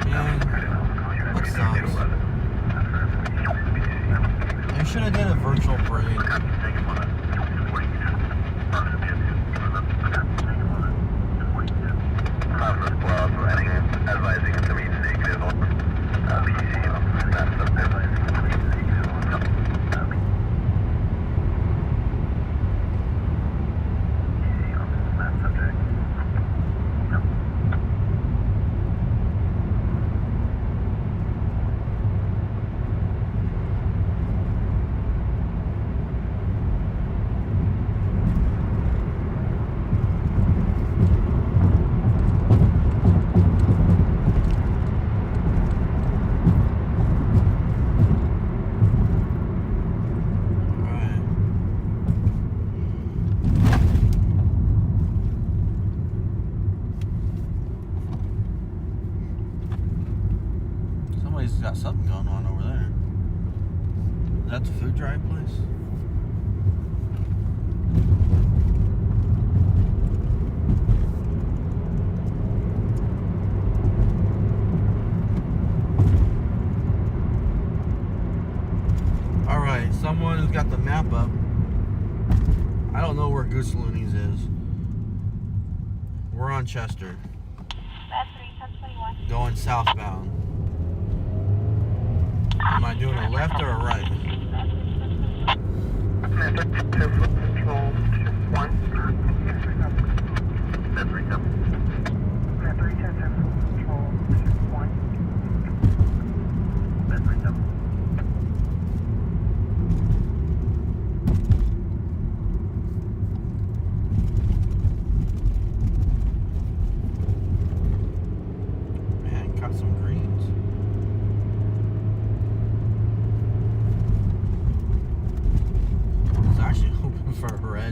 Man, that sucks. They should have done a virtual parade. Somebody's got something going on over there. Is that the food drive place? Alright, someone who's got the map up. I don't know where Goose Looney's is. We're on Chester. Going southbound. Am I doing a left or a right?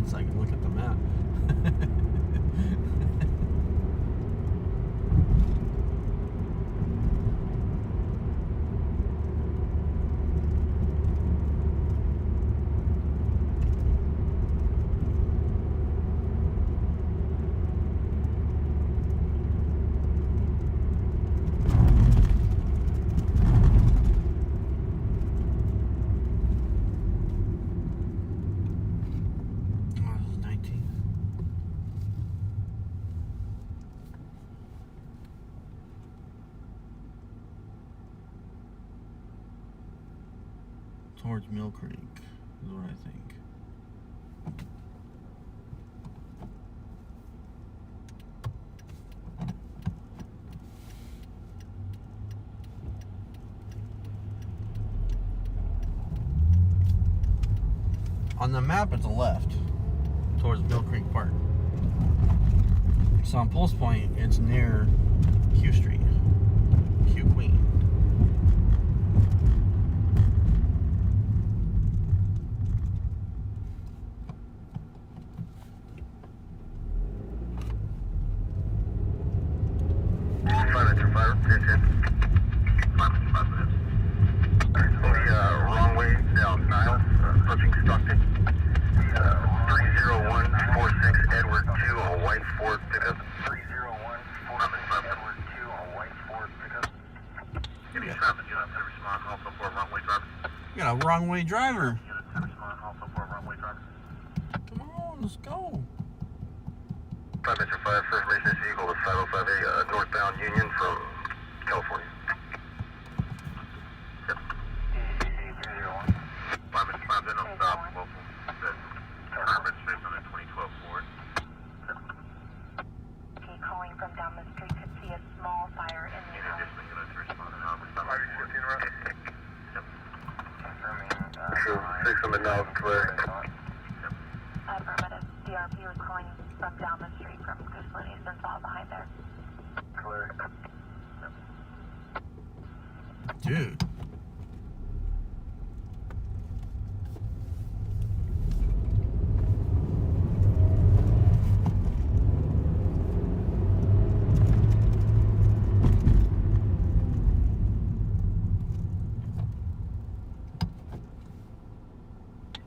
outside so I can look at the map. Towards Mill Creek is what I think. On the map, it's a left towards Mill Creek Park. So on Pulse Point, it's near Q Street, Q Queen. Wrong way down Niles, approaching Stockton. 30146 Edward 2 on a white Ford pickup. 30146 Edward 2 on a white Ford pickup. Any traffic unit to respond, also for a wrong way driver. You got a wrong way driver. Unit to respond, also for a wrong way driver. Come on, let's go. 5 Metro 5, first mission vehicle to 505A, northbound Union from California. 5 Metro 5, then on stop, local. Urban space on the 2012 Ford. Okay, calling from down the street, could see a small fire in the Need alley. additional units to respond and office. 514 around? Yep. True, 6 on the now, clear. Affirmative. DRP was calling from down the street from Goose Looney's and saw behind there. Clear. Dude.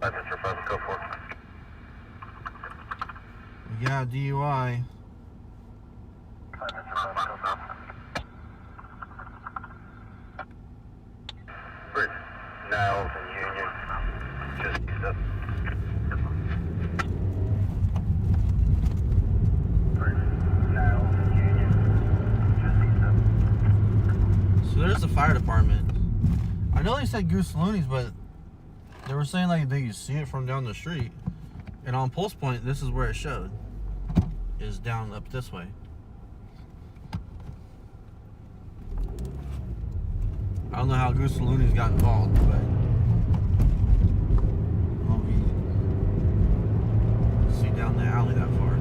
Metro 5, go for it. We got DUI. 5 Metro 5, go for it. Bridge, Niles and Union, just east up. Bridge, Niles and Union, just east up. So there's the fire department. I know they said Goose Looney's, but they were saying like they could see it from down the street. And on Pulse Point, this is where it showed. Is down up this way. I don't know how Goose Looney's got involved, but well, we see down the alley that far.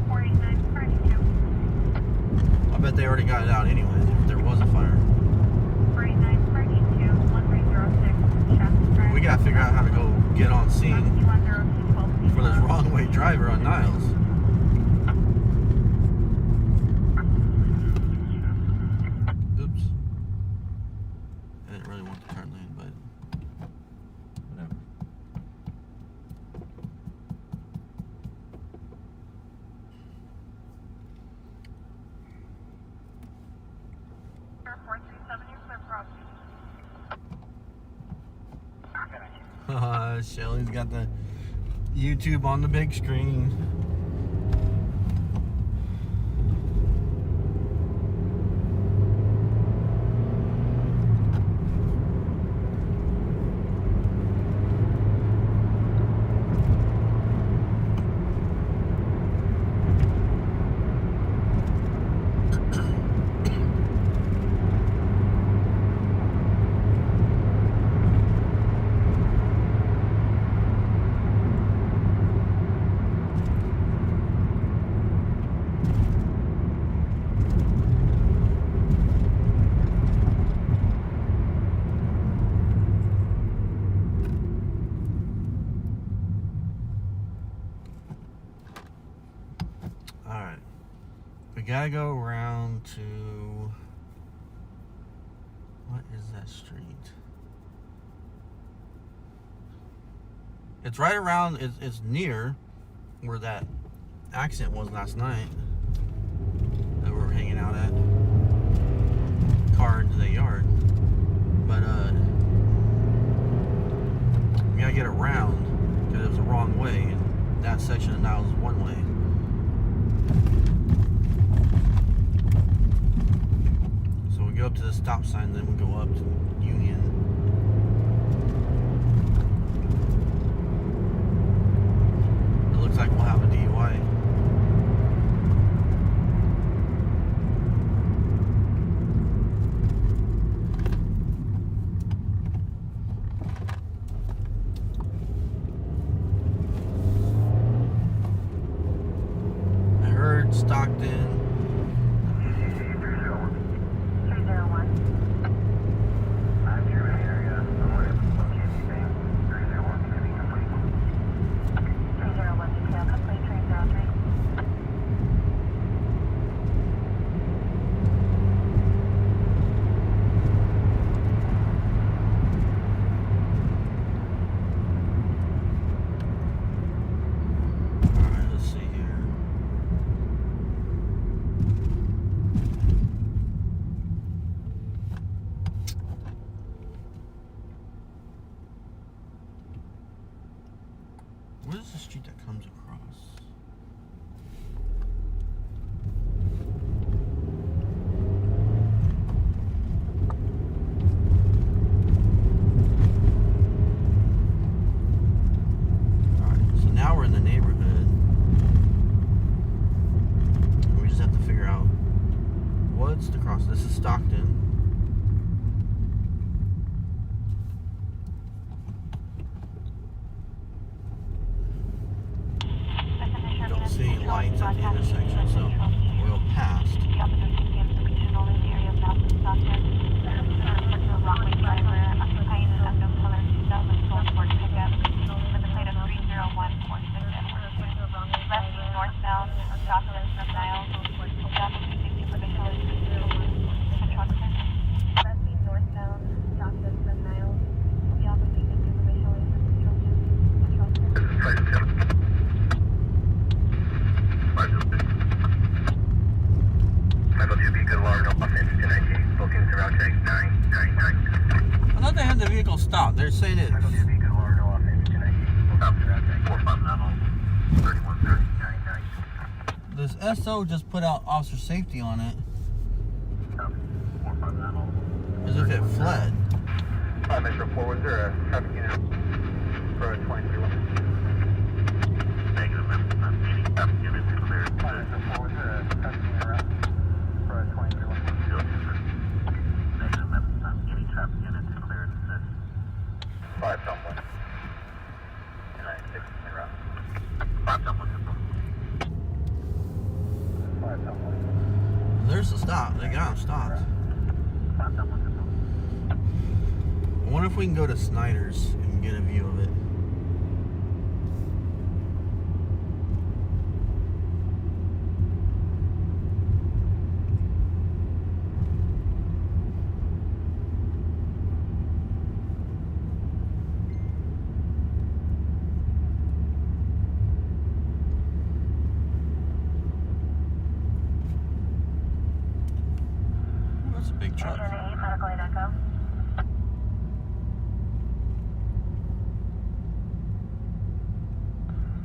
4932. I bet they already got it out anyways if there was a fire. 4932. 1306. Shasta Drive. We gotta figure out how to go get on scene for this wrong way driver on Niles. Oops. I didn't really want to turn lane, but whatever. Shelly's got the YouTube on the big screen. gotta go around to, what is that street? It's right around, it's near where that accident was last night that we were hanging out at. Car into the yard. But we gotta get around because it was the wrong way, and that section of Niles is one way. So we go up to the stop sign, then we go up to Union. It looks like we'll have a DUI. Stockton. 301. I'm here in the area. I'm going to locate anything. 301 can be complete. 301 detail complete. 303. Alright, let's see here. What is the street that comes across? Alright, so now we're in the neighborhood. We just have to figure out what's the cross. This is Stockton. Don't see any lights at the intersection, so we'll go past. Northbound, Stockton from Niles. Michael 2 Beacon, Largo, offense 219. Bookings around track 999. I thought they had the vehicle stopped. They're saying it. Michael 2 Beacon, Largo, offense 219. Bookings around track 459, 3130, 99. This SO just put out officer safety on it, 459. as if it fled. Metro 4, was there a traffic unit for a 23? Negative, ma'am. Any traffic unit cleared. Metro 4, was there a traffic unit around for a 23? Negative, ma'am. Any traffic unit cleared. 5 someone. 96 around. 5 someone. 5 someone. There's the stop. They got him stopped. 5 someone. I wonder if we can go to Snyder's and get a view of it. Ooh, that's a big truck. Engine 8, medical aid echo.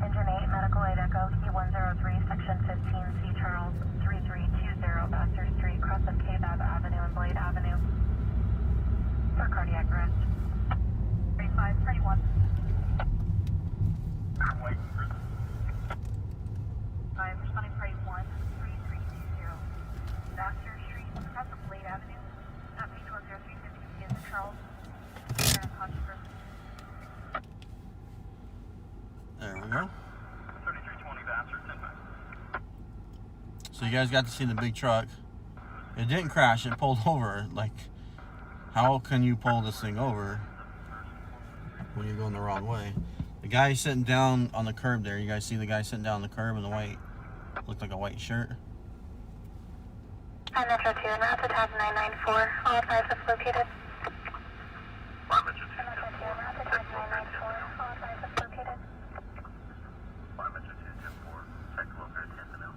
Engine 8, medical aid echo, Key 103, section 15, C. Charles, 3320, Baxter Street, cross of K-Bab Avenue and Blade Avenue. For cardiac arrest. 35, 31. I'm responding party 1, 3320. Baxter Street, cross of Blade Avenue, at page 10350, in Charles. Unconscious person. There we go. 3320 Bastard, 10 back. So you guys got to see the big truck. It didn't crash. It pulled over. Like, how can you pull this thing over when you're going the wrong way? The guy sitting down on the curb there. You guys see the guy sitting down on the curb in the white, looked like a white shirt. Hi, Metro 2, now to tag 994. All advised is located. Bar Metro 2, Hi, Metro 2, now to tag 994. All advised is located. Bar Metro 2, 10-4, check locator 10 now.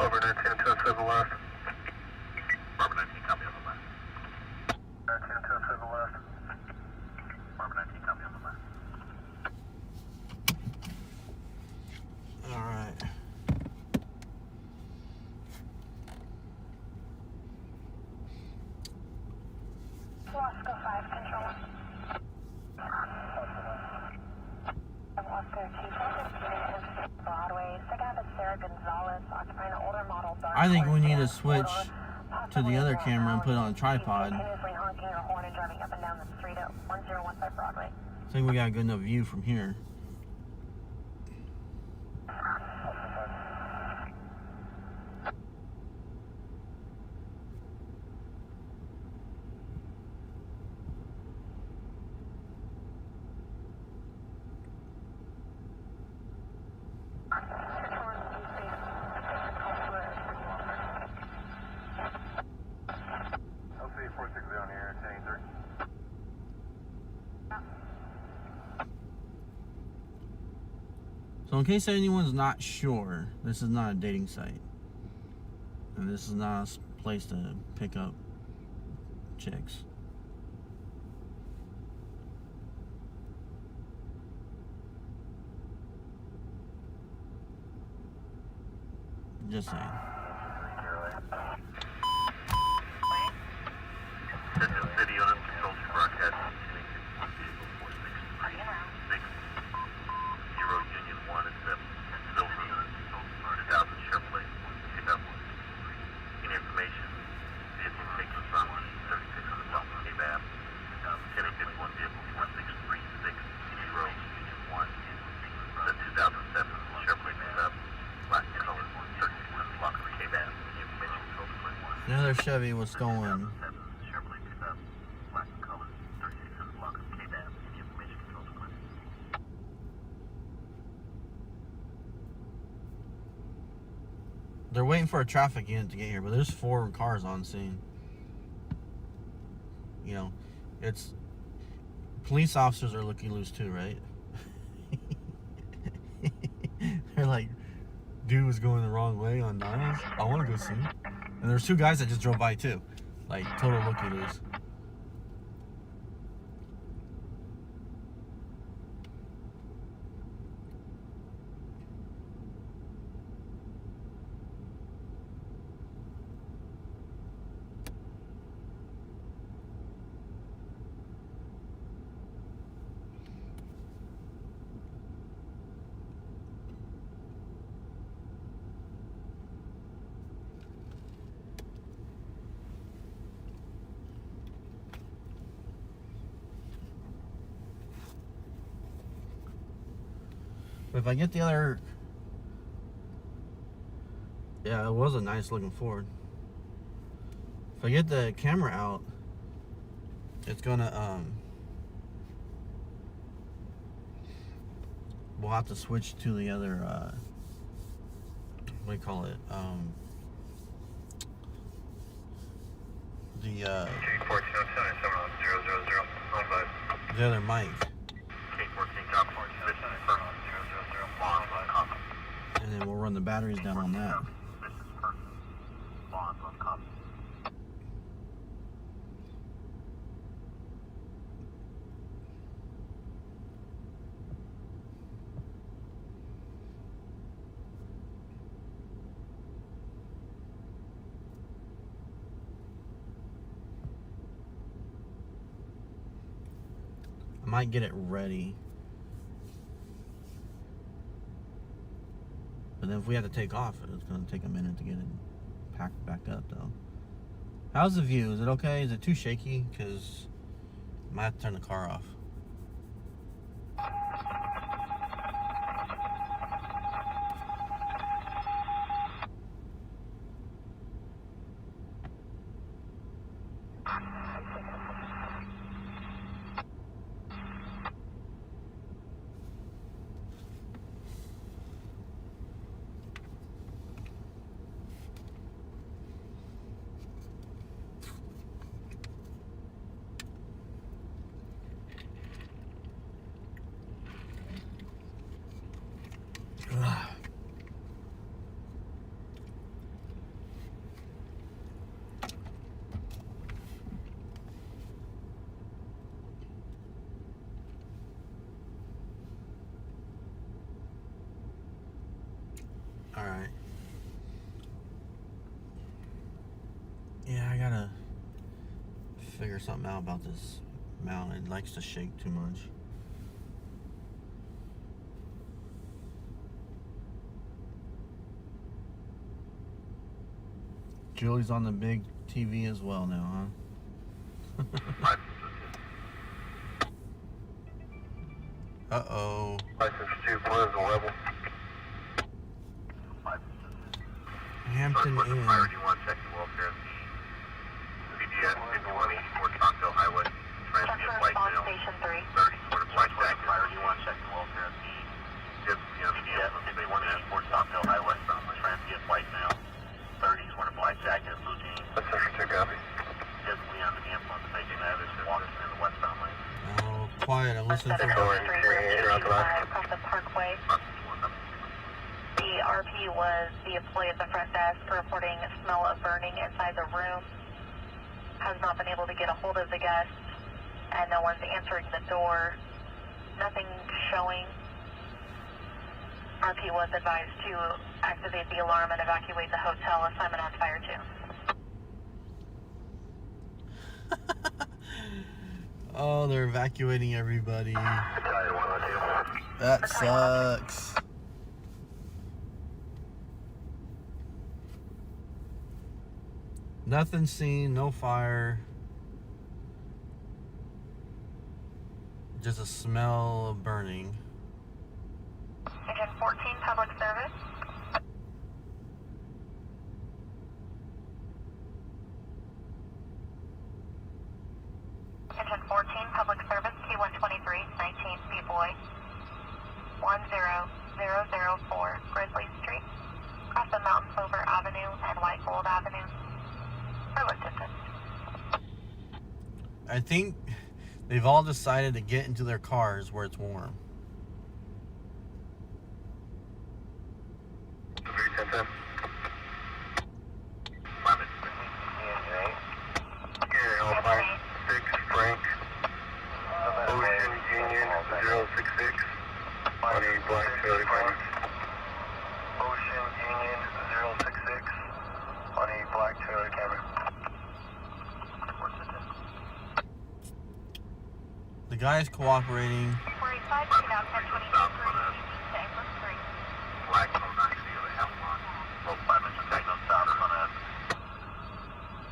Over 19 to 7 left. Barber 19, copy on the left. 19 to 7 left. Barber 19, copy on the left. All right. Wasco 5, control. Wasco 2, Broadway. Second half is Sarah Gonzalez, occupying an older model dark. I think we Ford need to Sedan switch four-door, to the other possibly camera and put it on a She's tripod. continuously honking her horn and driving up and down the street at 1015 Broadway. I think we got a good enough view from here. LC 460 on here, 10-3. So in case anyone's not sure, this is not a dating site. And this is not a place to pick up chicks. Just saying. This is City on control to broadcast. Vehicle 463 Union 1 and 7. Silver 2000 Chevrolet. Pick up. Any information? Vehicle taken from 3600 South K-Bab. 1051 vehicle 4636 Union 1. The 2007 Chevrolet pickup. Black color. 3600 block of K-Bab. Any information? Control to 21. Another Chevy was stolen. Chevrolet pickup, black color, 3600 block of K-Bab. Any information? Control to 20. They're waiting for a traffic unit to get here, but there's 4 cars on scene. You know, it's police officers are looking loose too, right? They're like, dude was going the wrong way on Niles. I want to go see. And there's 2 guys that just drove by too, like total looky loose. But if I get the other, yeah, it was a nice looking Ford. If I get the camera out, it's gonna we'll have to switch to the other what do you call it, the other mic, and then we'll run the batteries down on that. I might get it ready, but then if we have to take off, it's going to take a minute to get it packed back up though. How's the view? Is it okay? Is it too shaky? Because I might have to turn the car off. something out about this mount. It likes to shake too much. Julie's on the big TV as well now, huh? Uh-oh. License 2, Blues, level. Hampton Northwest Inn. Priority 1, checking welfare. CBS 51 Eastport Stockdale Highway. Transient flight now. Station 3. 30, sort of flight back. Priority 1, checking welfare. CBS 51 Eastport Stockdale Highway. Transient flight now. 30, sort of flight jacket, blue jeans. That's a copy. Physically under the influence of making that is walking in the westbound lane. Oh, quiet. I'm listening to Across the Parkway. The RP was the employee at the front desk reporting a smell of burning inside the room. Has not been able to get a hold of the guest, and no one's answering the door. Nothing showing. RP was advised to activate the alarm and evacuate the hotel. Assignment on fire 2. Oh, they're evacuating everybody. That sucks. Nothing seen, no fire. Just a smell of burning. Engine 14, public service. Engine 14, public service, T123, 19, B-Boy. 10004, Grizzly Street. Across the Mountain Clover Avenue and White Gold Avenue. Further distance. I think they've all decided to get into their cars where it's warm. Frank, Ocean Union 066 on a black Toyota Camry. Ocean Union 066 on a black Toyota Camry. The guy's cooperating. 45, now 1023, Black 09 to the other half line. Both 5 minutes take no stop on a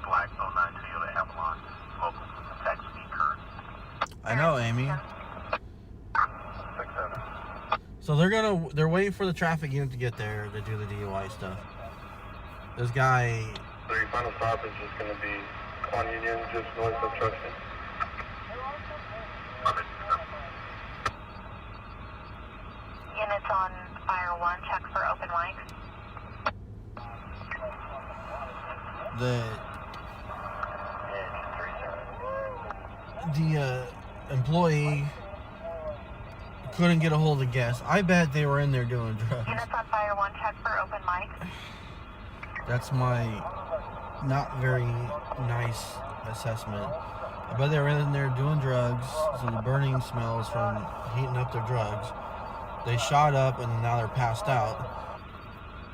black 09 to the other half line. Local tax speed current. I know, Amy. 67. So they're waiting for the traffic unit to get there to do the DUI stuff. This guy. So your final stop is just going to be Quan Union, just north of Truxton. Units on fire 1, check for open mics. The employee couldn't get a hold of the guest. I bet they were in there doing drugs. Units on fire 1, check for open mics. That's my not very nice assessment. I bet they were in there doing drugs, so the burning smells from heating up their drugs. They shot up and now they're passed out.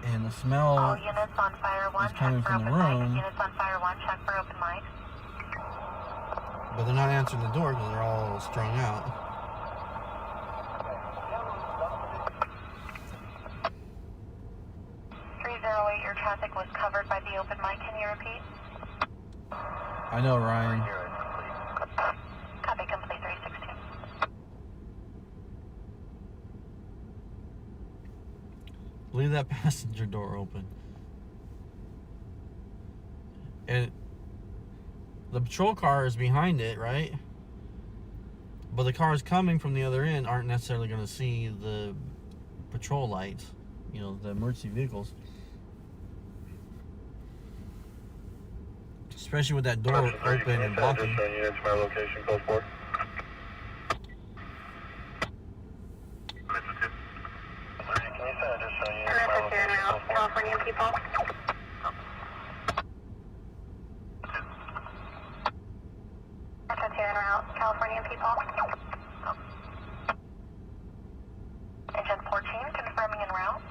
And the smell All units on fire 1, is coming check for from the open mics. room, Units on fire 1, check for open mics. but they're not answering the door because they're all strung out. Your traffic was covered by the open mic. Can you repeat? I know, Ryan. Copy, complete 316. Leave that passenger door open. And the patrol car is behind it, right? But the cars coming from the other end aren't necessarily going to see the patrol lights, you know, the emergency vehicles. Especially with that door open and blocking. Units, my location, code 4. California people. California people. Engine 14, confirming en route.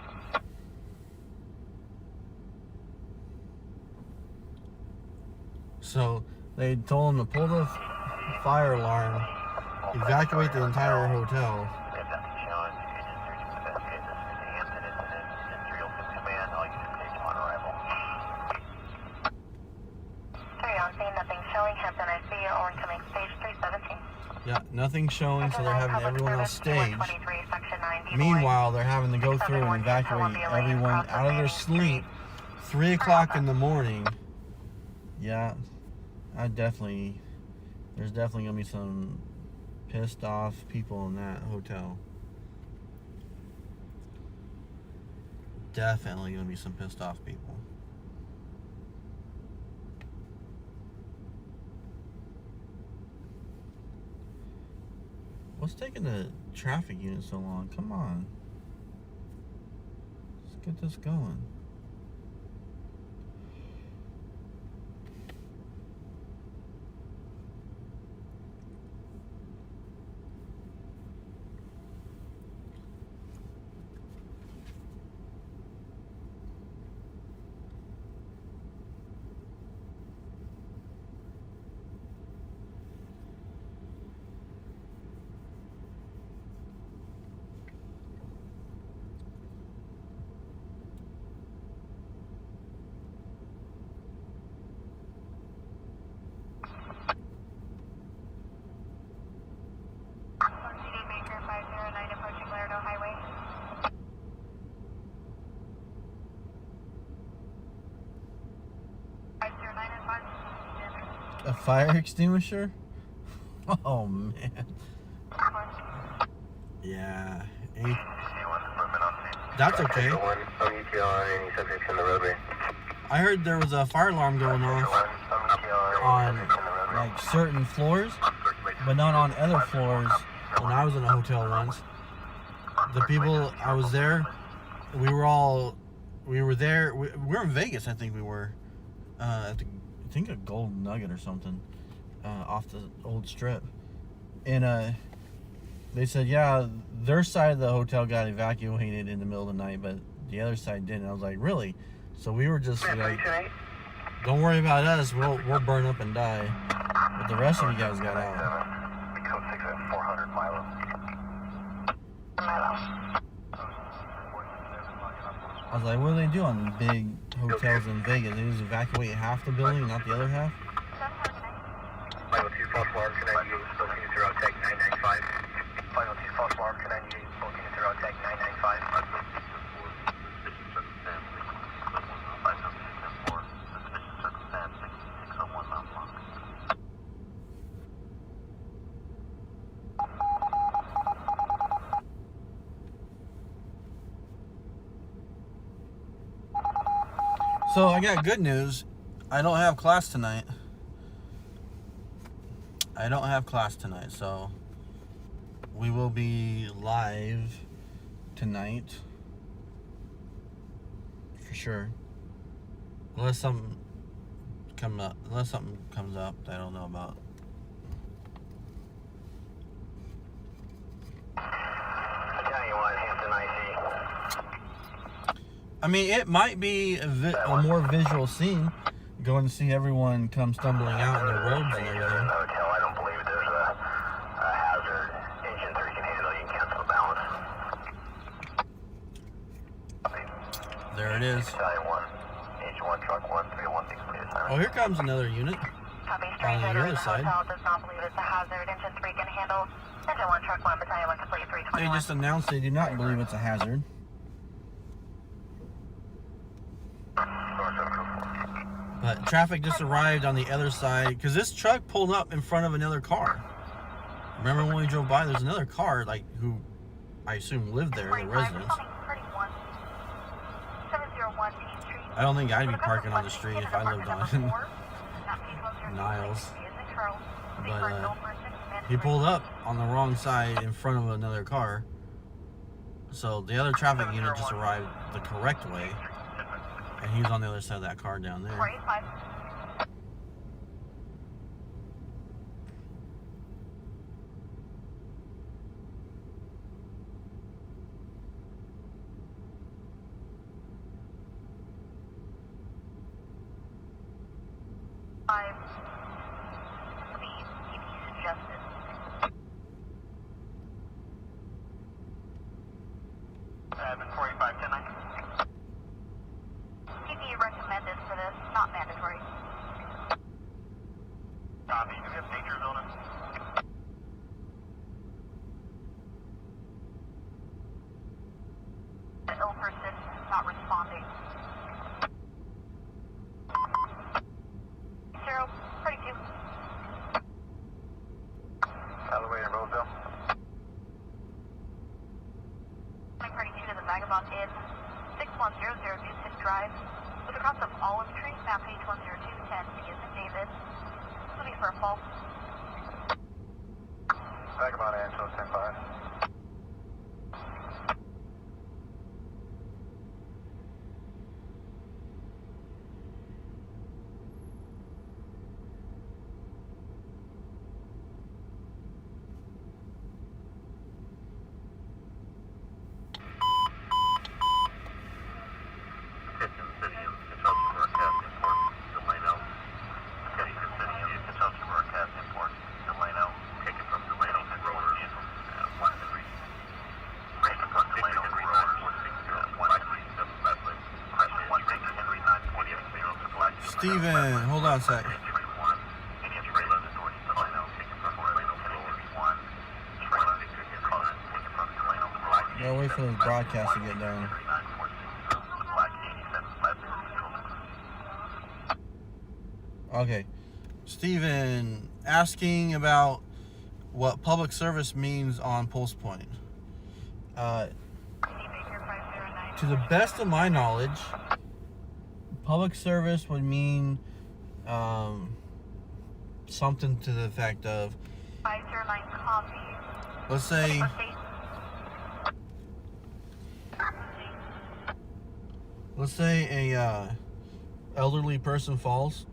So They told him to pull the fire alarm, evacuate the entire hotel. Yeah, nothing showing, so they're having everyone else stage. Meanwhile, they're having to go through and evacuate everyone out of their sleep. 3 o'clock in the morning. Yeah, there's definitely gonna be some pissed off people in that hotel. Definitely gonna be some pissed off people. What's taking the traffic unit so long? Come on. Let's get this going. A fire extinguisher? Oh man. Yeah. That's okay. I heard there was a fire alarm going off on like certain floors, but not on other floors. When I was in a hotel once, the people I was there, we were there. We were in Vegas, I think we were. I think a Gold Nugget or something off the old strip, and they said, yeah, their side of the hotel got evacuated in the middle of the night, but the other side didn't. I was like, really? So we were just like, don't worry about us, we'll burn up and die, but the rest of you guys got out. I was like, what do they do on big hotels in Vegas? They just evacuate half the building, not the other half? Final 2 false alarm, can I use booking through tag 995? Final 2 false alarm, can I use booking through tag 995? So I got good news. I don't have class tonight. So we will be live tonight for sure. Unless something comes up that I don't know about. I mean, it might be a more visual scene, going to see everyone come stumbling out in their robes and everything. I don't believe there's a hazard. Engine 3 can handle, you can cancel the balance. There it is. Engine 1, truck 1, 301, Oh, here comes another unit on the other side. Does not believe it's a hazard. Engine 3 can handle. Engine 1, truck 1, battalion 1, complete 321. They just announced they do not believe it's a hazard. But traffic just arrived on the other side because this truck pulled up in front of another car. Remember when we drove by, there's another car, like, who I assume lived there, the residents. I don't think I'd be parking on the street if I lived on Niles. But he pulled up on the wrong side in front of another car. So the other traffic unit just arrived the correct way. And he was on the other side of that car down there. 485. Party 2 to the Vagabond Inn, 6100 Newton Drive, with a cross of Olive Tree, map page 10210, P as in David. Looking for a fall. Vagabond Inn, so 10-5. Steven, hold on a sec. Gotta wait for this broadcast to get done. Okay. Steven asking about what public service means on Pulse Point. To the best of my knowledge, public service would mean something to the effect of, 509 copy. let's say a elderly person falls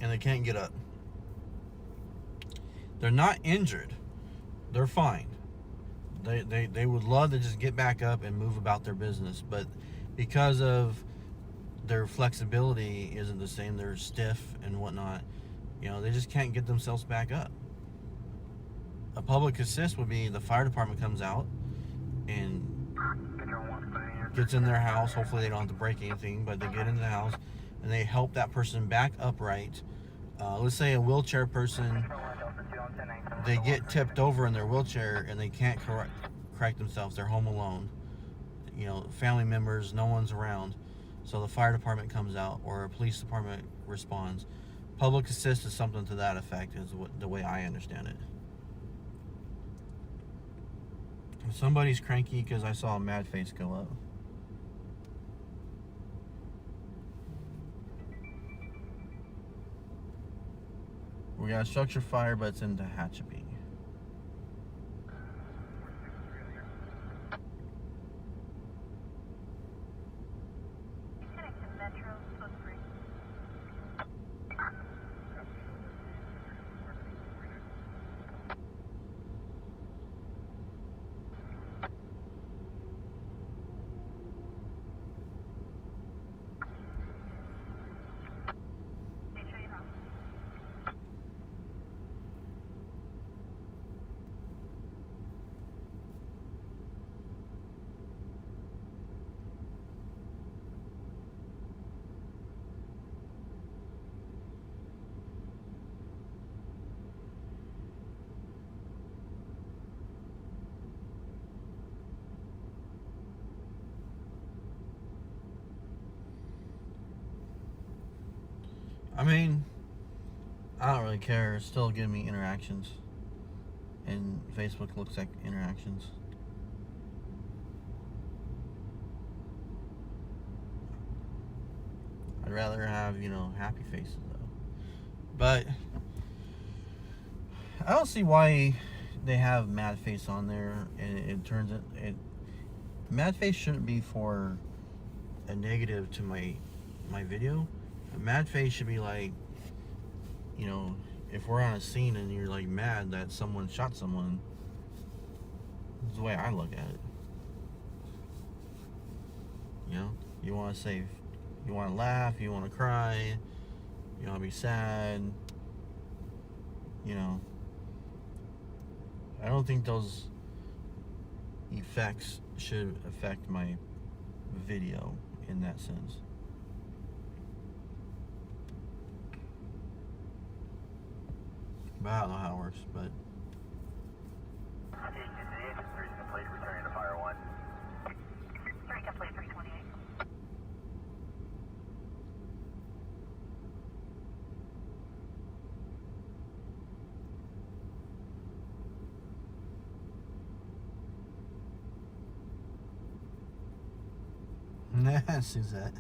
and they can't get up. They're not injured. They're fine. They would love to just get back up and move about their business, but because of their flexibility isn't the same, they're stiff and whatnot, you know, they just can't get themselves back up. A public assist would be the fire department comes out and gets in their house. Hopefully they don't have to break anything, but they get in the house and they help that person back upright. Let's say a wheelchair person, they get tipped over in their wheelchair and they can't correct themselves. They're home alone. You know, family members, no one's around. So the fire department comes out or a police department responds. Public assist is something to that effect, is the way I understand it. Somebody's cranky because I saw a mad face go up. We got a structure fire, but it's in Tehachapi. I mean, I don't really care. It's still giving me interactions. And Facebook looks like interactions. I'd rather have, you know, happy faces though. But I don't see why they have mad face on there, and it turns it mad face shouldn't be for a negative to my video. A mad face should be like, you know, if we're on a scene and you're like mad that someone shot someone. That's the way I look at it. You know, you want to say, you want to laugh, you want to cry, you want to be sad. You know, I don't think those effects should affect my video in that sense. But I don't know how it works, but Returning to Fire 1. 3 complete, 328. Suzette.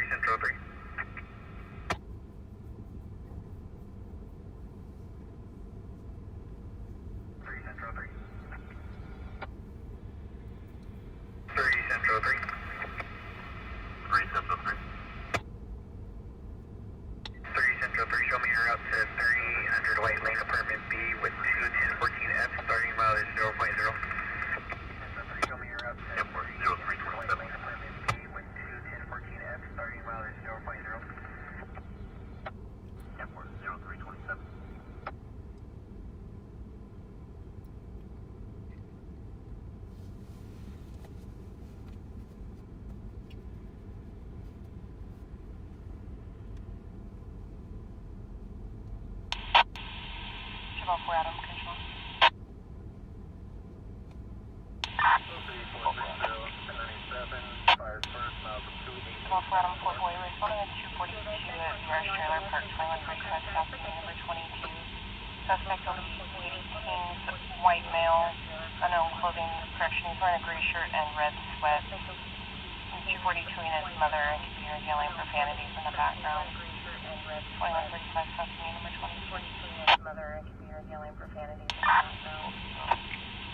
Central 3. 3 Central 3. 3 Central 3. 3 Central 3. 3 Central 3, show me your route to 300 White Lane, apartment B with 21014F, starting mileage 0.0. Central 3, show me your route to 300 White Lane, apartment B with 21014F, starting mileage 0.0. Airport 0327. Chevelle 4 Adam, control. Chevelle 4 Adam, Fort Hoy, responding at 242 at Rush Trailer Park, 2135 South, number 22. Suspect on the white male, unknown clothing, correction, he's wearing a gray shirt and red sweat. 242 units, mother, and computer yelling profanities in the background. 2135 South, number 22. Mother, and computer yelling profanities in the background.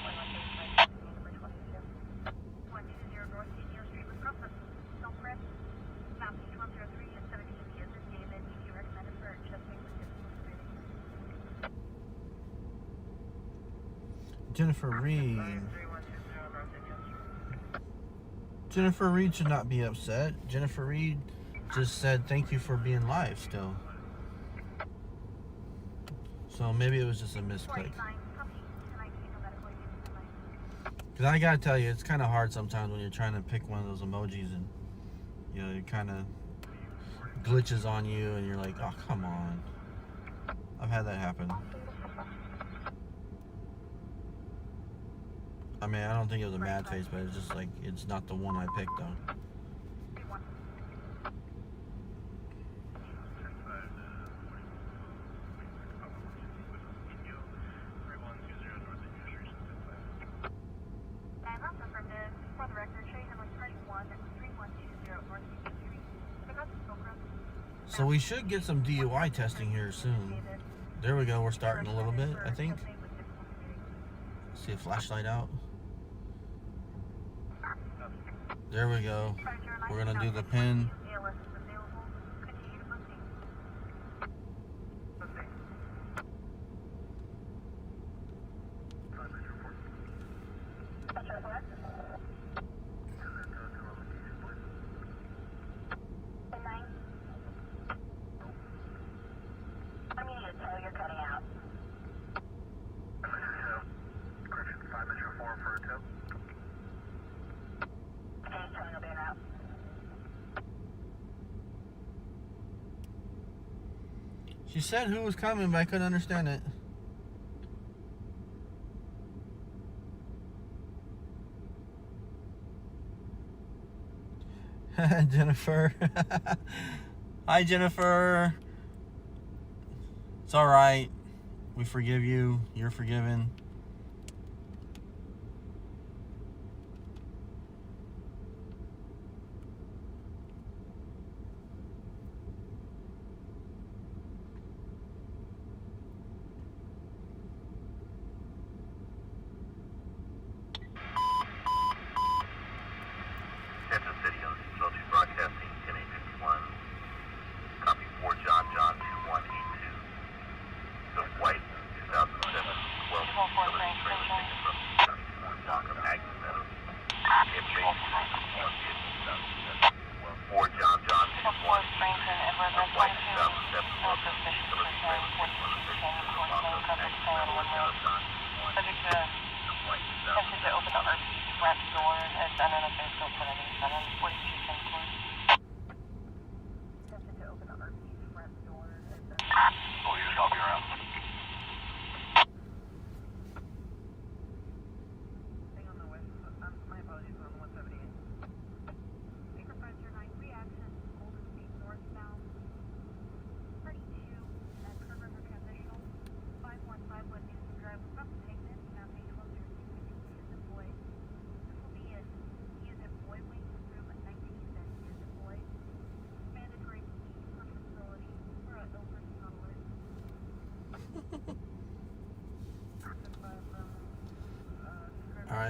2135 number 22. 120 North Senior Street with Brooklyn. Don't press. Southeast 103 and 17 is David. EQ recommended for chesting with Jennifer Reed. Jennifer Reed should not be upset. Jennifer Reed just said thank you for being live still. So maybe it was just a misclick. Because I gotta tell you, it's kind of hard sometimes when you're trying to pick one of those emojis and, you know, it kind of glitches on you and you're like, oh, come on. I've had that happen. I mean, I don't think it was a mad face, but it's just like, it's not the one I picked though. So we should get some DUI testing here soon. There we go, we're starting a little bit, I think. See a flashlight out. There we go. We're gonna do the pin. She said who was coming, but I couldn't understand it. Jennifer. Hi, Jennifer. It's all right. We forgive you. You're forgiven.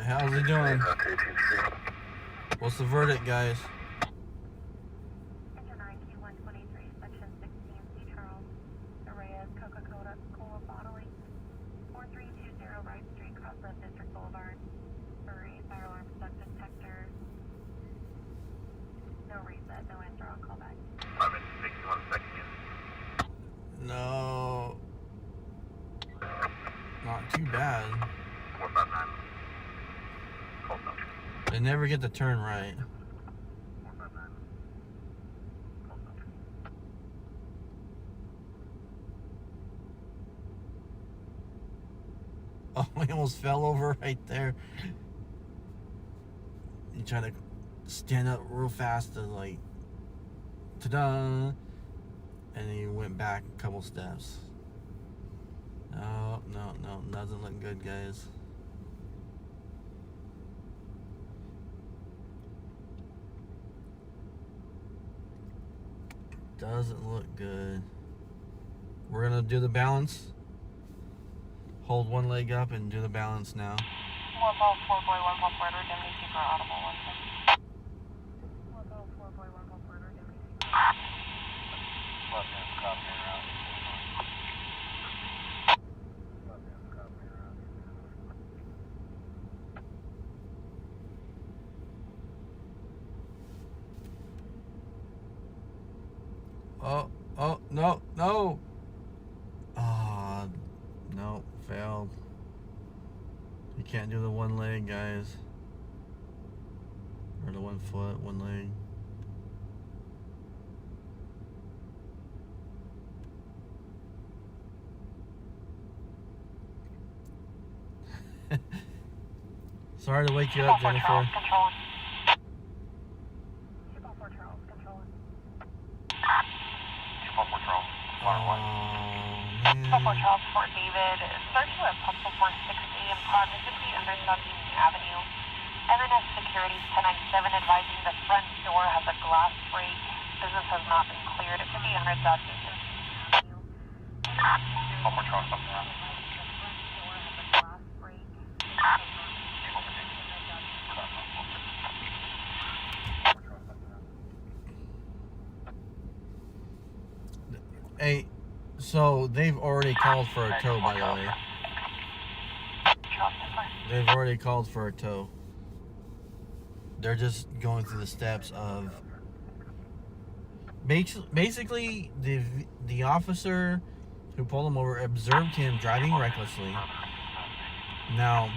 hell's he doing? What's the verdict, guys? Engine 9Q123, Section 16, C. Charles, Reyes, Coca-Cola bottling, 4320 Wright Street, Crossroads District Boulevard, for a fire alarm stuck detector. No reset, no answer, I'll call back. 61 seconds. No. Not too bad. 459. Hold up. They never get the turn right. 459. Hold up. Oh, he almost fell over right there. He tried to stand up real fast to like, ta-da, and he went back a couple steps. Oh, no, doesn't look good, guys. Doesn't look good. We're gonna do the balance. Hold one leg up and do the balance now. 1 ball, 4 boy, 1 ball forward, indemnity for audible, 1 second. 1 ball, 4 boy, 1 ball forward, indemnity for Left hand copy around. Oh, no. Ah, no, failed. You can't do the one leg, guys. Or the 1 foot, 1 leg. Sorry to wake you up, Jennifer. Control. 244 Charles, control. 244 Charles. Oh, man. 244 Charles, Fort David. Search you at Pump 460 and Prodigy under Southeast Avenue. M&S Securities 1097 advising the front door has a glass break. Business has not been cleared. It could be 100 Southeast. 244 Charles, something around. Hey, so they've already called for a tow, by the way. They've already called for a tow. They're just going through the steps of basically the officer who pulled him over observed him driving recklessly. Now,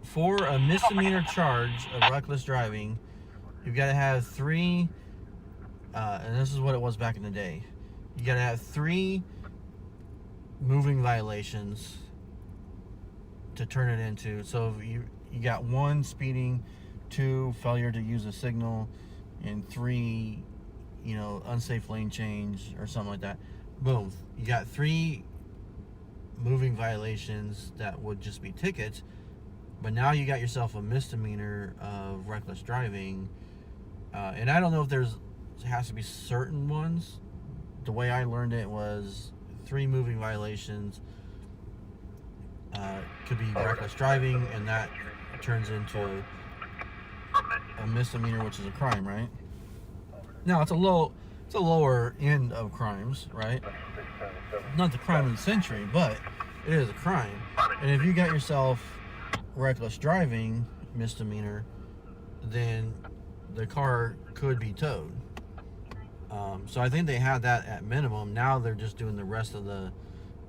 for a misdemeanor charge of reckless driving, you've got to have 3, and this is what it was back in the day. You got to have 3 moving violations to turn it into. So if you got 1 speeding, 2 failure to use a signal, and 3, unsafe lane change or something like that. Boom. You got 3 moving violations that would just be tickets, but now you got yourself a misdemeanor of reckless driving. And I don't know if there has to be certain ones. The way I learned it was 3 moving violations could be reckless driving, and that turns into a misdemeanor, which is a crime, right? Now it's a lower end of crimes, right? Not the crime of the century, but it is a crime. And if you got yourself reckless driving misdemeanor, then the car could be towed. So I think they had that at minimum. Now they're just doing the rest of the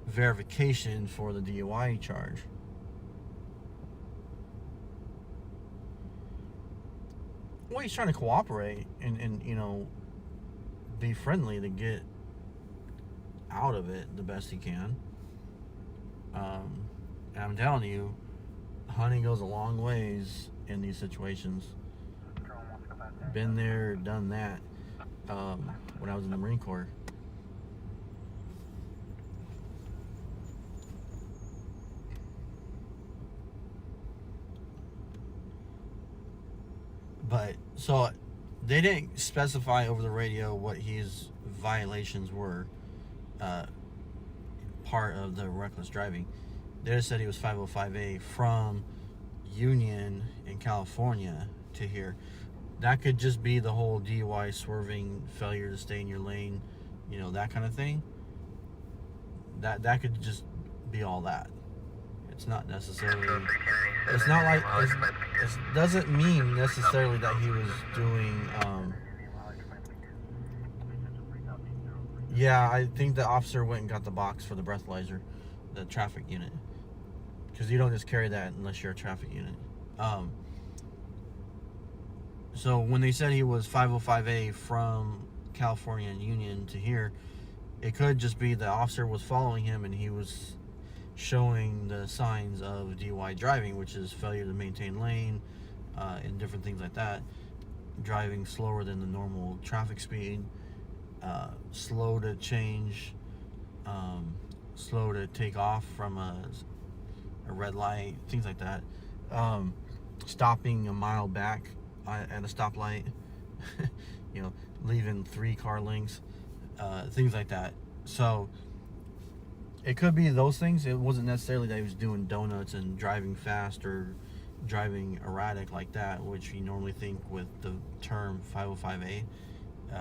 verification for the DUI charge. Well, he's trying to cooperate and be friendly to get out of it the best he can. And I'm telling you, honey goes a long ways in these situations. Been there, done that. When I was in the Marine Corps. But so they didn't specify over the radio what his violations were, part of the reckless driving. They just said he was 505A from Union in California to here. That could just be the whole DUI, swerving, failure to stay in your lane, you know, that kind of thing. That could just be all that. It's not necessarily, it's not like, it doesn't mean necessarily that he was doing, yeah, I think the officer went and got the box for the breathalyzer, the traffic unit. Because you don't just carry that unless you're a traffic unit. So when they said he was 505A from California and Union to here, it could just be the officer was following him and he was showing the signs of DUI driving, which is failure to maintain lane, and different things like that. Driving slower than the normal traffic speed, slow to change, slow to take off from a red light, things like that. Stopping a mile back at a stoplight, you know, leaving 3 car lengths, things like that. So it could be those things. It wasn't necessarily that he was doing donuts and driving fast or driving erratic like that, which you normally think with the term 505A,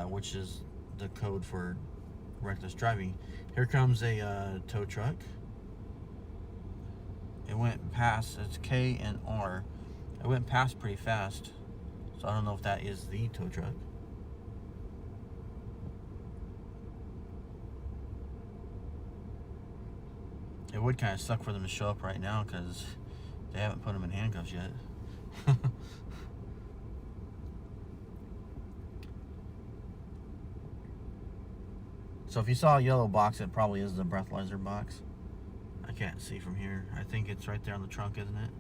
which is the code for reckless driving. Here comes a tow truck. It went past, it's K and R. It went past pretty fast, so I don't know if that is the tow truck. It would kind of suck for them to show up right now because they haven't put them in handcuffs yet. So if you saw a yellow box, it probably is the breathalyzer box. I can't see from here. I think it's right there on the trunk, isn't it?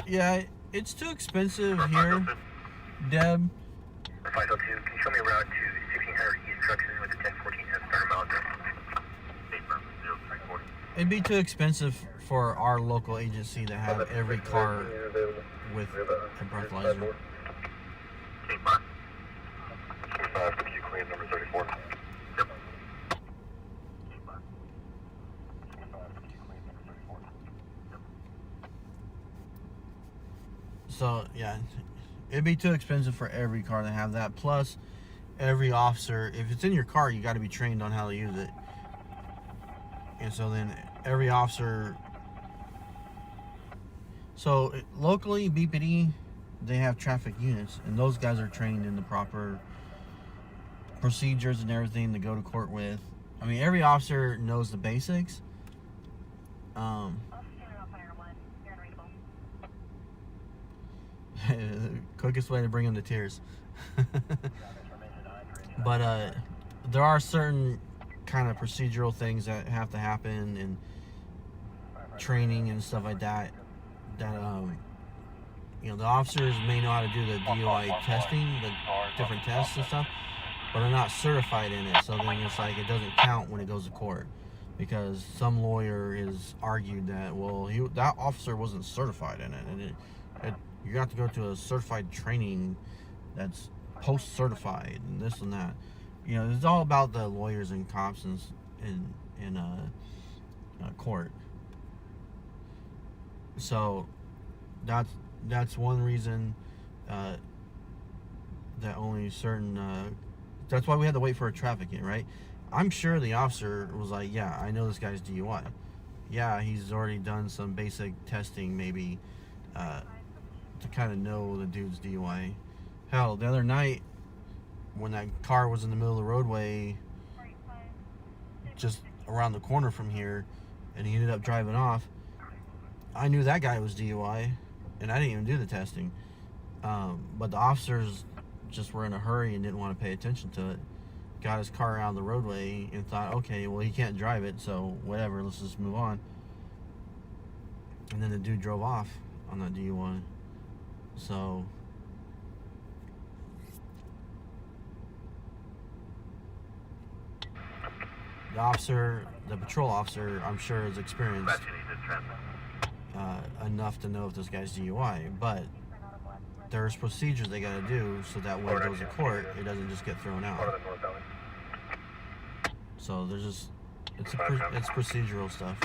Yeah, it's too expensive here, Deb. 502, can you show me a route to 1600 East Truxton with a 1014 S mile address? It'd be too expensive for our local agency to have every car with a breathalyzer. Claim number 34. Yep. So yeah, it'd be too expensive for every car to have that. Plus, every officer, if it's in your car, you got to be trained on how to use it. And so then every officer. So locally, BPD, they have traffic units, and those guys are trained in the proper procedures and everything to go to court with. I mean, every officer knows the basics. Quickest way to bring them to tears. But there are certain kind of procedural things that have to happen, and training and stuff like that, that you know, the officers may know how to do the DUI testing, the different tests and stuff, but they're not certified in it. So then it's like it doesn't count when it goes to court, because some lawyer has argued that, well, that officer wasn't certified in it, and you have to go to a certified training that's post-certified and this and that. You know, it's all about the lawyers and cops in court. So that's one reason that only certain. That's why we had to wait for a traffic hit, right? I'm sure the officer was like, "Yeah, I know this guy's DUI. Yeah, he's already done some basic testing, maybe." To kind of know the dude's DUI. Hell, the other night when that car was in the middle of the roadway just around the corner from here and he ended up driving off, I knew that guy was DUI and I didn't even do the testing. But the officers just were in a hurry and didn't want to pay attention to it. Got his car out of the roadway and thought, okay, well, he can't drive it, so whatever, let's just move on. And then the dude drove off on that DUI. So the patrol officer, I'm sure is experienced enough to know if this guy's DUI, but there's procedures they gotta do so that when it goes to court, it doesn't just get thrown out. So there's just, it's procedural stuff.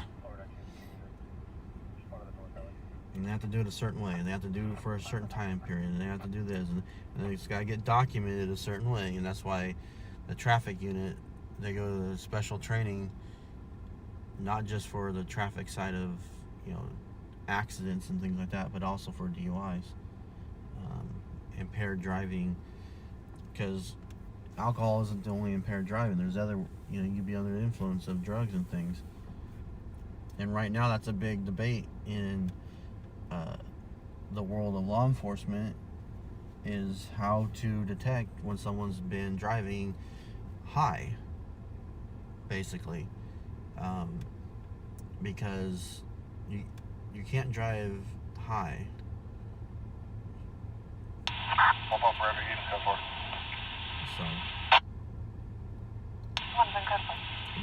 And they have to do it a certain way, and they have to do it for a certain time period, and they have to do this, and it's got to get documented a certain way, and that's why the traffic unit, they go to the special training, not just for the traffic side of, you know, accidents and things like that, but also for DUIs, impaired driving, because alcohol isn't the only impaired driving. There's other, you know, you could be under the influence of drugs and things, and right now that's a big debate in the world of law enforcement, is how to detect when someone's been driving high, basically, because you can't drive high. So,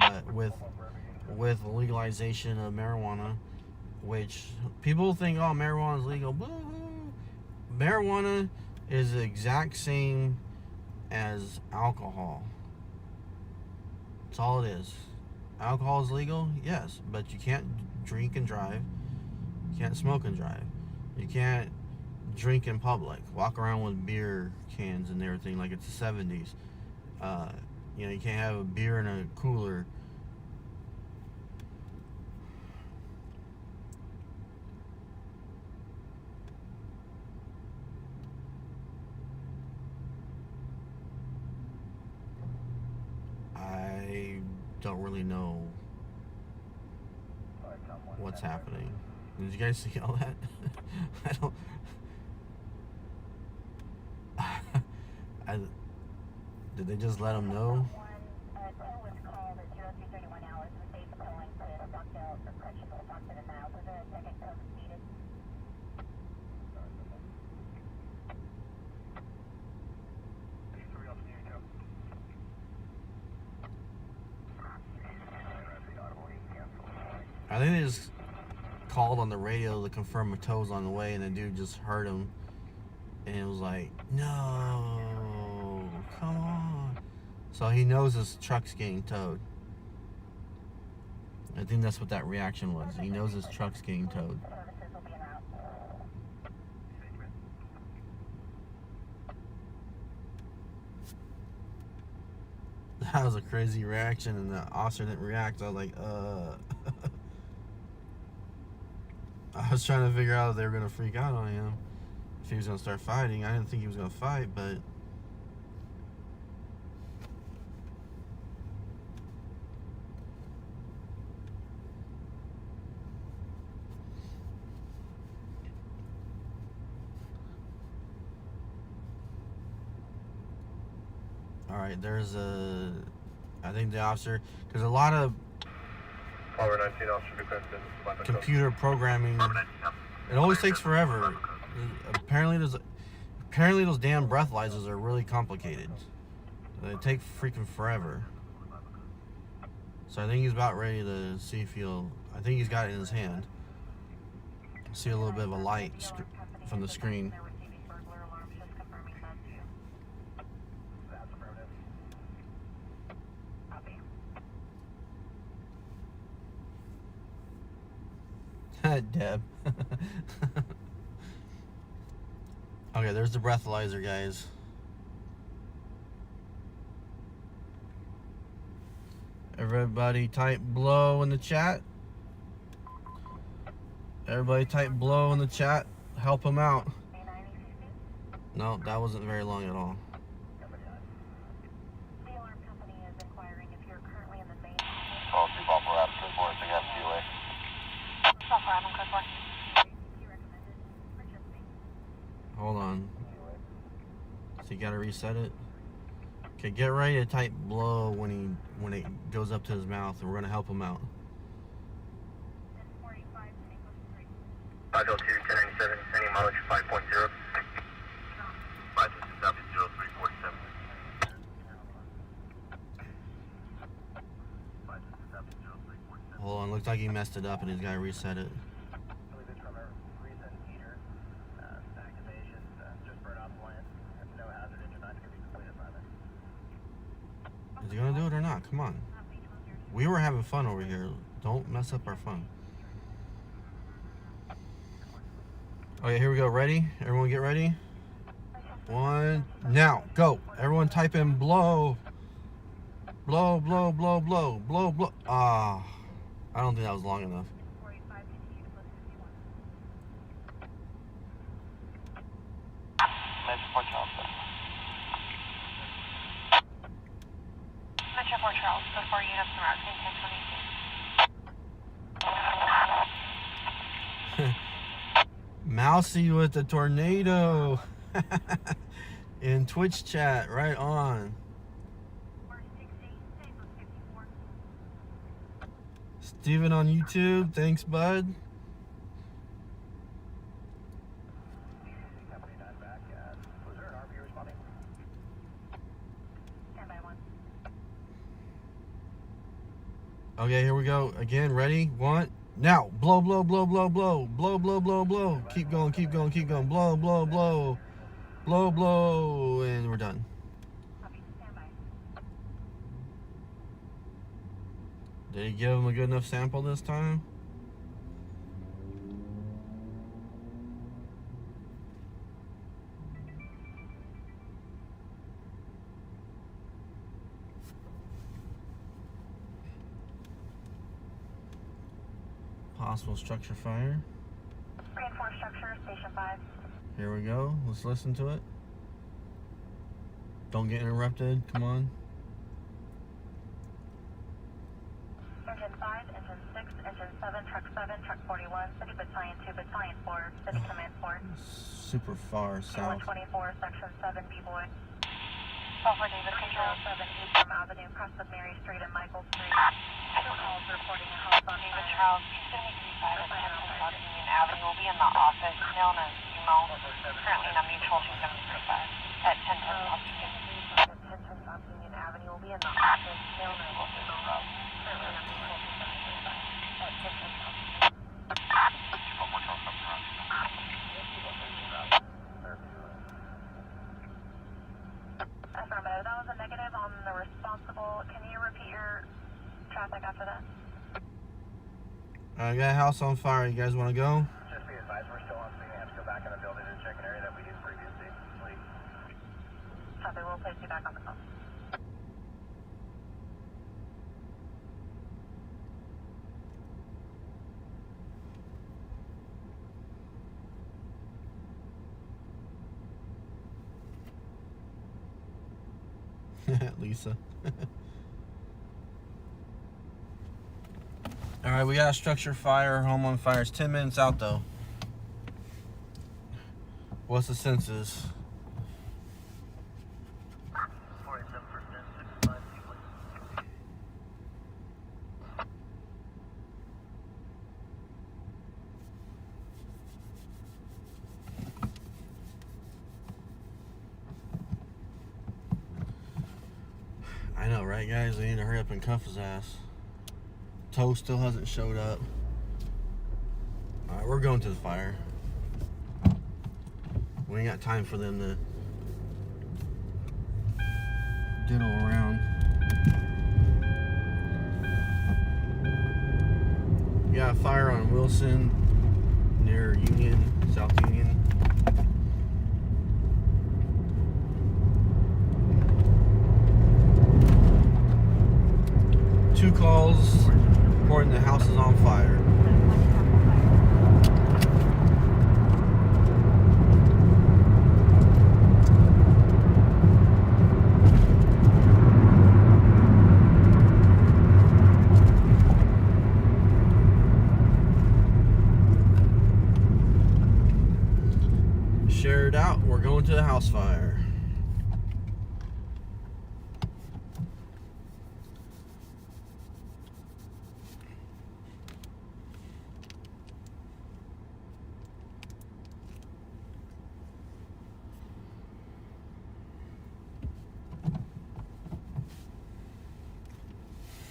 but with legalization of marijuana, which people think, oh, marijuana is legal. Boo-hoo. Marijuana is the exact same as alcohol. That's all it is. Alcohol is legal, yes, but you can't drink and drive. You can't smoke and drive. You can't drink in public. Walk around with beer cans and everything like it's the 70s. You know, you can't have a beer in a cooler. I don't really know what's happening. Did you guys see all that? I don't. Did they just let them know? I think they just called on the radio to confirm a tow's on the way, and the dude just heard him, and it was like, no, come on. So he knows his truck's getting towed. I think that's what that reaction was. He knows his truck's getting towed. That was a crazy reaction, and the officer didn't react. I was like, I was trying to figure out if they were going to freak out on him, if he was going to start fighting. I didn't think he was going to fight, but alright, there's I think the officer, because a lot of computer programming, it always takes forever. Apparently those damn breathalyzers are really complicated. They take freaking forever. So I think he's about ready to see if he'll, I think he's got it in his hand. See a little bit of a light from the screen. Deb. Okay, there's the breathalyzer, guys. Everybody type blow in the chat. Everybody type blow in the chat. Help him out. No, that wasn't very long at all. The alarm company is inquiring if you're currently in the main. Call 2 Buffalo Raptor 4 if they have QA. Hold on. So you gotta reset it. Okay, get ready to type blow when it goes up to his mouth, and we're gonna help him out. like he messed it up and he's got to reset it. Is he gonna do it or not? Come on. We were having fun over here. Don't mess up our fun. Okay, here we go. Ready? Everyone get ready? 1, now, go. Everyone type in blow. Blow, blow, blow, blow, blow, blow. Ah, I don't think that was long enough. Metro 4 Charles, before you have some route 1010. Mousy with the tornado. In Twitch chat, right on. Steven on YouTube, thanks, bud. Okay, here we go. Again, ready? 1, now. Blow, blow, blow, blow, blow. Blow, blow, blow, blow. Keep going, keep going, keep going. Blow, blow, blow. Blow, blow. And we're done. Did he give him a good enough sample this time? Possible structure fire. Reinforced structure, station 5. Here we go. Let's listen to it. Don't get interrupted. Come on. Engine 5, Engine 6, Engine 7, Truck 7, Truck 41, City Battalion 2, Battalion 4, City Command 4. Super far south. 124, Section 7, B-Boy. Over David Control 7, Eastern Avenue, across the Mary Street and Michael Street. Two calls reporting a house on David Charles, 275 at Union Avenue will be in the office known as UMO, currently in a mutual 275 at 1010 South Union. At 1010 South Union Avenue will be in the office known as UMO, currently in a mutual 275 at 1010 South Union. Affirmative. That was a negative on the responsible. Can you repeat your traffic after that? I got a house on fire. You guys want to go? Just be advised, we're still on scene. We have to go back in the building and check an area that we used previously. Please. Copy. We'll place you back on the phone. Lisa. Alright, we got a structure fire, home on fire. It's 10 minutes out though. What's the census? 47%, 65 people. I know, right, guys? They need to hurry up and cuff his ass. Toe still hasn't showed up. Alright, we're going to the fire. We ain't got time for them to diddle around. We got a fire on Wilson near Union, South Union. Two calls reporting the house is on fire. Share it out. We're going to the house fire.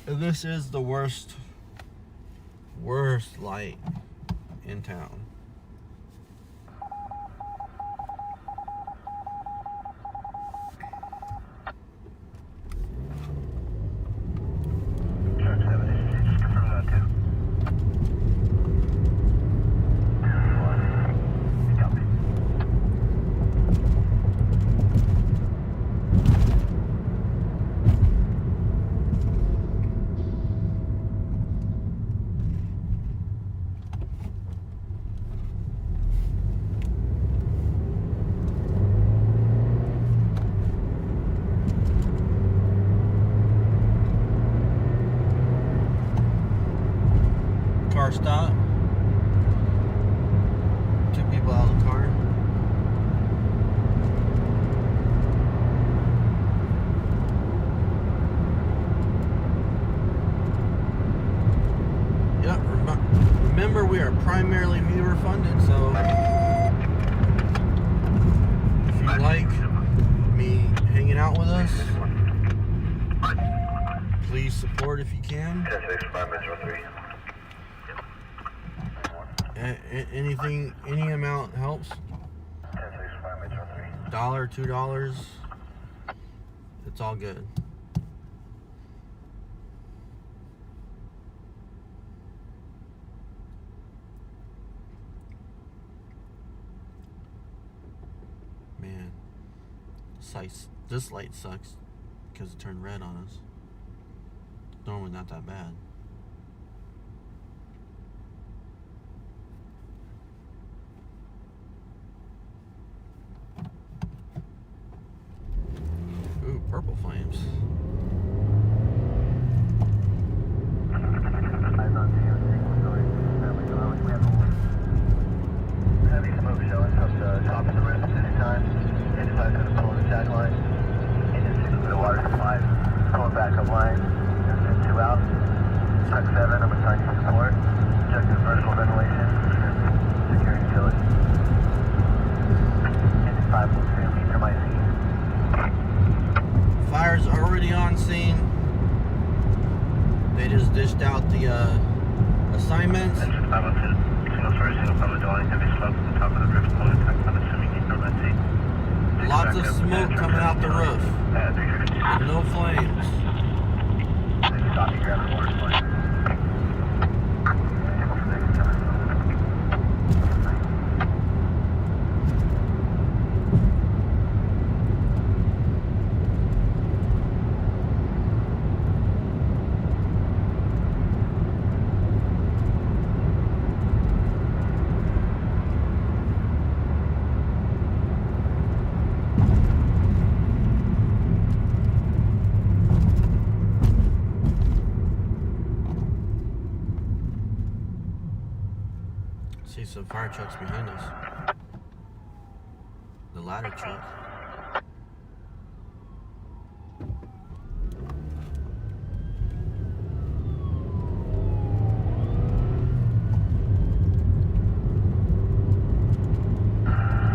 This is the worst worst light in town. Car stop. Took people out of the car. Yep. Remember, we are primarily viewer funded, so if you like me hanging out with us, please support if you can. Anything, any amount helps. $1, $2, it's all good. Man, this light sucks because it turned red on us. It's normally not that bad. Ooh, purple flames. Heavy smoke showing from the top of the roof at this time. Inside to the pulling the jack line. Engine 6 for the water supply. Pulling back up line. Engine 2 out. Truck 7, I'm assigning you support. Objective vertical ventilation. Securing utility. Engine 5 will soon be to my scene. Fire's already on scene. They just dished out the assignments. Engine 502. Single story, single public dwelling, heavy smoke from the top of the roof. Pulling tank, I'm assuming you know that. Lots of smoke coming out the roof. And no flames. Stop you, grab the water supply. See some fire trucks behind us. The ladder truck.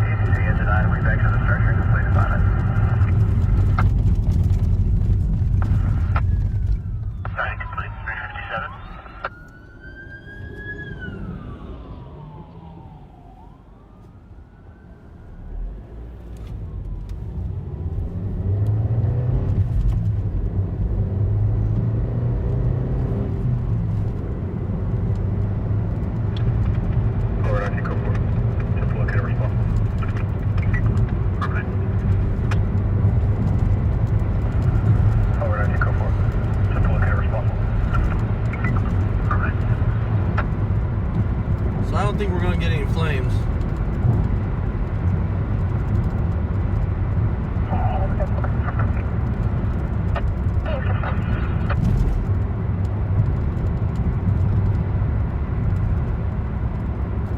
ABC engine 9, we back to the structure, complete assignment. Sign complete, 357. Forward on Eco 4. Triple locator responsible. Perfect. Forward on Eco 4. Triple locator responsible. Perfect. So I don't think we're gonna get any flames.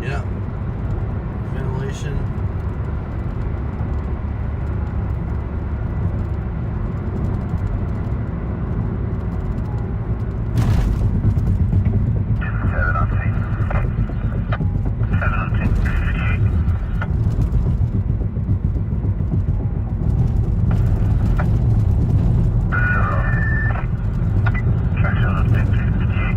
Yeah. Ventilation. Seven on scene. 7 on scene, 358. Traction on scene, 358.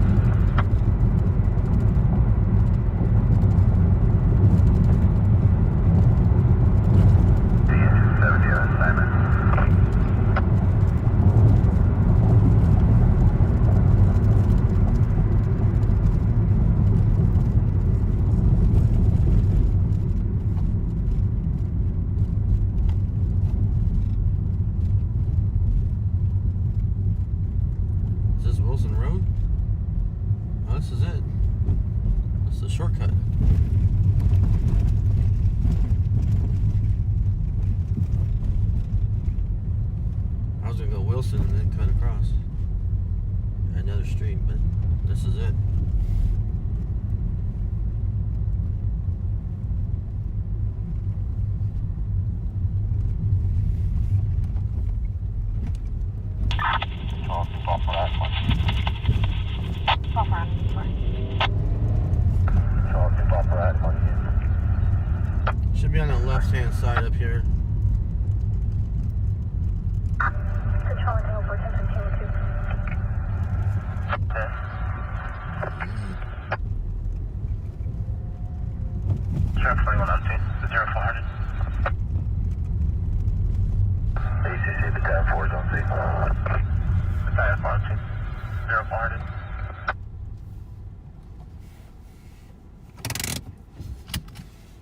Wilson and then cut across another street, but this is it. Should be on the left-hand side up here. Control Tango 410 Sheriff 21 on scene, the 0400. ACC, the 10-4 is on scene. The 10-4 on scene, 0400.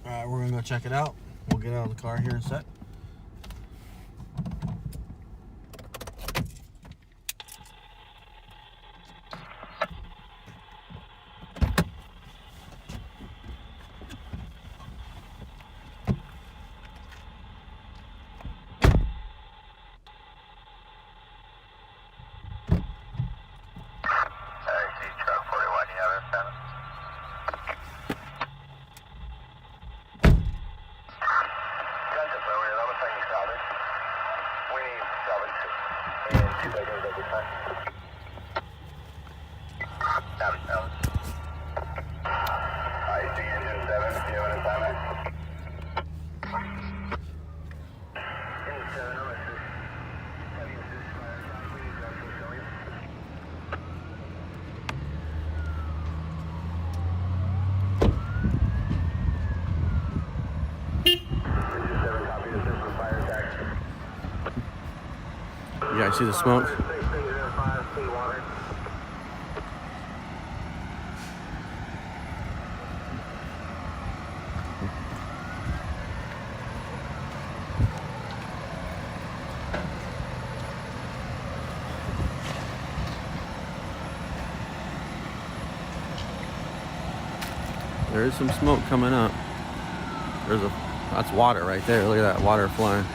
Alright, we're gonna go check it out. We'll get out of the car here in a sec. You guys see the smoke? There is some smoke coming up. That's water right there. Look at that water flying.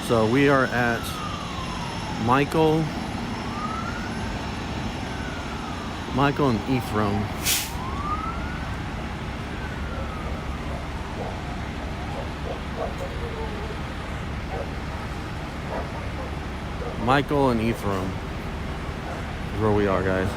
So we are at Michael and Ephraim. Michael and Ephraim is where we are, guys.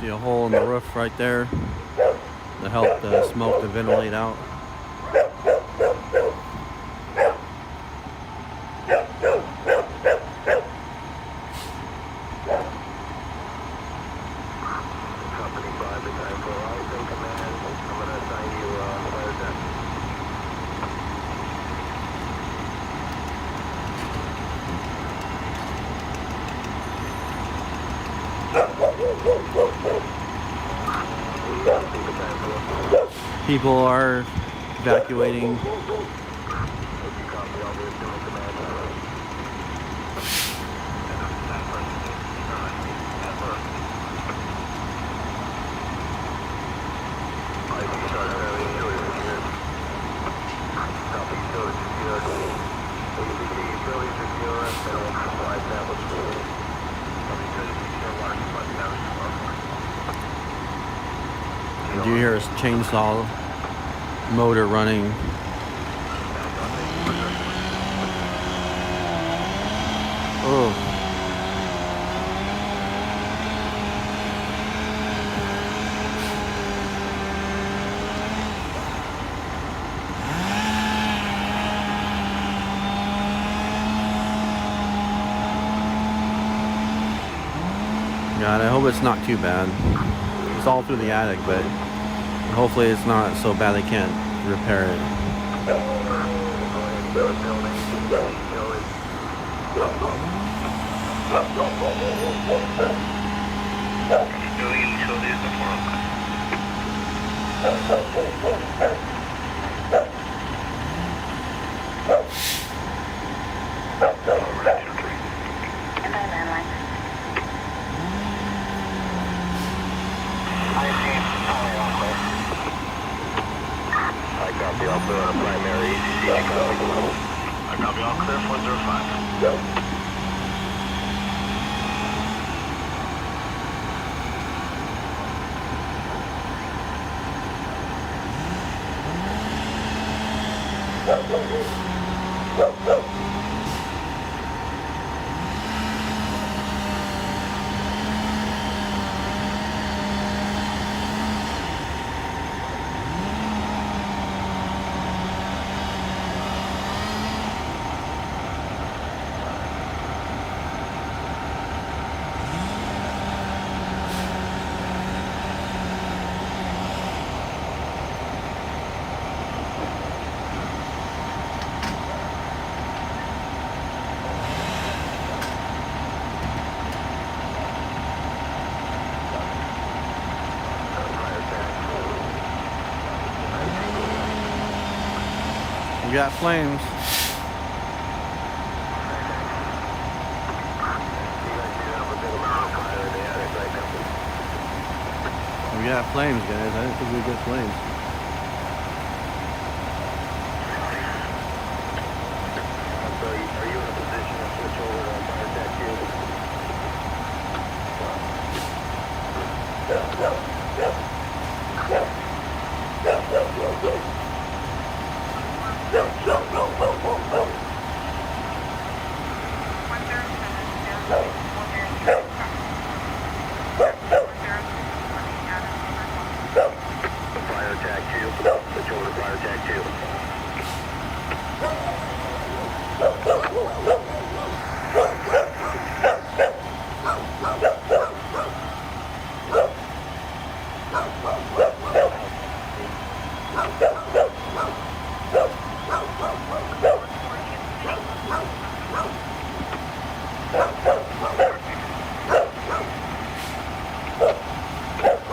See a hole in the roof right there to help the smoke to ventilate out. People are evacuating. Do you hear a chainsaw motor running? Oh. God, I hope it's not too bad. It's all through the attic, but hopefully it's not so bad they can't repair it. I copy, all clear, 405. We got flames. We got flames, guys. I didn't think we'd get flames. So, are you in a position to switch over to fire tech Fire attack 2. Switch over to fire attack 2.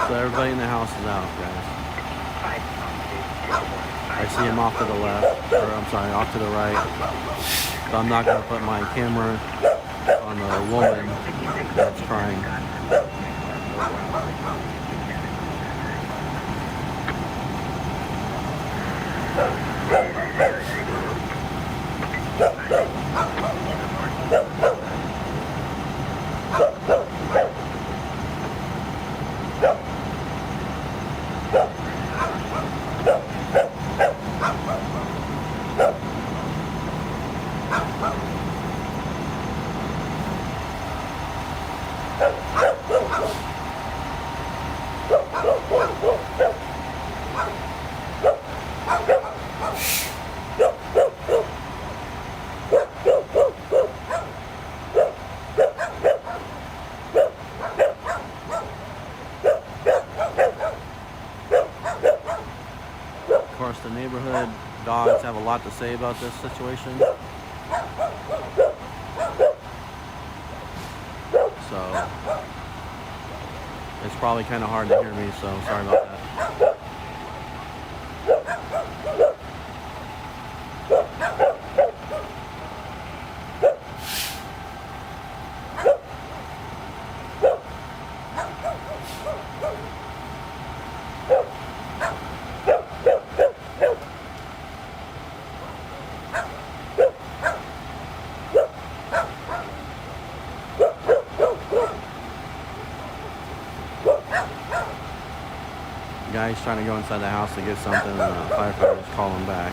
So everybody in the house is out, guys. I see him off to the left, or I'm sorry, off to the right. So I'm not going to put my camera on the woman that's crying. Of course, the neighborhood dogs have a lot to say about this situation. So it's probably kind of hard to hear me, so sorry about that. Guy's trying to go inside the house to get something, and the firefighters call him back.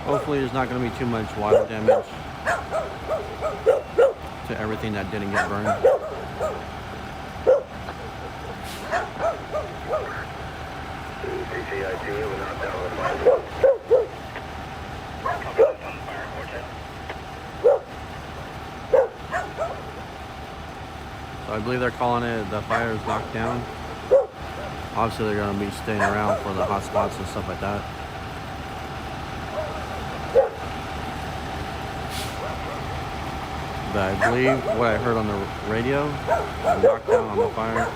Hopefully there's not going to be too much water damage to everything that didn't get burned. So I believe they're calling it the fire is knocked down. Obviously they're going to be staying around for the hot spots and stuff like that. But I believe what I heard on the radio, knockdown on the fire.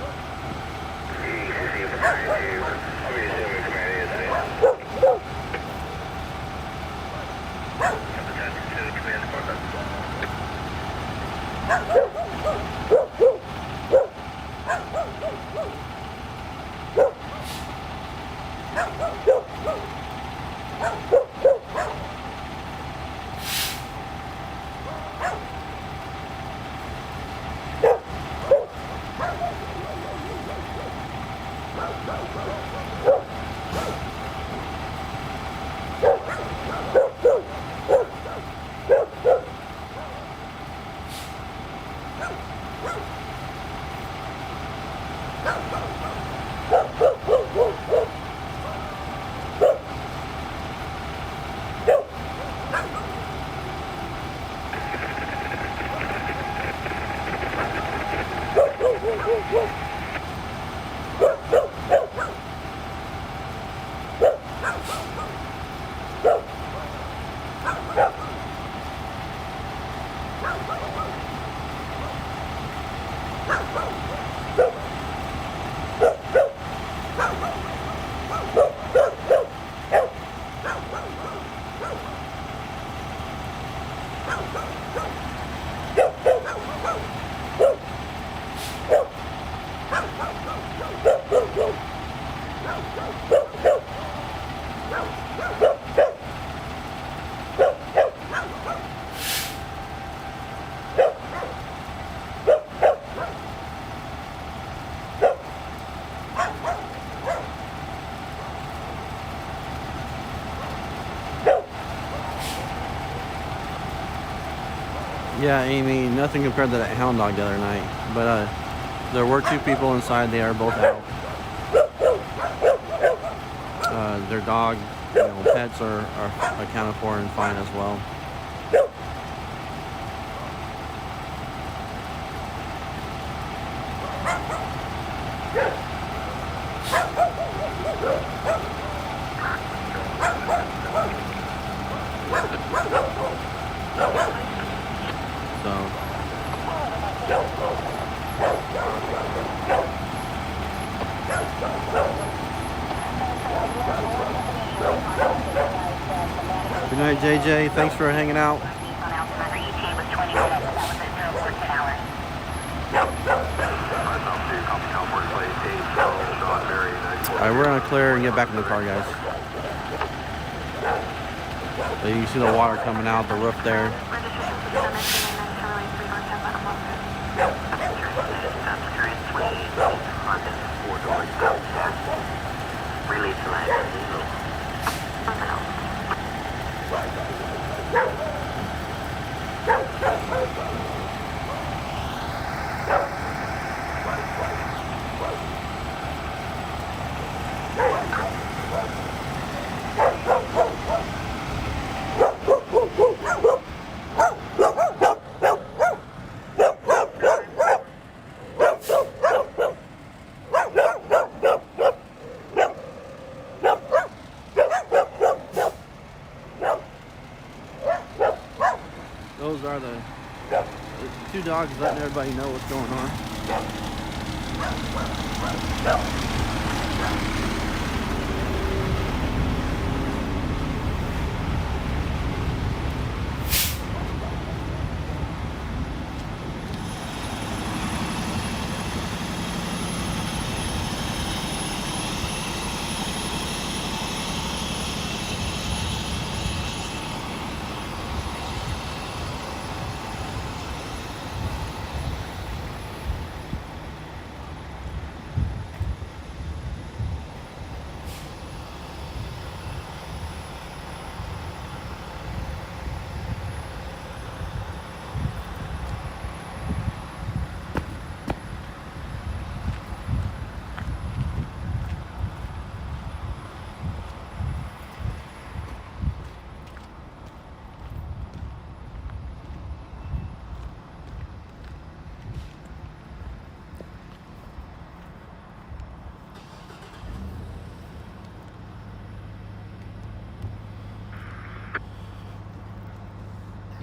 Yeah, Amy, nothing compared to that hound dog the other night. But there were two people inside. They are both out. Their dog, pets are accounted for and fine as well. Good night, JJ. Thanks for hanging out. Alright, we're gonna clear and get back in the car, guys. So you can see the water coming out the roof there. dogs letting everybody know what's going on.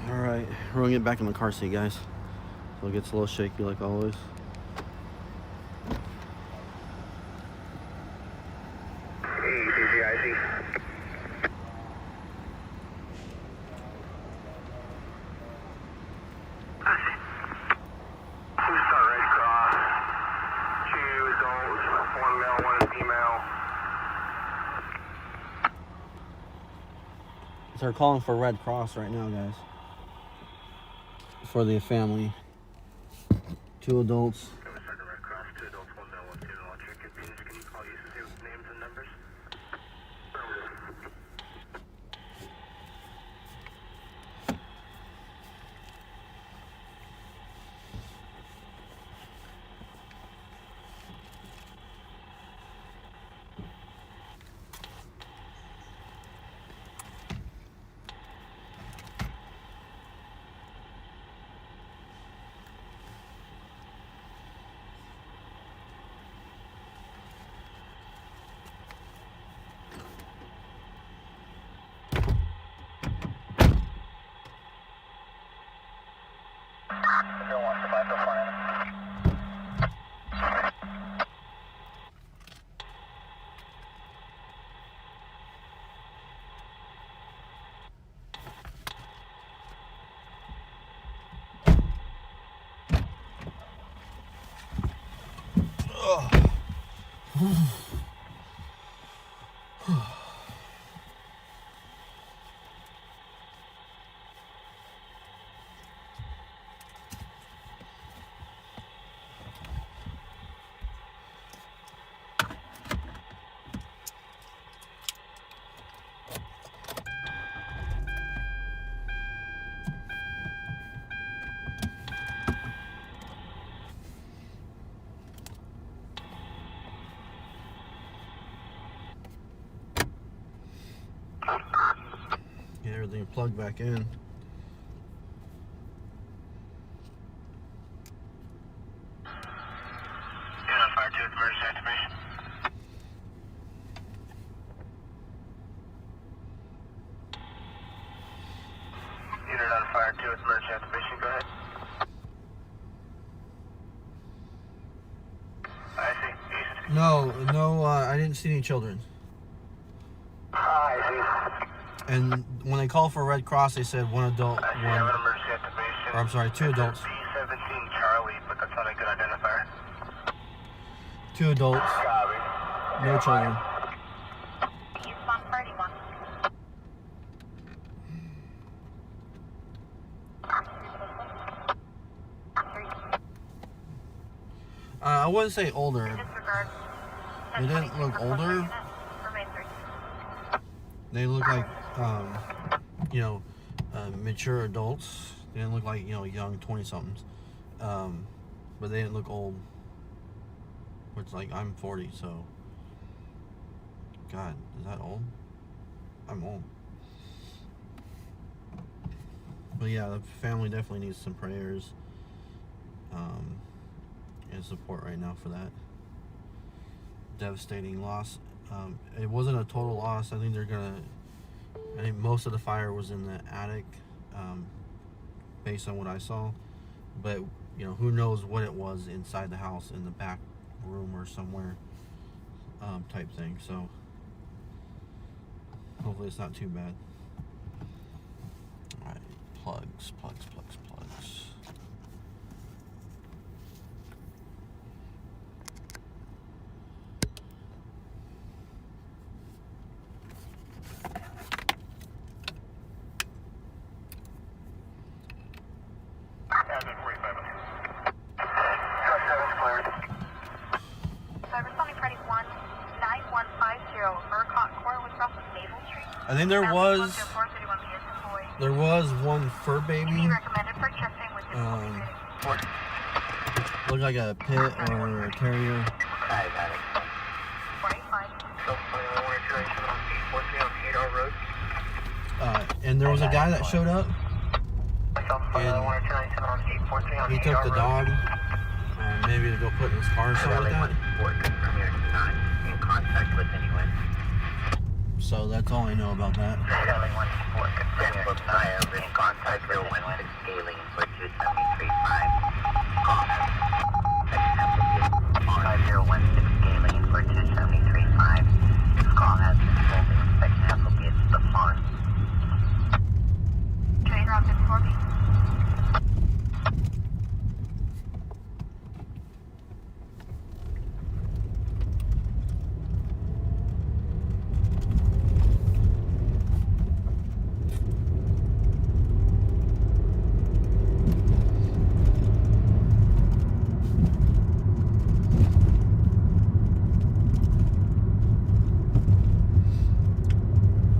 Alright, we're gonna get back in the car seat, guys. So it gets a little shaky like always. So they're calling for Red Cross right now, guys. For the family. 2 adults. Red Cross, 2 adults, 1 male, 1 female. At your convenience, can you call UCC with names and numbers? Get everything plugged back in. Fire 2 with emergency activation. Unit on fire 2 with emergency activation, go ahead. I see. No, I didn't see any children. I see. And when they called for Red Cross, they said 1 adult, I see, I have an emergency activation. or I'm sorry, 2 adults. B-17 Charlie, but that's not a good identifier. 2 adults, no children. Eastbound 31. I wouldn't say older. Disregard. They didn't look older. Remain 3. They look like, mature adults. They didn't look like, young 20-somethings. But they didn't look old. Which, like, I'm 40, so. God, is that old? I'm old. But yeah, the family definitely needs some prayers. And support right now for that devastating loss. It wasn't a total loss. I think most of the fire was in the attic, based on what I saw. but you know, who knows what it was inside the house, in the back room or somewhere, type thing. So hopefully it's not too bad. All right, plugs. I think there was one fur baby. Looked like a pit or a terrier. And there was a guy that showed up, and he took the dog, maybe to go put in his car or something like that. So that's all I know about that.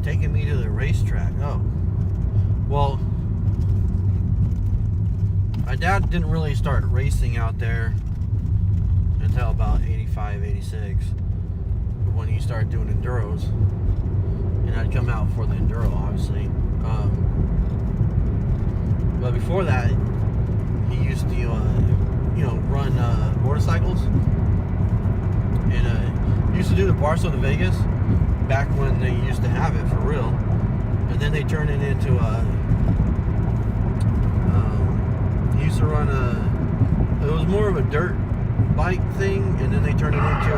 Taking me to the racetrack. Oh, well, my dad didn't really start racing out there until about 85, 86, when he started doing enduros, and I'd come out for the enduro, obviously. But before that, he used to, run motorcycles, and he used to do the Bakersfield to Vegas back when they used to have it for real, and then they turned it into he used to run it was more of a dirt bike thing, and then they turned it into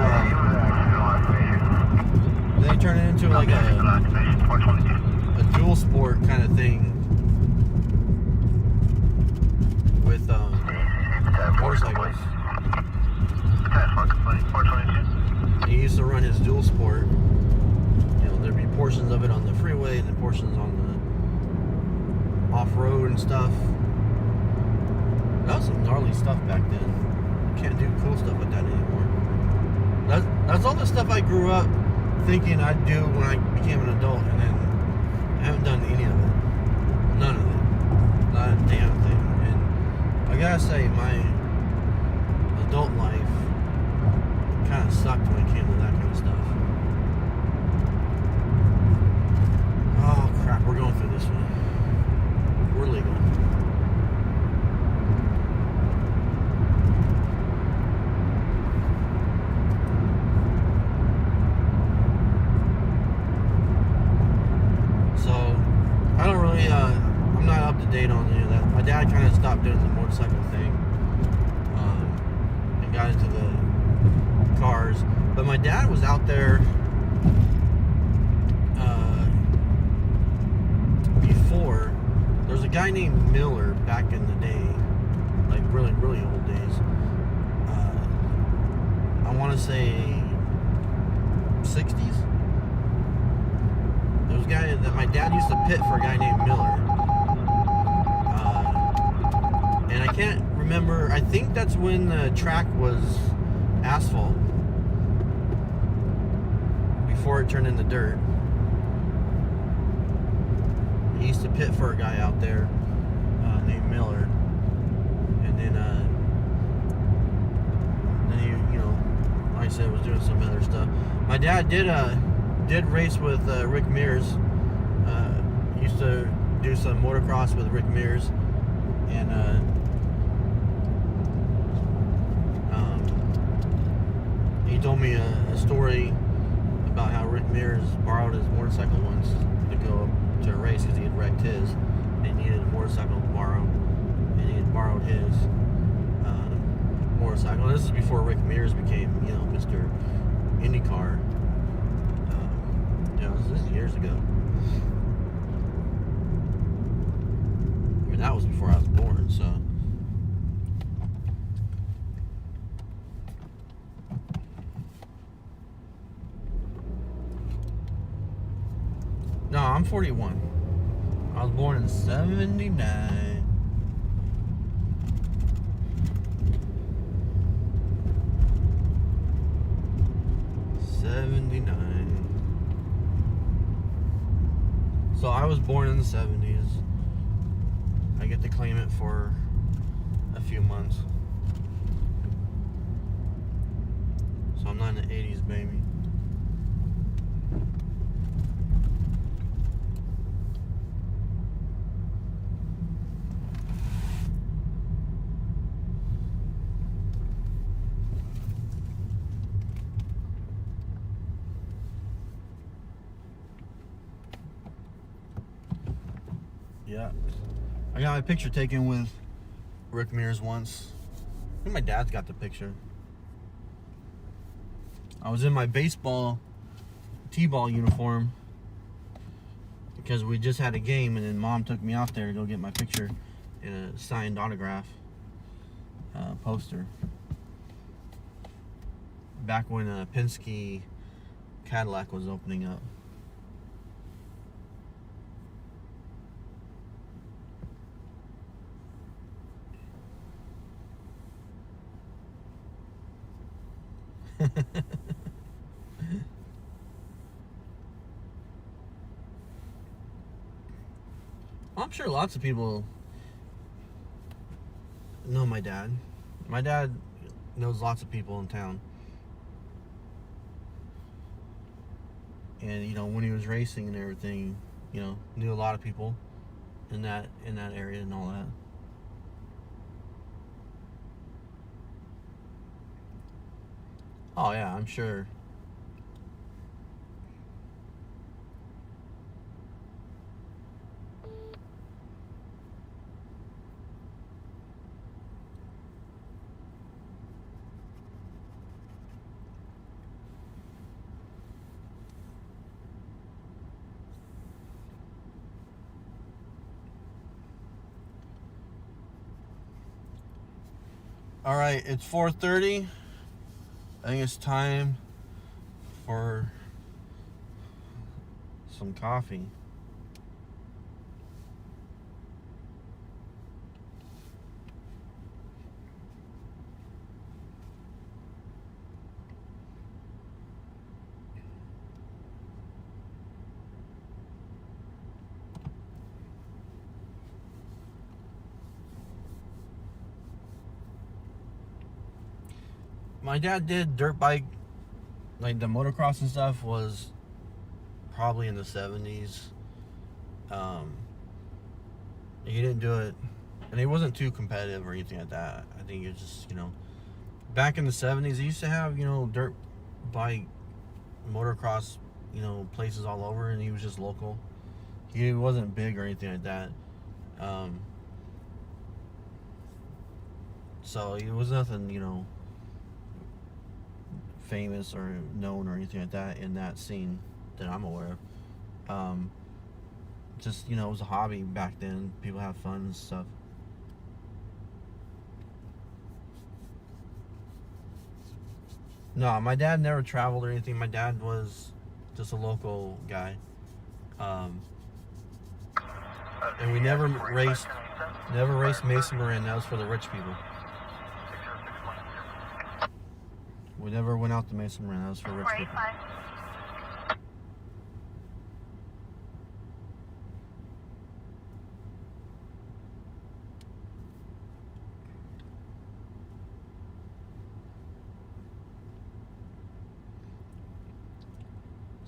like a dual sport kind of thing with motorcycles. He used to run his dual sport. There'd be portions of it on the freeway and then portions on the off-road and stuff. That was some gnarly stuff back then. You can't do cool stuff with that anymore. That's all the stuff I grew up thinking I'd do when I became an adult, and then I haven't done any of it. None of it. Not a damn thing. And I gotta say, my adult life kind of sucked when it came to that kind of stuff. Oh crap, we're going through this one. We're legal. So, I don't really, I'm not up to date on any of that. My dad kind of stopped doing the motorcycle thing, and got into the cars. But my dad was out there before. There was a guy named Miller back in the day, like really, really old days. I want to say 60s. There was a guy that my dad used to pit for, a guy named Miller. And I can't remember, I think that's when the track was asphalt, before it turned into dirt. He used to pit for a guy out there named Miller, and then he, like I said, was doing some other stuff. My dad did race with Rick Mears. Used to do some motocross with Rick Mears, and he told me a story about how Rick Mears borrowed his motorcycle once to go to a race because he had wrecked his and he needed a motorcycle to borrow, and he had borrowed his motorcycle. This is before Rick Mears became, Mr. IndyCar. This is years ago. I mean, that was before I was born, so. No, I'm 41. I was born in 79. So I was born in the 70s. I get to claim it for a few months. So I'm not in the 80s, baby. Yeah. I got my picture taken with Rick Mears once. I think my dad's got the picture. I was in my baseball T-ball uniform because we just had a game, and then Mom took me out there to go get my picture in a signed autograph poster. Back when Penske Cadillac was opening up. I'm sure lots of people know my dad. My dad knows lots of people in town. And when he was racing and everything, knew a lot of people in that area and all that. Oh yeah, I'm sure. All right, it's 4:30. I think it's time for some coffee. My dad did dirt bike, like the motocross and stuff was probably in the 70s. He didn't do it, and he wasn't too competitive or anything like that. I think it was just, back in the 70s, he used to have, dirt bike, motocross, places all over, and he was just local. He wasn't big or anything like that. So it was nothing, famous or known or anything like that in that scene that I'm aware of. Just, it was a hobby back then. People have fun and stuff. No, my dad never traveled or anything. My dad was just a local guy. And we never raced Mason Marin. That was for the rich people. We never went out to Mason Marin. That was for rich people.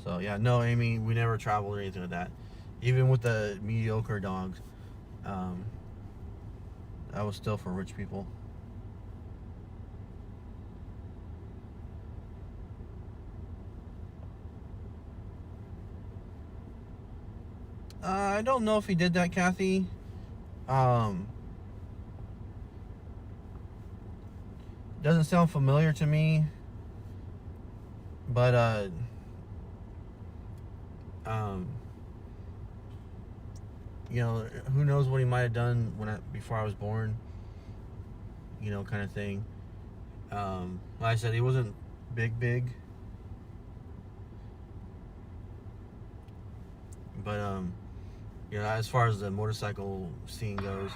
So yeah, no, Amy, we never traveled or anything like that. Even with the mediocre dogs, that was still for rich people. I don't know if he did that, Kathy. Doesn't sound familiar to me, but you know, who knows what he might have done before I was born, you know, kind of thing. Like I said, he wasn't big, but you know, as far as the motorcycle scene goes,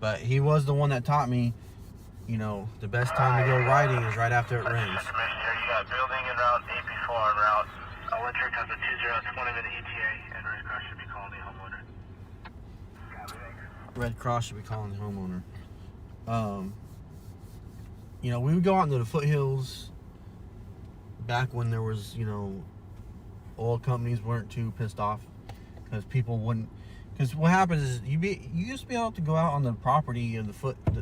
but he was the one that taught me, you know, the best time to go riding is right after it rains. You got building en route, AP4 en route. Electric has a 20-minute ETA, and Red Cross should be calling the homeowner. Red Cross should be calling the homeowner. You know, we would go out into the foothills back when there was, you know, oil companies weren't too pissed off because people wouldn't. Because what happens is you used to be able to go out on the property of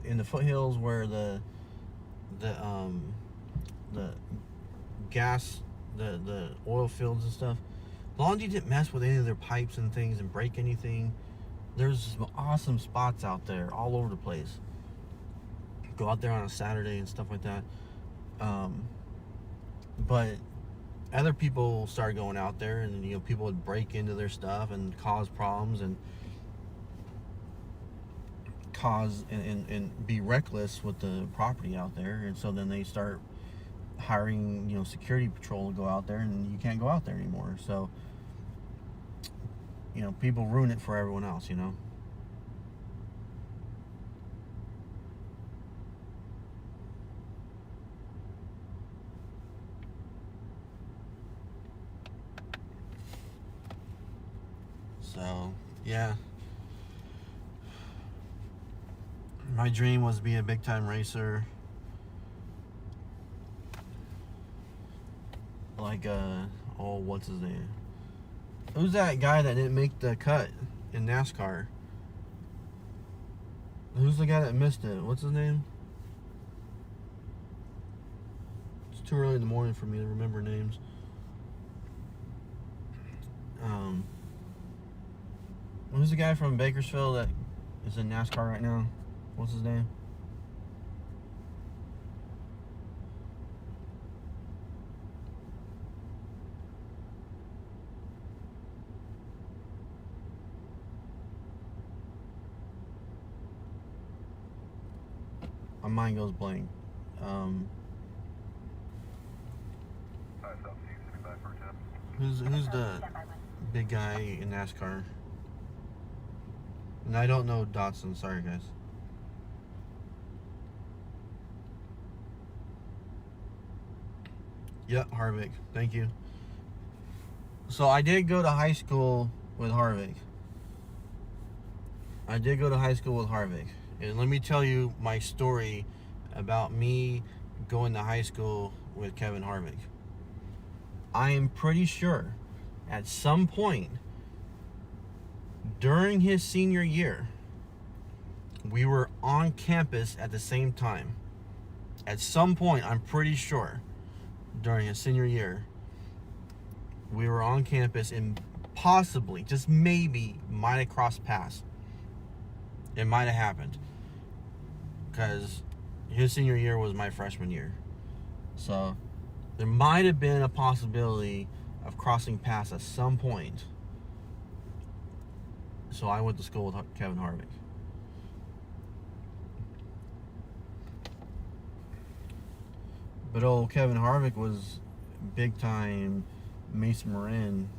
in the foothills where the gas, the oil fields and stuff. As long as you didn't mess with any of their pipes and things and break anything, there's some awesome spots out there all over the place. Go out there on a Saturday and stuff like that. But other people started going out there, and you know, people would break into their stuff and cause problems and be reckless with the property out there. And so then they start hiring, you know, security patrol to go out there, and you can't go out there anymore. So, you know, people ruin it for everyone else, you know. So, yeah. My dream was to be a big time racer. Like, what's his name? Who's that guy that didn't make the cut in NASCAR? Who's the guy that missed it? What's his name? It's too early in the morning for me to remember names. Who's the guy from Bakersfield that is in NASCAR right now? What's his name? My mind goes blank. Who's the big guy in NASCAR? And I don't know Dotson. Sorry, guys. Yep, Harvick. Thank you. So I did go to high school with Harvick. And let me tell you my story about me going to high school with Kevin Harvick. I am pretty sure at some point during his senior year, we were on campus at the same time. At some point, I'm pretty sure, during his senior year, we were on campus and possibly, just maybe, might have crossed paths. It might have happened. Because his senior year was my freshman year. So, there might have been a possibility of crossing paths at some point. So I went to school with Kevin Harvick. But old Kevin Harvick was big time Mason Morin.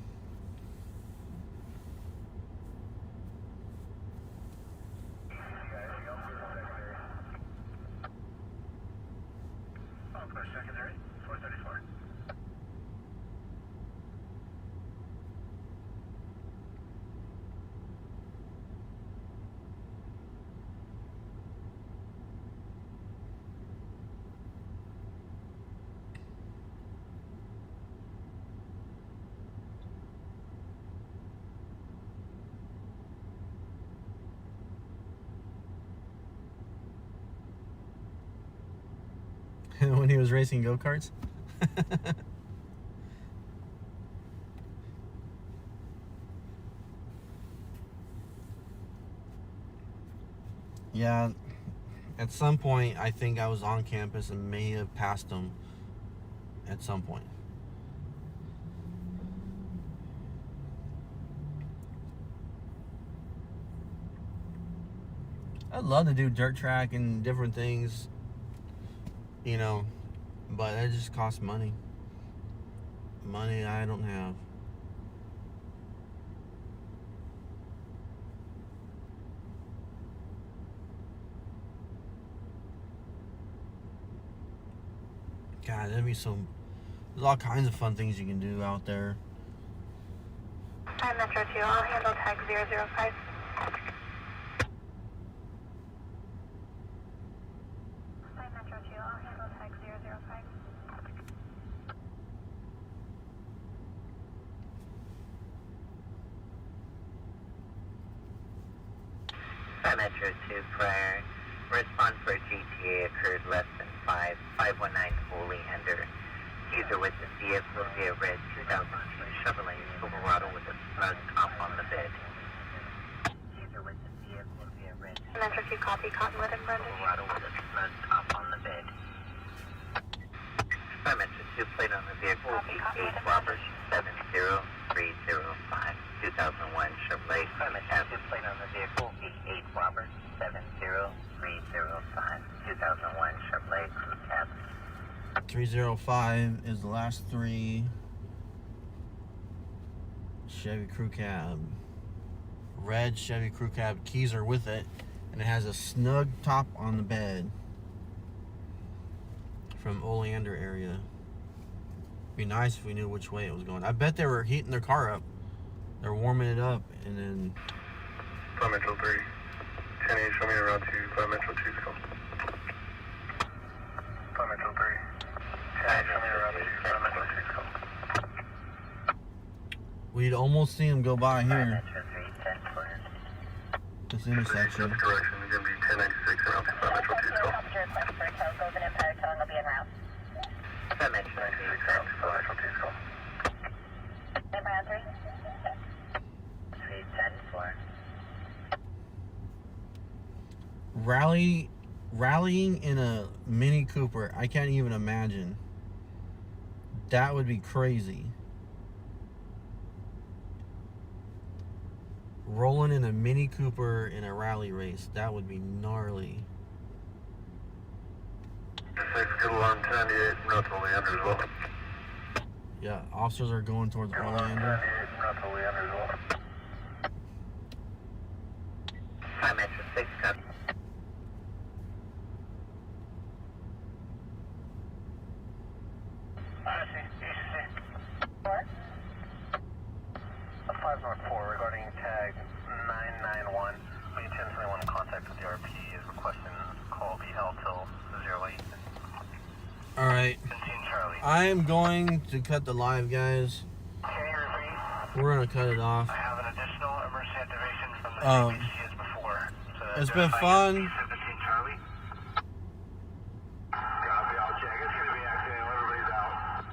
When he was racing go-karts. Yeah, At some point, I think I was on campus and may have passed them at some point. I'd love to do dirt track and different things, you know, but it just costs money. Money I don't have. God, there's all kinds of fun things you can do out there. I'm Metro 2, I'll handle tag 005. I'm Metro 2, I'll handle tag 005. I'm Metro 2 prior. Response for GTA occurred less than 519 Oleander. User with the vehicle via red 2002 Chevrolet Silverado with a snug top on the bed. User with the vehicle via red Metro 2 copy, Cottonwood and Brendan. Silverado with a snug top on the bed. I'm Metro 2 plate on the vehicle V8 Robert 70305 2001 Chevrolet. I'm Metro 2 plate on the vehicle V8 Robert 70305 2001 Chevrolet Crew Cab. 305 is the last three. Chevy Crew Cab. Red Chevy Crew Cab. Keys are with it. And it has a snug top on the bed. From Oleander area. Be nice if we knew which way it was going. I bet they were heating their car up. They're warming it up and then... 5 Metro 3. 10-8, show me around to 5 Metro 2's call. 5 Metro 3. 10-8, show me around to 5 Metro 2's call. We'd almost see him go by here. Metro 3 10 clear. This intersection. That's correction. It's going to be 1096 around to 5 Metro 2's call. Officer request for a tow, goes in Empire Towing will be en route. 5 Metro 3 96 around to 5 Metro 2's call. Empire 3? 310 Rallying in a Mini Cooper, I can't even imagine. That would be crazy. Rolling in a Mini Cooper in a rally race, that would be gnarly. 6, good alarm 10-8, not totally under as well. Yeah, officers are going towards Oleander. 10-8, not totally under as well. 5 Metro 6 copy. Four? 5 North 4 regarding tag 991. We 1021 contact with the RP is requesting call be held till 08. Alright, 15 Charlie. I am going to cut the live, guys. Carrier 3, We're going to cut it off. I have an additional emergency activation from the Um, ABC as before. It's been fun. 17 Charlie. Copy, I'll check. It's going to be accidental. Everybody's out.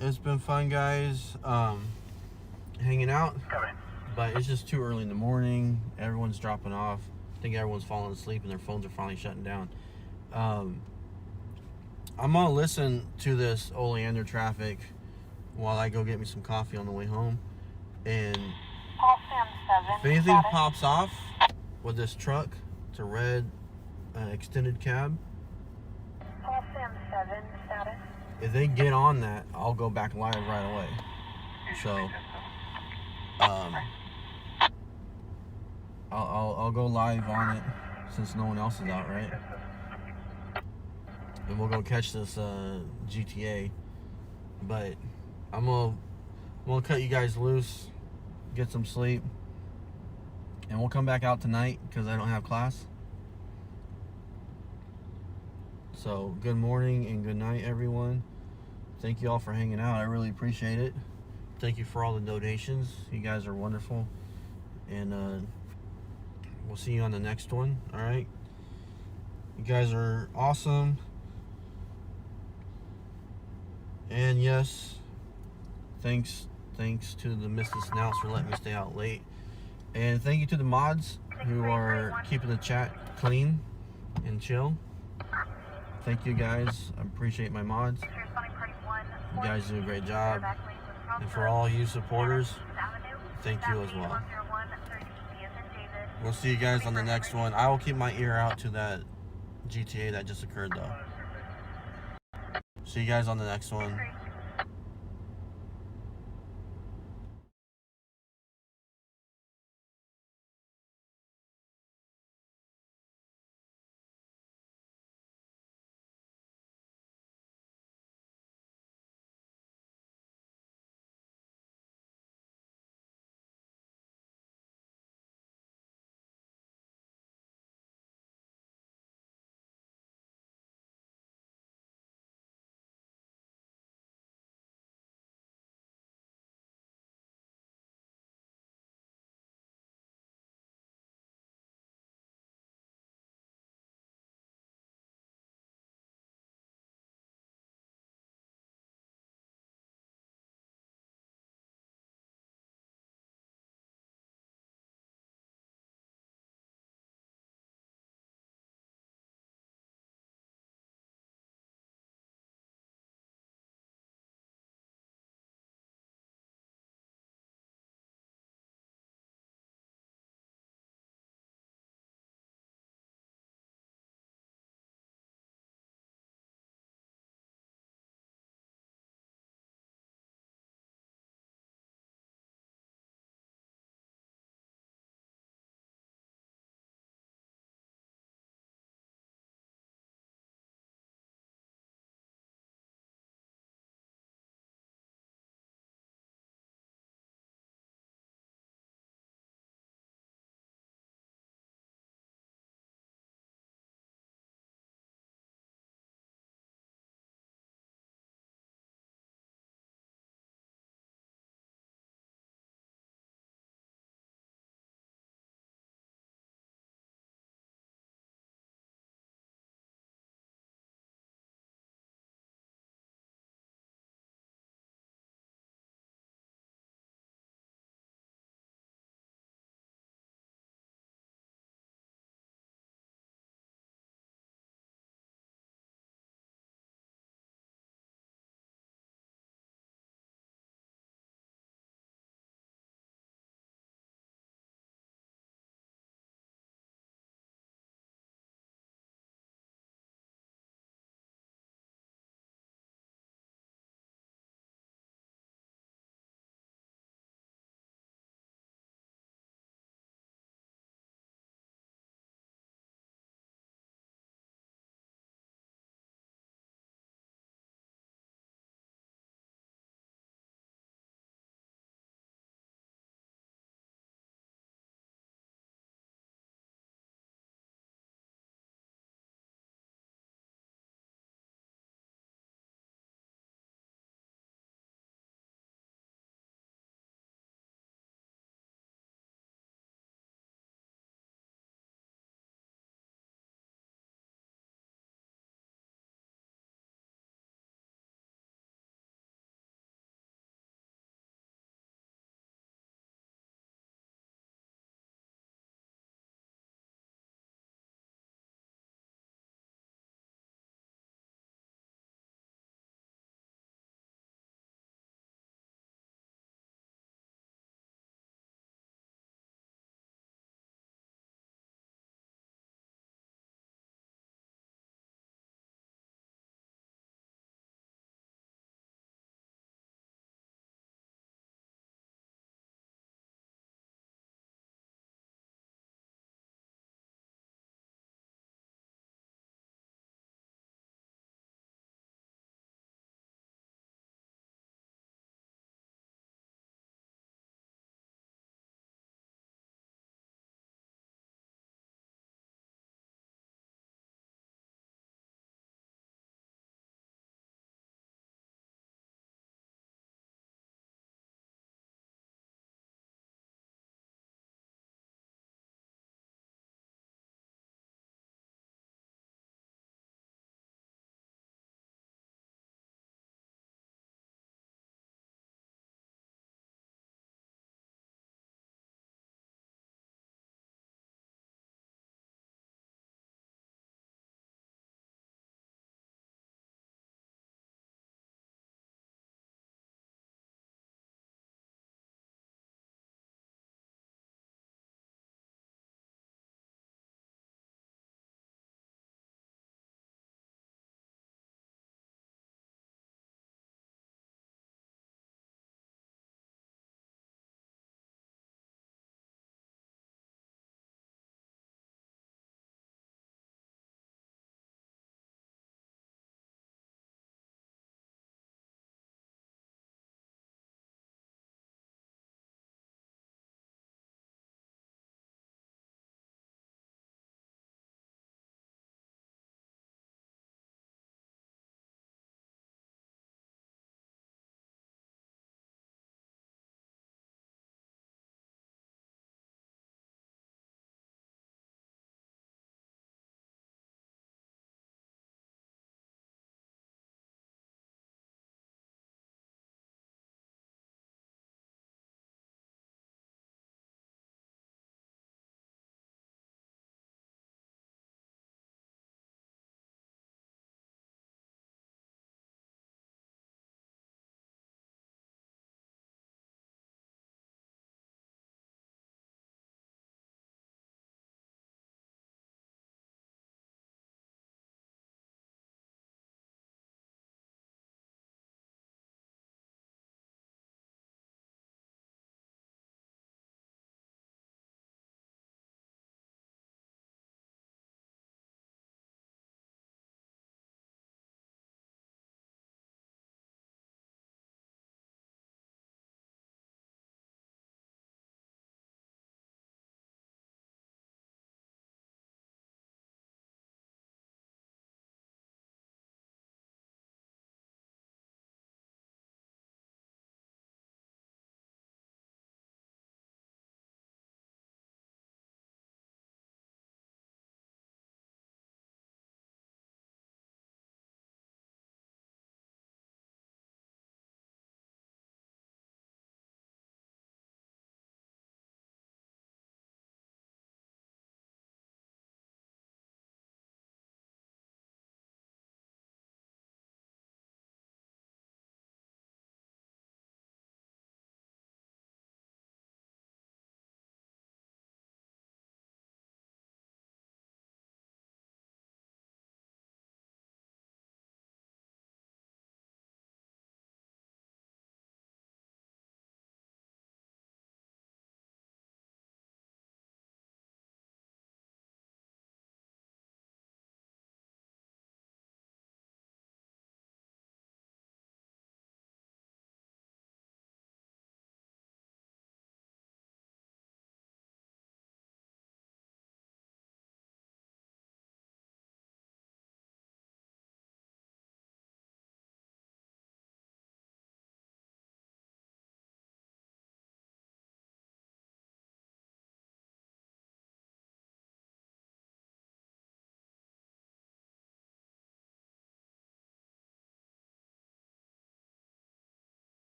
It's been fun, guys. Hanging out. Coming. But it's just too early in the morning. Everyone's dropping off. I think everyone's falling asleep and their phones are finally shutting down. I'm going to listen to this Oleander traffic while I go get me some coffee on the way home. And Paul Sam 7. if anything pops off with this truck, it's a red extended cab. Paul Sam 7 status. If they get on that, I'll go back live right away. So, I'll go live on it since no one else is out, right? And we'll go catch this GTA. But I'm gonna cut you guys loose, get some sleep, and we'll come back out tonight because I don't have class. So good morning and good night, everyone. Thank you all for hanging out. I really appreciate it. Thank you for all the donations. You guys are wonderful. And we'll see you on the next one. All right. You guys are awesome. And yes, thanks to the Mrs. Snouts for letting me stay out late. And thank you to the mods who are keeping the chat clean. and chill. Thank you guys. I appreciate my mods. You guys do a great job. And for all you supporters, thank you as well. We'll see you guys on the next one. I will keep my ear out to that GTA that just occurred though. See you guys on the next one.